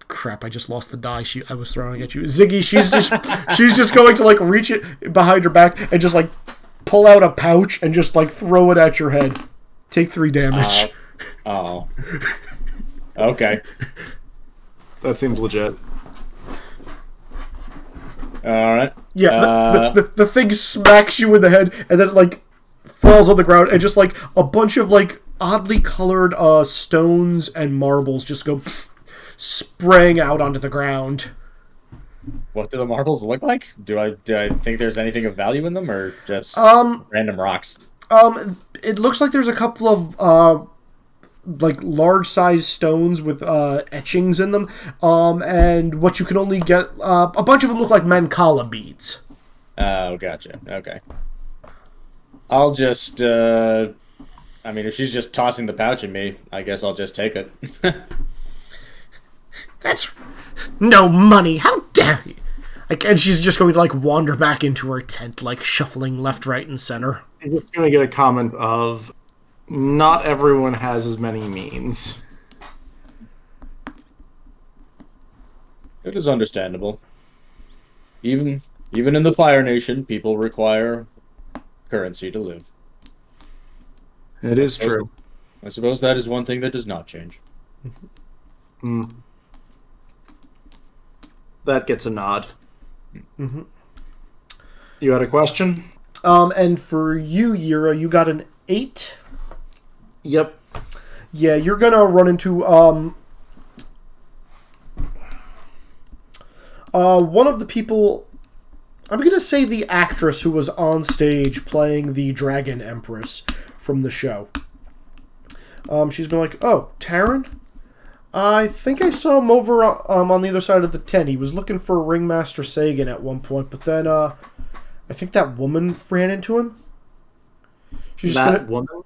Crap, I just lost the die I was throwing at you. Ziggy, she's just going to like reach it behind her back and just like pull out a pouch and just like throw it at your head. Take 3 damage. Oh. Okay. That seems legit. Alright. Yeah, the thing smacks you in the head and then it like falls on the ground and just like a bunch of like oddly colored stones and marbles just go spraying out onto the ground. What do the marbles look like? Do I think there's anything of value in them, or just random rocks? It looks like there's a couple of like large sized stones with etchings in them. And what you can only get a bunch of them look like Mancala beads. Oh, gotcha. Okay. I'll just I mean, if she's just tossing the pouch at me, I guess I'll just take it. That's no money. How dare you? Like, and she's just going to like wander back into her tent, like shuffling left, right, and center. I'm just going to get a comment of, not everyone has as many means. It is understandable. Even in the Fire Nation, people require currency to live. It is true. I suppose that is one thing that does not change. Mm. That gets a nod. Mm-hmm. You had a question? And for you, Yira, you got an 8. Yep. Yeah, you're gonna run into one of the people. I'm gonna say the actress who was on stage playing the Dragon Empress from the show. She's been like, "Oh, Taryn? I think I saw him over on the other side of the tent. He was looking for Ringmaster Sagan at one point, but then I think that woman ran into him." She's just That woman?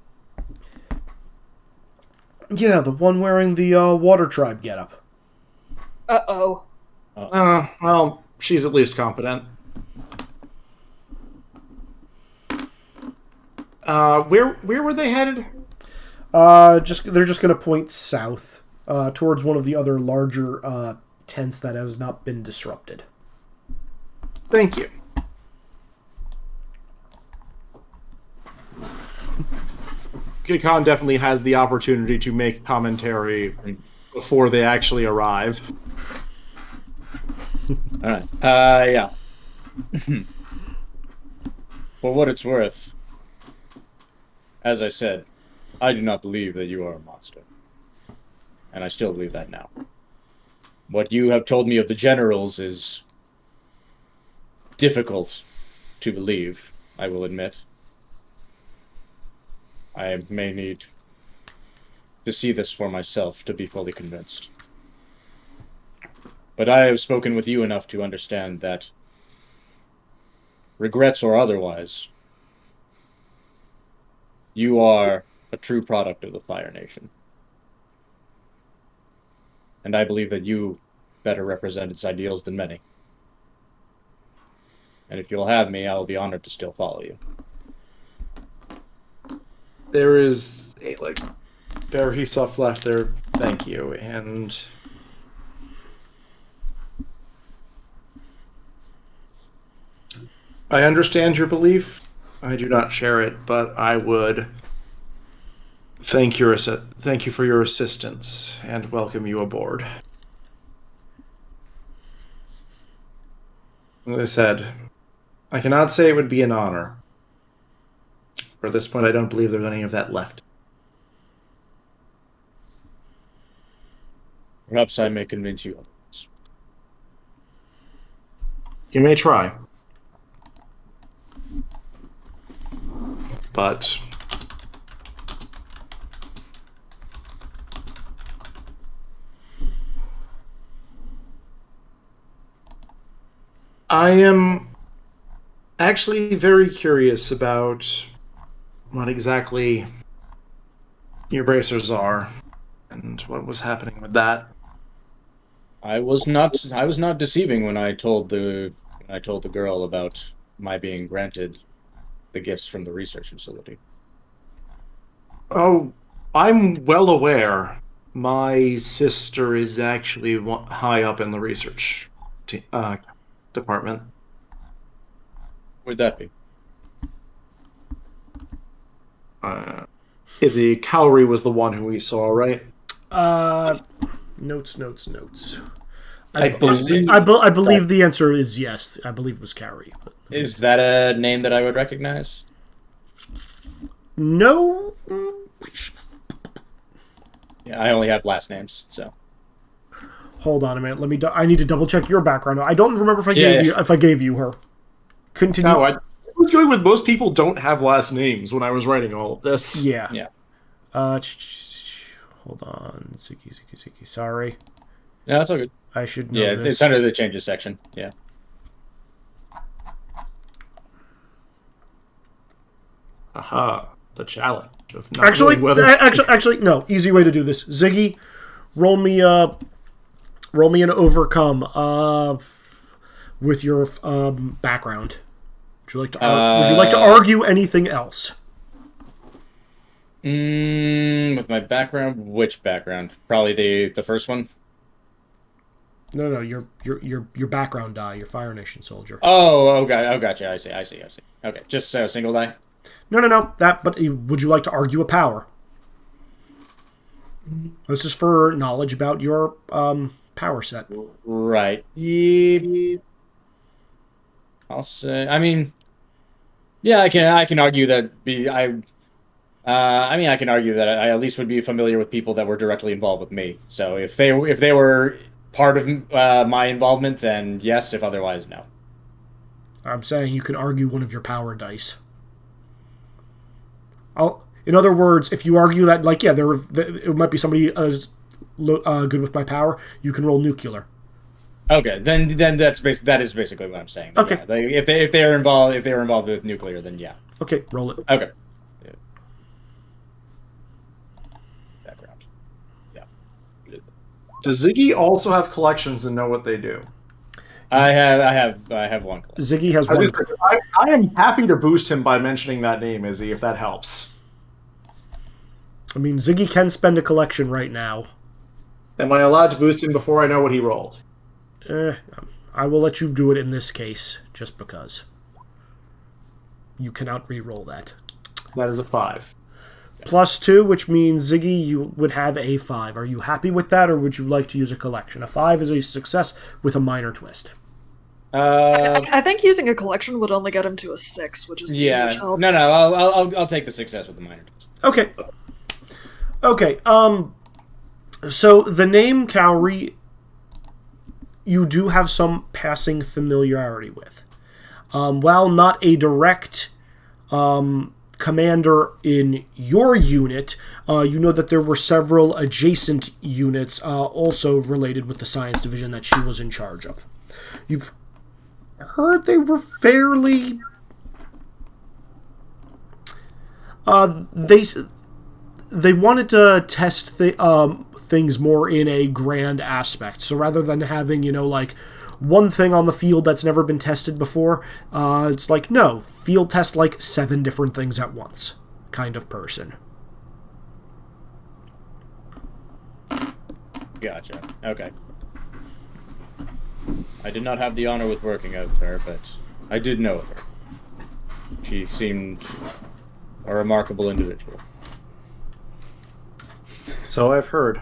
Yeah, the one wearing the Water Tribe getup. Uh-oh. Well, she's at least competent. Where were they headed? They're just gonna point south, towards one of the other larger tents that has not been disrupted. Thank you. Khan definitely has the opportunity to make commentary before they actually arrive. Alright. Yeah. For what it's worth, as I said, I do not believe that you are a monster. And I still believe that now. What you have told me of the generals is difficult to believe, I will admit. I may need to see this for myself to be fully convinced. But I have spoken with you enough to understand that, regrets or otherwise, you are a true product of the Fire Nation. And I believe that you better represent its ideals than many. And if you'll have me, I will be honored to still follow you. There is a very soft left there. Thank you. And I understand your belief. I do not share it, but I would thank you for your assistance and welcome you aboard. As I said, I cannot say it would be an honor. For at this point, I don't believe there's any of that left. Perhaps I may convince you otherwise. You may try. But I am actually very curious about what exactly your bracers are and what was happening with that. I was not deceiving when I told the girl about my being granted the gifts from the research facility. Oh, I'm well aware. My sister is actually high up in the research department. Would that be? Izzy, Cowrie was the one who we saw, right? Notes. I believe. I believe the answer is yes. I believe it was Carrie. But... Is that a name that I would recognize? No. Yeah, I only have last names, so. Hold on a minute. I need to double check your background. I don't remember if I gave you her. Continue. No, I was going with most people don't have last names when I was writing all of this. Yeah. Yeah. Hold on. Ziggy. Sorry. Yeah, that's all good. I should know this. It's under the changes section. Yeah. Aha. The challenge of not Actually, knowing whether... actually, no. Easy way to do this. Ziggy, roll me an overcome with your background. Would you like to argue anything else? With my background, which background? Probably the first one. No, your background die, your Fire Nation soldier. Oh, gotcha. I see. Okay, just a single die. No. But would you like to argue a power? This is for knowledge about your power set. Right. I'll say. I mean, yeah, I can argue that. I can argue that I at least would be familiar with people that were directly involved with me. So if they were part of my involvement, then yes. If otherwise, no. I'm saying you can argue one of your power dice. In other words, if you argue that, it might be somebody good with my power, you can roll nuclear. Okay, then that is basically what I'm saying. Okay, yeah, if they were involved with nuclear, then yeah. Okay, roll it. Okay. Yeah. Background. Yeah. Does Ziggy also have collections and know what they do? I have one collection. Ziggy has one. I am happy to boost him by mentioning that name, Izzy, if that helps. I mean, Ziggy can spend a collection right now. Am I allowed to boost him before I know what he rolled? I will let you do it in this case, just because. You cannot re-roll that. That is a 5. +2, which means, Ziggy, you would have a 5. Are you happy with that, or would you like to use a collection? A 5 is a success with a minor twist. I think using a collection would only get him to a 6, which is huge help. No, I'll take the success with the minor twist. Okay. So the name Cowrie, you do have some passing familiarity with. While not a direct commander in your unit, you know that there were several adjacent units also related with the science division that she was in charge of. You've heard they were fairly... They wanted to test things more in a grand aspect. So rather than having, one thing on the field that's never been tested before, it's no, field test 7 different things at once kind of person. Gotcha. Okay. I did not have the honor with working with her, but I did know her. She seemed a remarkable individual. So I've heard.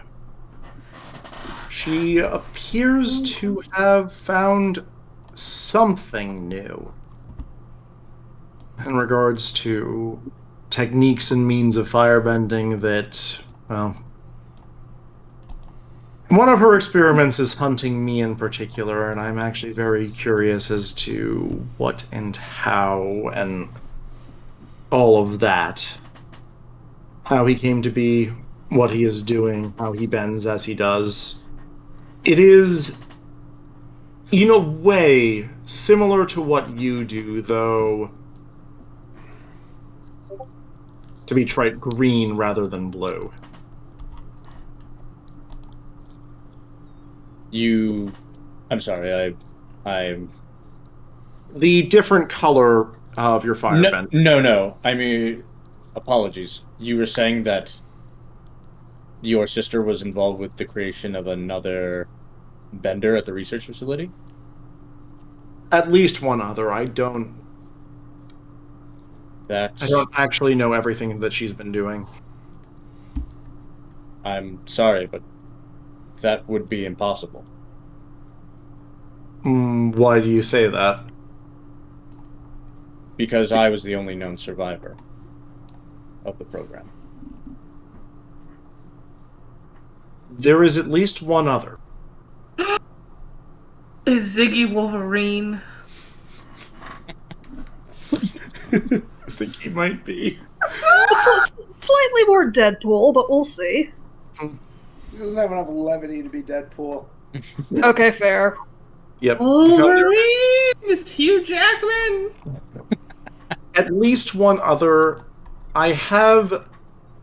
She appears to have found something new in regards to techniques and means of firebending that, well, one of her experiments is hunting me in particular, and I'm actually very curious as to what and how and all of that. How he came to be, what he is doing, how he bends as he does. It is, in a way, similar to what you do, though, to be trite, green rather than blue. I'm sorry, I'm... The different color of your firebend. No. I mean, apologies. You were saying that your sister was involved with the creation of another bender at the research facility? At least one other. I don't actually know everything that she's been doing. I'm sorry, but that would be impossible. Why do you say that? Because I was the only known survivor of the program. There is at least one other. Is Ziggy Wolverine? I think he might be. Slightly more Deadpool, but we'll see. He doesn't have enough levity to be Deadpool. Okay, fair. Yep. Wolverine! It's Hugh Jackman! At least one other. I have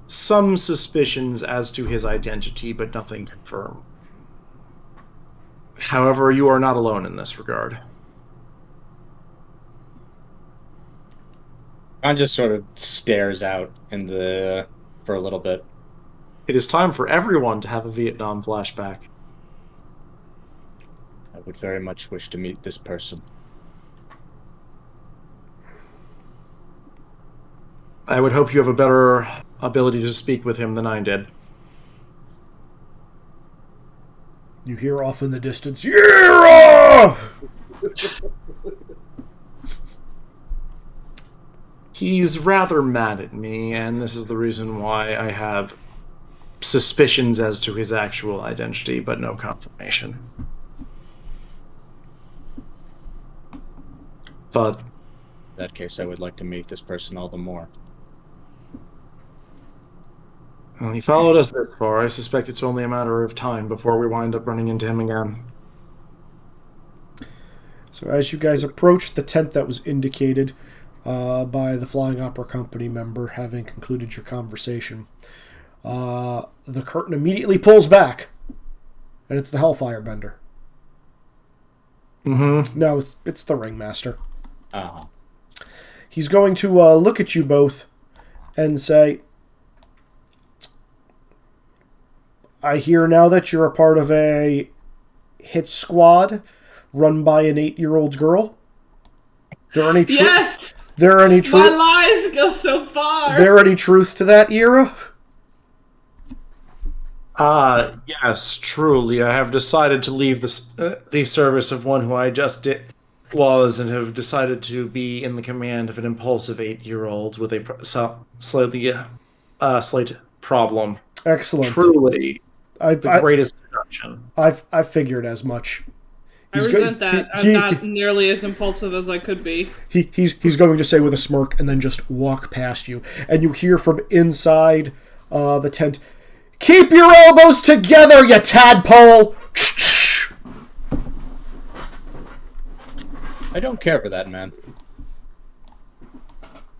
some suspicions as to his identity, but nothing confirmed. However, you are not alone in this regard. John just sort of stares out for a little bit. It is time for everyone to have a Vietnam flashback. I would very much wish to meet this person. I would hope you have a better ability to speak with him than I did. You hear off in the distance, "Yeah!" He's rather mad at me, and this is the reason why I have suspicions as to his actual identity, but no confirmation. But In that case, I would like to meet this person all the more. well, he followed us this far. I suspect it's only a matter of time before we wind up running into him again. So as you guys approach the tent that was indicated by the Flying Opera Company member, having concluded your conversation, the curtain immediately pulls back, and it's the Hellfire Bender. Mm-hmm. No, it's the Ringmaster. Uh-huh. He's going to look at you both and say, "I hear now that you're a part of a hit squad run by an 8-year-old girl. There any Yes! There any My lies go so far! There any truth to that, Ira?" Yes, truly. I have decided to leave the service of one who I just was, and have decided to be in the command of an impulsive 8-year-old with a slight problem. Excellent. Truly, the greatest seduction. I figured as much. I resent that. I'm not nearly as impulsive as I could be. He's going to say with a smirk and then just walk past you. And you hear from inside the tent, "Keep your elbows together, you tadpole!" I don't care for that man.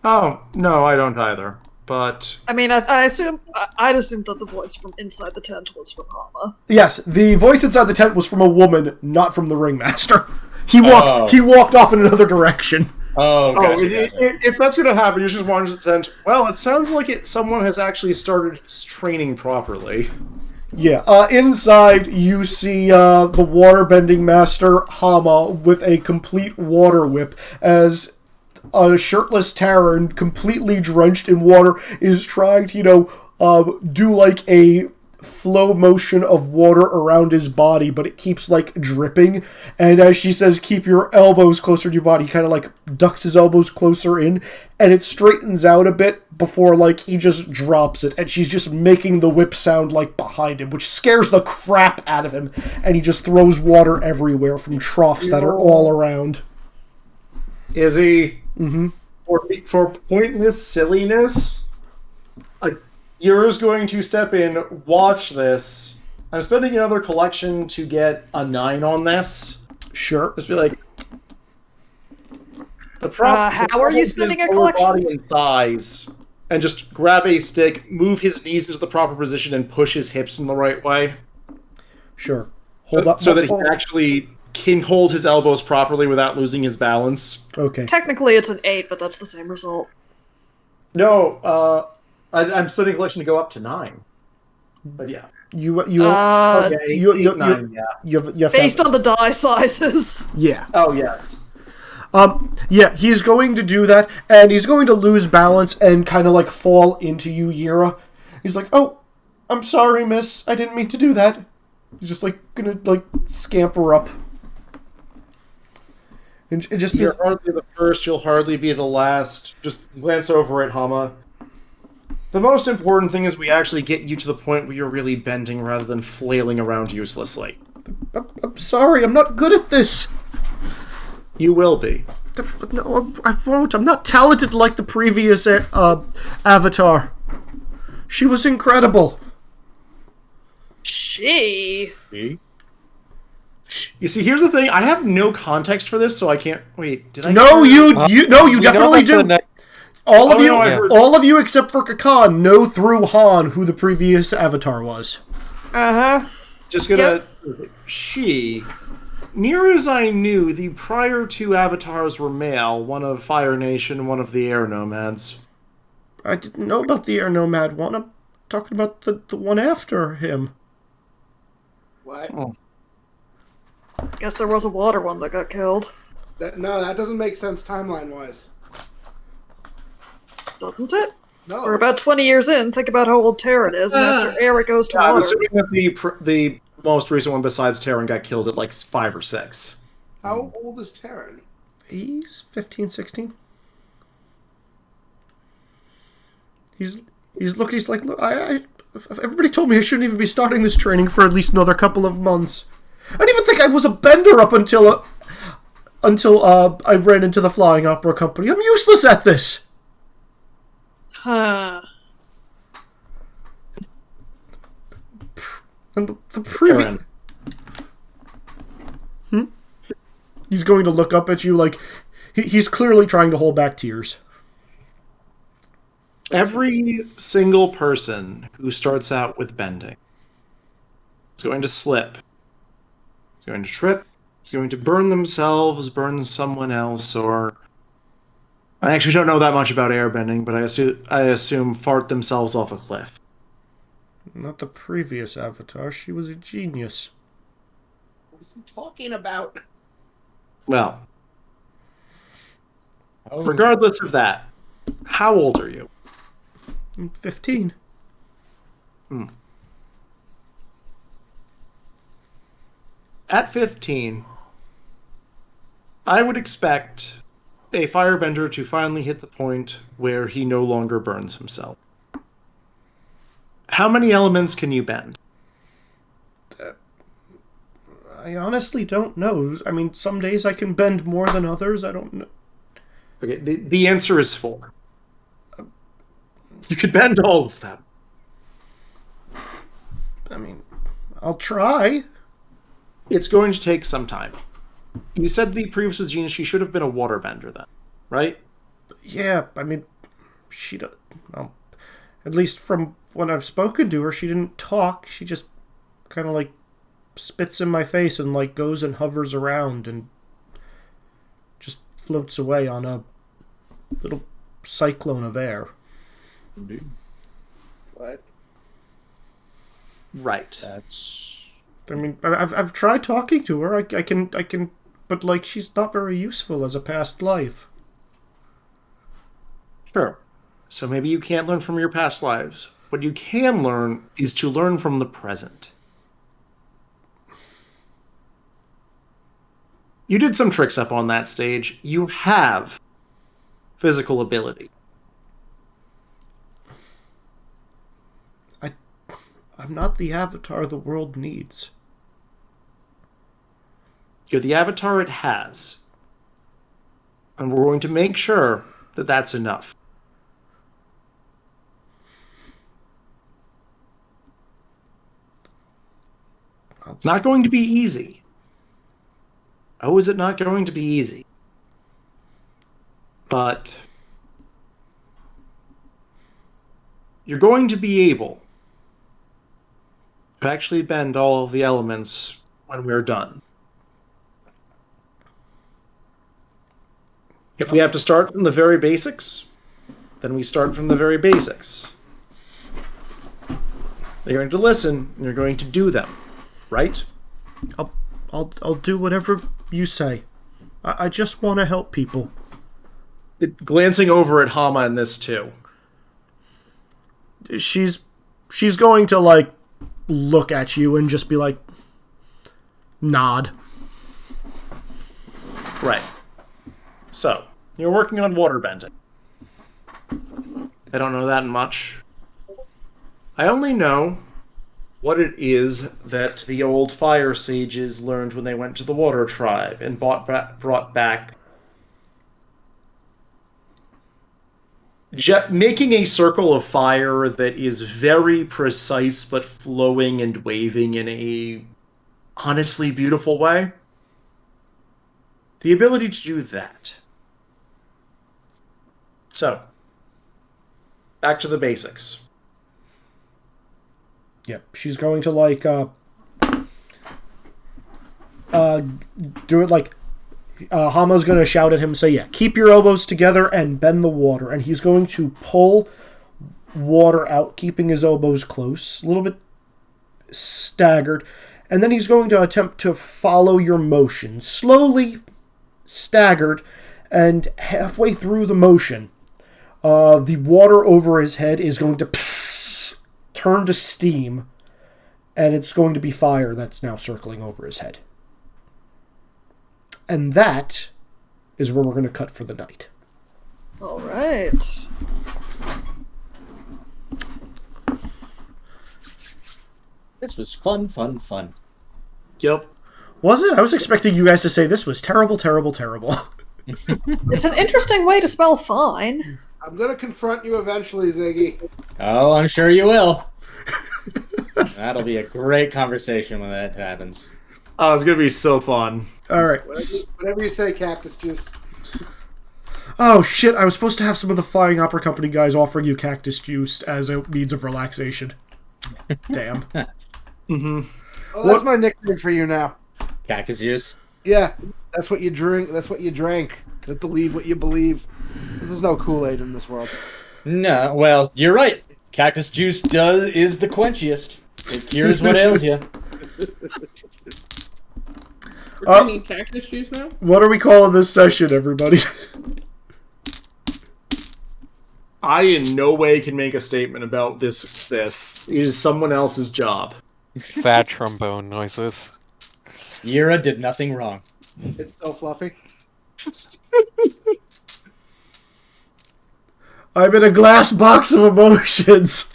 Oh, no, I don't either. But I mean, I'd assume that the voice from inside the tent was from Hama. Yes, the voice inside the tent was from a woman, not from the Ringmaster. He walked off in another direction. Oh, gotcha. If that's going to happen, you just want to tent. Well, it sounds like someone has actually started training properly. Yeah, inside you see the waterbending master Hama with a complete water whip as a shirtless Terran, completely drenched in water, is trying to, do like a flow motion of water around his body, but it keeps like dripping. And as she says, keep your elbows closer to your body, he kind of like ducks his elbows closer in, and it straightens out a bit before like he just drops it, and she's just making the whip sound like behind him, which scares the crap out of him, and he just throws water everywhere from troughs that are all around. Izzy, Mm-hmm. for pointless silliness, Yura's going to step in, watch this. I'm spending another collection to get a 9 on this. Sure. Just be like, how are you spending a collection? Body and thighs, and just grab a stick, move his knees into the proper position, and push his hips in the right way. Sure. Hold up. So that he actually can hold his elbows properly without losing his balance. Okay. Technically, it's an 8, but that's the same result. No, I'm splitting collection to go up to 9. But yeah. You Okay, you 8, 9, yeah. you have to Based on the die sizes. Yeah. Oh, yes. Yeah, he's going to do that, and he's going to lose balance and kind of like fall into you, Yira. He's like, "Oh, I'm sorry, miss. I didn't mean to do that." He's just like gonna like scamper up. And just be You're hardly the first, you'll hardly be the last. Just glance over at Hama. The most important thing is we actually get you to the point where you're really bending rather than flailing around uselessly. I'm sorry, I'm not good at this. You will be. No, I won't. I'm not talented like the previous Avatar. She was incredible. She. You see, here's the thing. I have no context for this, so I can't. Wait, did I? No, you We definitely know do. that All of Oh, you, no, I heard- all of you except for Kakan know through Han who the previous Avatar was. Uh-huh. Just gonna. She. Near as I knew, the prior 2 avatars were male, one of Fire Nation, one of the Air Nomads. I didn't know about the Air Nomad one. I'm talking about the one after him. What? Guess there was a water one that got killed. No, that doesn't make sense timeline-wise. Doesn't it? No. We're about 20 years in. Think about how old Terran is, and after Air it goes to I'm water. assuming that the most recent one besides Terran got killed at like 5 or 6. How old is Terran? He's 15, 16. He's like, look, everybody told me I shouldn't even be starting this training for at least another couple of months. I didn't even think I was a bender up until I ran into the Flying Opera Company. I'm useless at this. Huh. And the previous... He's going to look up at you like... He's clearly trying to hold back tears. Every single person who starts out with bending is going to slip. Is going to trip. Is going to burn themselves, burn someone else, or... I actually don't know that much about airbending, but I assume fart themselves off a cliff. Not the previous Avatar. She was a genius. What is he talking about? Well, regardless of that, how old are you? I'm 15. At 15, I would expect a firebender to finally hit the point where he no longer burns himself. How many elements can you bend? I honestly don't know. I mean, some days I can bend more than others. I don't know. Okay, the answer is 4. You could bend all of them. I mean, I'll try. It's going to take some time. You said the previous was genius. She should have been a waterbender then, right? Yeah, I mean, she does. Well, at least from when I've spoken to her, she didn't talk. She just kind of like spits in my face and like goes and hovers around and just floats away on a little cyclone of air. What? Right. That's I mean, I've tried talking to her. I can, but like she's not very useful as a past life. Sure. So maybe you can't learn from your past lives. What you can learn is to learn from the present. You did some tricks up on that stage. You have physical ability. I'm not the avatar the world needs. You're the avatar it has. And we're going to make sure that that's enough. It's not going to be easy. Oh, is it not going to be easy? But you're going to be able to actually bend all of the elements when we're done. If we have to start from the very basics, then we start from the very basics. You're going to listen, and you're going to do them, right? I'll do whatever you say. I just want to help people. Glancing over at Hama in this too. She's going to like look at you and just be like, nod. Right. So, you're working on waterbending. I don't know that much. I only know what it is that the old fire sages learned when they went to the water tribe and brought back. Making a circle of fire that is very precise but flowing and waving in a honestly beautiful way. The ability to do that. So, back to the basics. Yep, she's going to like do it like Hama's going to shout at him and say, yeah, keep your elbows together and bend the water. And he's going to pull water out, keeping his elbows close, a little bit staggered. And then he's going to attempt to follow your motion, slowly staggered, and halfway through the motion, the water over his head is going to turn to steam, and it's going to be fire that's now circling over his head. And that is where we're going to cut for the night. All right. This was fun. Yep. Was it? I was expecting you guys to say this was terrible, terrible, terrible. It's an interesting way to spell fine. I'm gonna confront you eventually, Ziggy. Oh, I'm sure you will. That'll be a great conversation when that happens. Oh, it's going to be so fun. All right. Whatever you say, Cactus Juice. Oh, shit. I was supposed to have some of the Flying Opera Company guys offering you cactus juice as a means of relaxation. Damn. Mm-hmm. Well, that's my nickname for you now. Cactus juice? Yeah, that's what you drink. That's what you drank to believe what you believe. There's no Kool-Aid in this world. No, well, you're right. Cactus juice is the quenchiest. It cures what ails you. We're drinking cactus juice now? What are we calling this session, everybody? I in no way can make a statement about this. It is someone else's job. Sad trombone noises. Yira did nothing wrong. It's so fluffy. I'm in a glass box of emotions.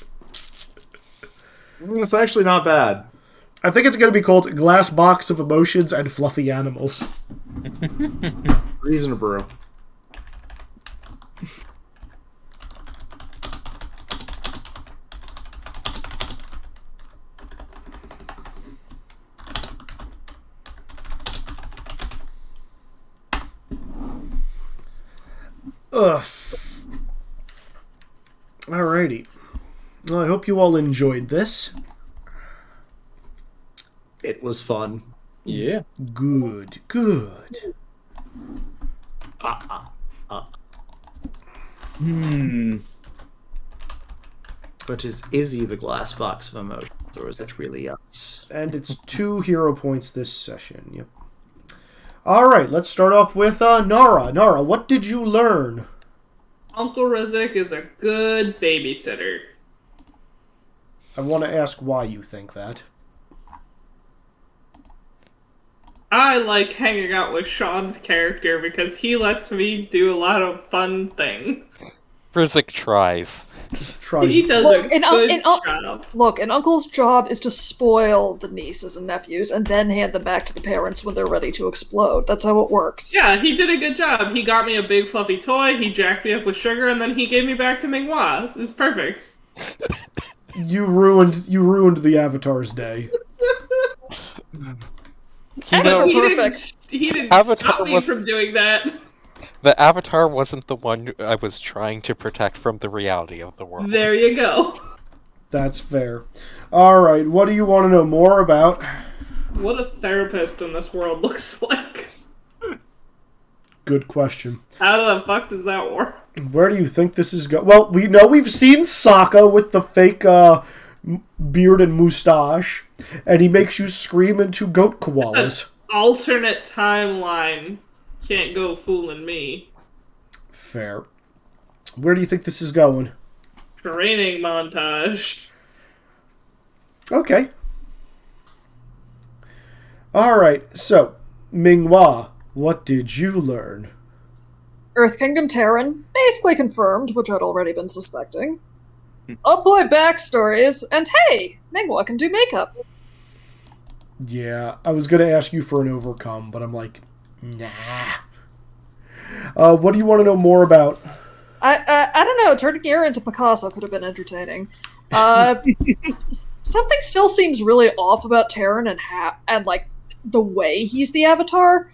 It's actually not bad. I think it's going to be called Glass Box of Emotions and Fluffy Animals. Reason to brew. Ugh. Alrighty. Well, I hope you all enjoyed this. It was fun. Yeah. Good. But is Izzy the glass box of emotion? Or is it really us? And it's 2 hero points this session. Yep. All right, let's start off with Nara. Nara, what did you learn? Uncle Rizik is a good babysitter. I want to ask why you think that. I like hanging out with Sean's character because he lets me do a lot of fun things. Rizik tries. He does Look, a good job. Look, an uncle's job is to spoil the nieces and nephews and then hand them back to the parents when they're ready to explode. That's how it works. Yeah, he did a good job. He got me a big fluffy toy, he jacked me up with sugar, and then he gave me back to Minghua. It's perfect. You ruined the Avatar's day. Extra He perfect. didn't Avatar stop me was- from doing that. The Avatar wasn't the one I was trying to protect from the reality of the world. There you go. That's fair. All right, what do you want to know more about? What a therapist in this world looks like. Good question. How the fuck does that work? Where do you think this is going? Well, we know we've seen Sokka with the fake beard and mustache, and he makes you scream into goat koalas. Alternate timeline. Can't go fooling me. Fair. Where do you think this is going? Training montage. Okay. All right, so, Minghua, what did you learn? Earth Kingdom Terran, basically confirmed, which I'd already been suspecting. Oh boy, backstories, and hey, Minghua can do makeup. Yeah, I was going to ask you for an overcome, but I'm like, nah. What do you want to know more about? I don't know, turning Aaron into Picasso could have been entertaining. Something still seems really off about Terran and like the way he's the Avatar.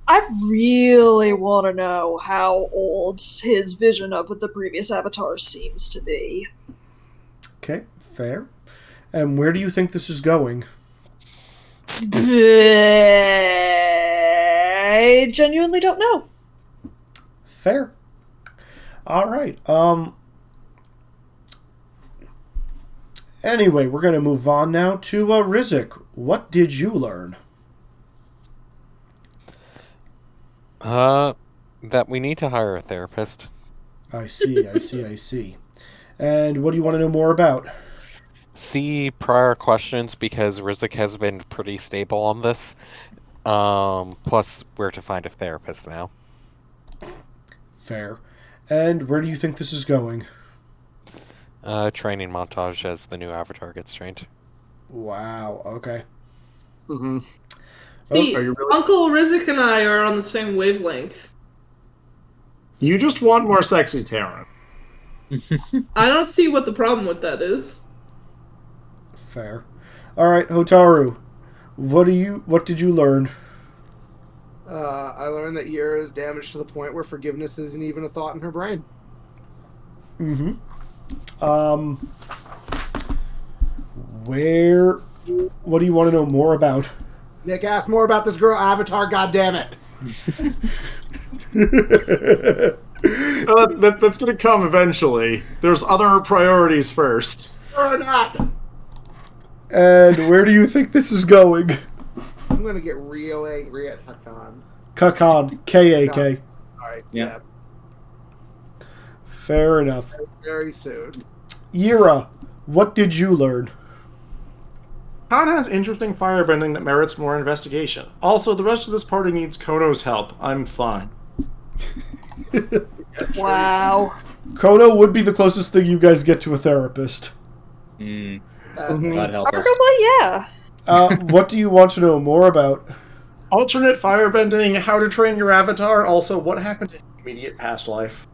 I really want to know how old his vision of the previous Avatar seems to be. Okay, fair. And where do you think this is going? I genuinely don't know. Fair. All right. Anyway, we're going to move on now to Rizik. What did you learn? That we need to hire a therapist. I see. And what do you want to know more about? See prior questions because Rizik has been pretty stable on this. Plus, where to find a therapist now. Fair. And where do you think this is going? Training montage as the new Avatar gets trained. Wow, okay. Mm-hmm. See, are you really? Uncle Rizik and I are on the same wavelength. You just want more sexy Terran. I don't see what the problem with that is. Fair. All right, Hotaru. What did you learn? I learned that Yura is damaged to the point where forgiveness isn't even a thought in her brain. Mm-hmm. What do you want to know more about? Nick, ask more about this girl Avatar, goddammit. That's going to come eventually. There's other priorities first. Or not. And where do you think this is going? I'm going to get real angry at Hakan. Kakan. K-A-K. Alright, Yeah. Fair enough. Very soon. Yira, what did you learn? Khan has interesting firebending that merits more investigation. Also, the rest of this party needs Kono's help. I'm fine. Wow. Kono would be the closest thing you guys get to a therapist. God Mhm. help us. Arguably, yeah. What do you want to know more about? Alternate firebending, how to train your avatar, also what happened in immediate past life.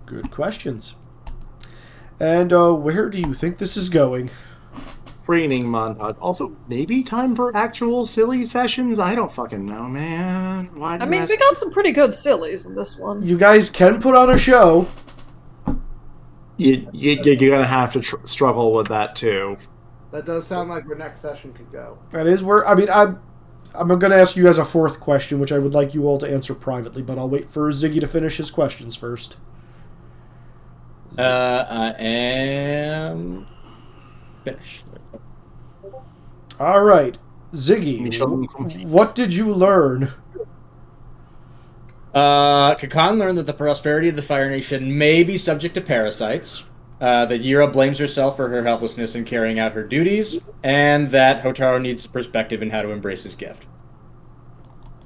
Good questions. And where do you think this is going? Training montage. Also, maybe time for actual silly sessions? I don't fucking know, man. Why I mean, we got some pretty good sillies in this one. You guys can put on a show. You're gonna have to struggle with that, too. That does sound like where next session could go. That is where, I'm going to ask you guys a fourth question, which I would like you all to answer privately, but I'll wait for Ziggy to finish his questions first. I am Finish. All right, Ziggy, Mission complete. what did you learn? Kakan learned that the prosperity of the Fire Nation may be subject to parasites, that Yira blames herself for her helplessness in carrying out her duties, and that Hotaru needs perspective in how to embrace his gift.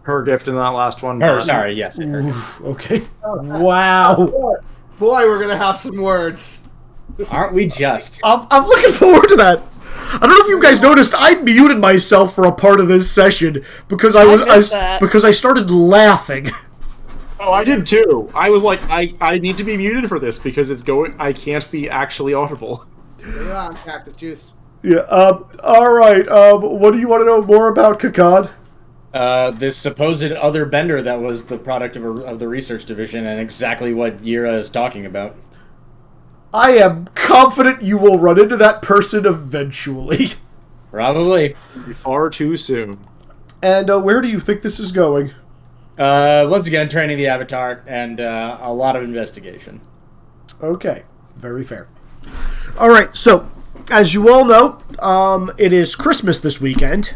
Her gift in that last one. Her, but- sorry, yes. Her gift. Oof, okay. Wow. Boy, we're gonna have some words. Aren't we just? I'm looking forward to that. I don't know if you guys noticed, I muted myself for a part of this session because I missed that. because I started laughing. Oh, I did too. I was like, I need to be muted for this because it's going. I can't be actually audible. Yeah, cactus juice. Yeah. All right. What do you want to know more about Kakan? This supposed other bender that was the product of the research division, and exactly what Yira is talking about. I am confident you will run into that person eventually. Probably. Far too soon. And where do you think this is going? Once again, training the Avatar and a lot of investigation. Okay, very fair. All right, so as you all know, it is Christmas this weekend.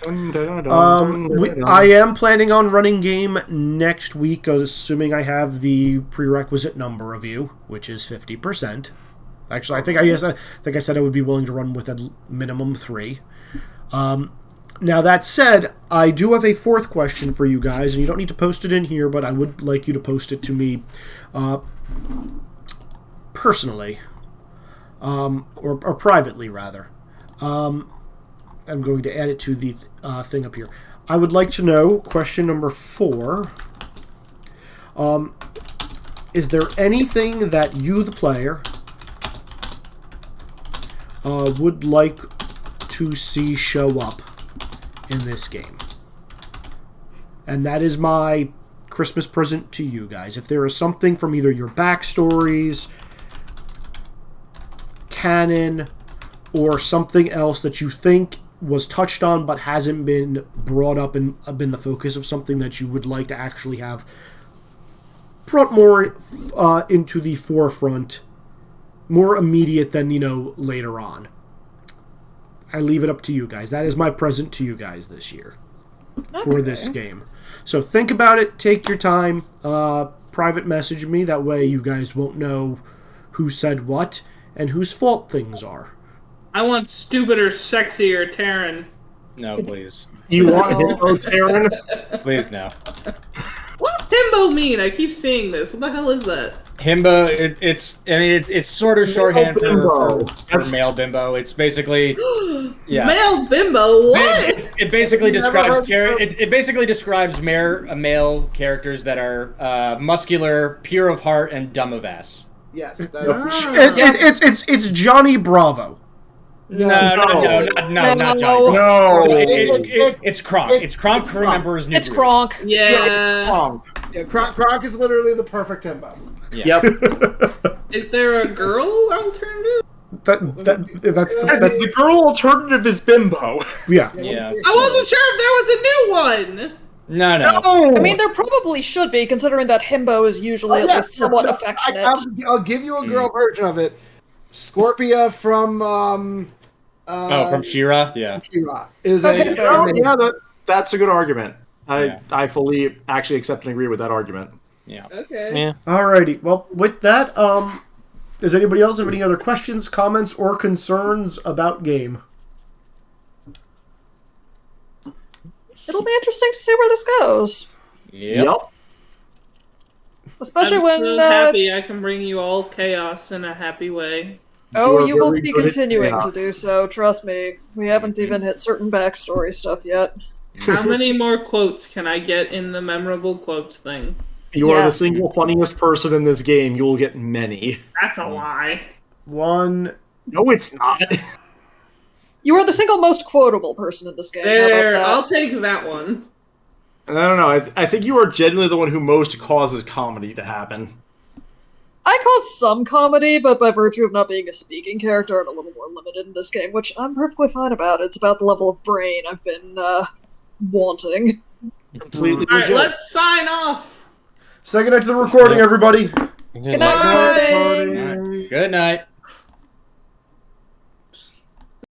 I am planning on running game next week, assuming I have the prerequisite number of you, which is 50%. Actually, I think I said I would be willing to run with a minimum 3. Now, that said, I do have a fourth question for you guys, and you don't need to post it in here, but I would like you to post it to me personally, or privately, rather. I'm going to add it to the thing up here. I would like to know, question number 4, is there anything that you, the player, would like to see show up in this game? And that is my Christmas present to you guys. If there is something from either your backstories, canon, or something else that you think was touched on but hasn't been brought up and been the focus of something that you would like to actually have brought more into the forefront, more immediate than, later on. I leave it up to you guys. That is my present to you guys this year for this game. So think about it. Take your time. Private message me. That way you guys won't know who said what and whose fault things are. I want stupider, sexier Terran. No, please. You want Himbo Terran? Please, no. What's himbo mean? I keep seeing this. What the hell is that? Himbo, it's sort of shorthand for That's- male bimbo. It's basically, yeah. Male bimbo? What? It basically Never describes heard it basically describes male characters that are muscular, pure of heart, and dumb of ass. Yes, that It's Johnny Bravo. No, not Johnny. No. It's Kronk. It's Kronk, crew member is new. It's Kronk. Yeah. Yeah, Kronk is literally the perfect himbo. Yeah. Yep. Is there a girl alternative? That's The girl alternative is Bimbo. yeah. Yeah. I wasn't sure if there was a new one. No. I mean, there probably should be, considering that himbo is usually at least somewhat affectionate. I'll give you a girl version of it. Scorpia from from She-Ra? Yeah. She-Ra is Okay, fair. Yeah, that's a good argument. Yeah. I fully actually accept and agree with that argument. Yeah. Okay. Yeah. Alrighty. Well, with that, does anybody else have any other questions, comments, or concerns about game? It'll be interesting to see where this goes. Yep. Especially I'm when... so happy I can bring you all chaos in a happy way. Oh, You you are will very be good at continuing chaos. to do so, trust me. We haven't even hit certain backstory stuff yet. How many more quotes can I get in the memorable quotes thing? You are the Yes. single funniest person in this game. You will get many. That's a lie. One. No, it's not. You are the single most quotable person in this game. How There, about I'll that? take that one. I don't know. I think you are genuinely the one who most causes comedy to happen. I cause some comedy, but by virtue of not being a speaking character, I'm a little more limited in this game, which I'm perfectly fine about. It's about the level of brain I've been wanting. Completely Alright, legit. let's sign off. Second night to the recording, everybody. Good night, Bye. recording! All right. Good night.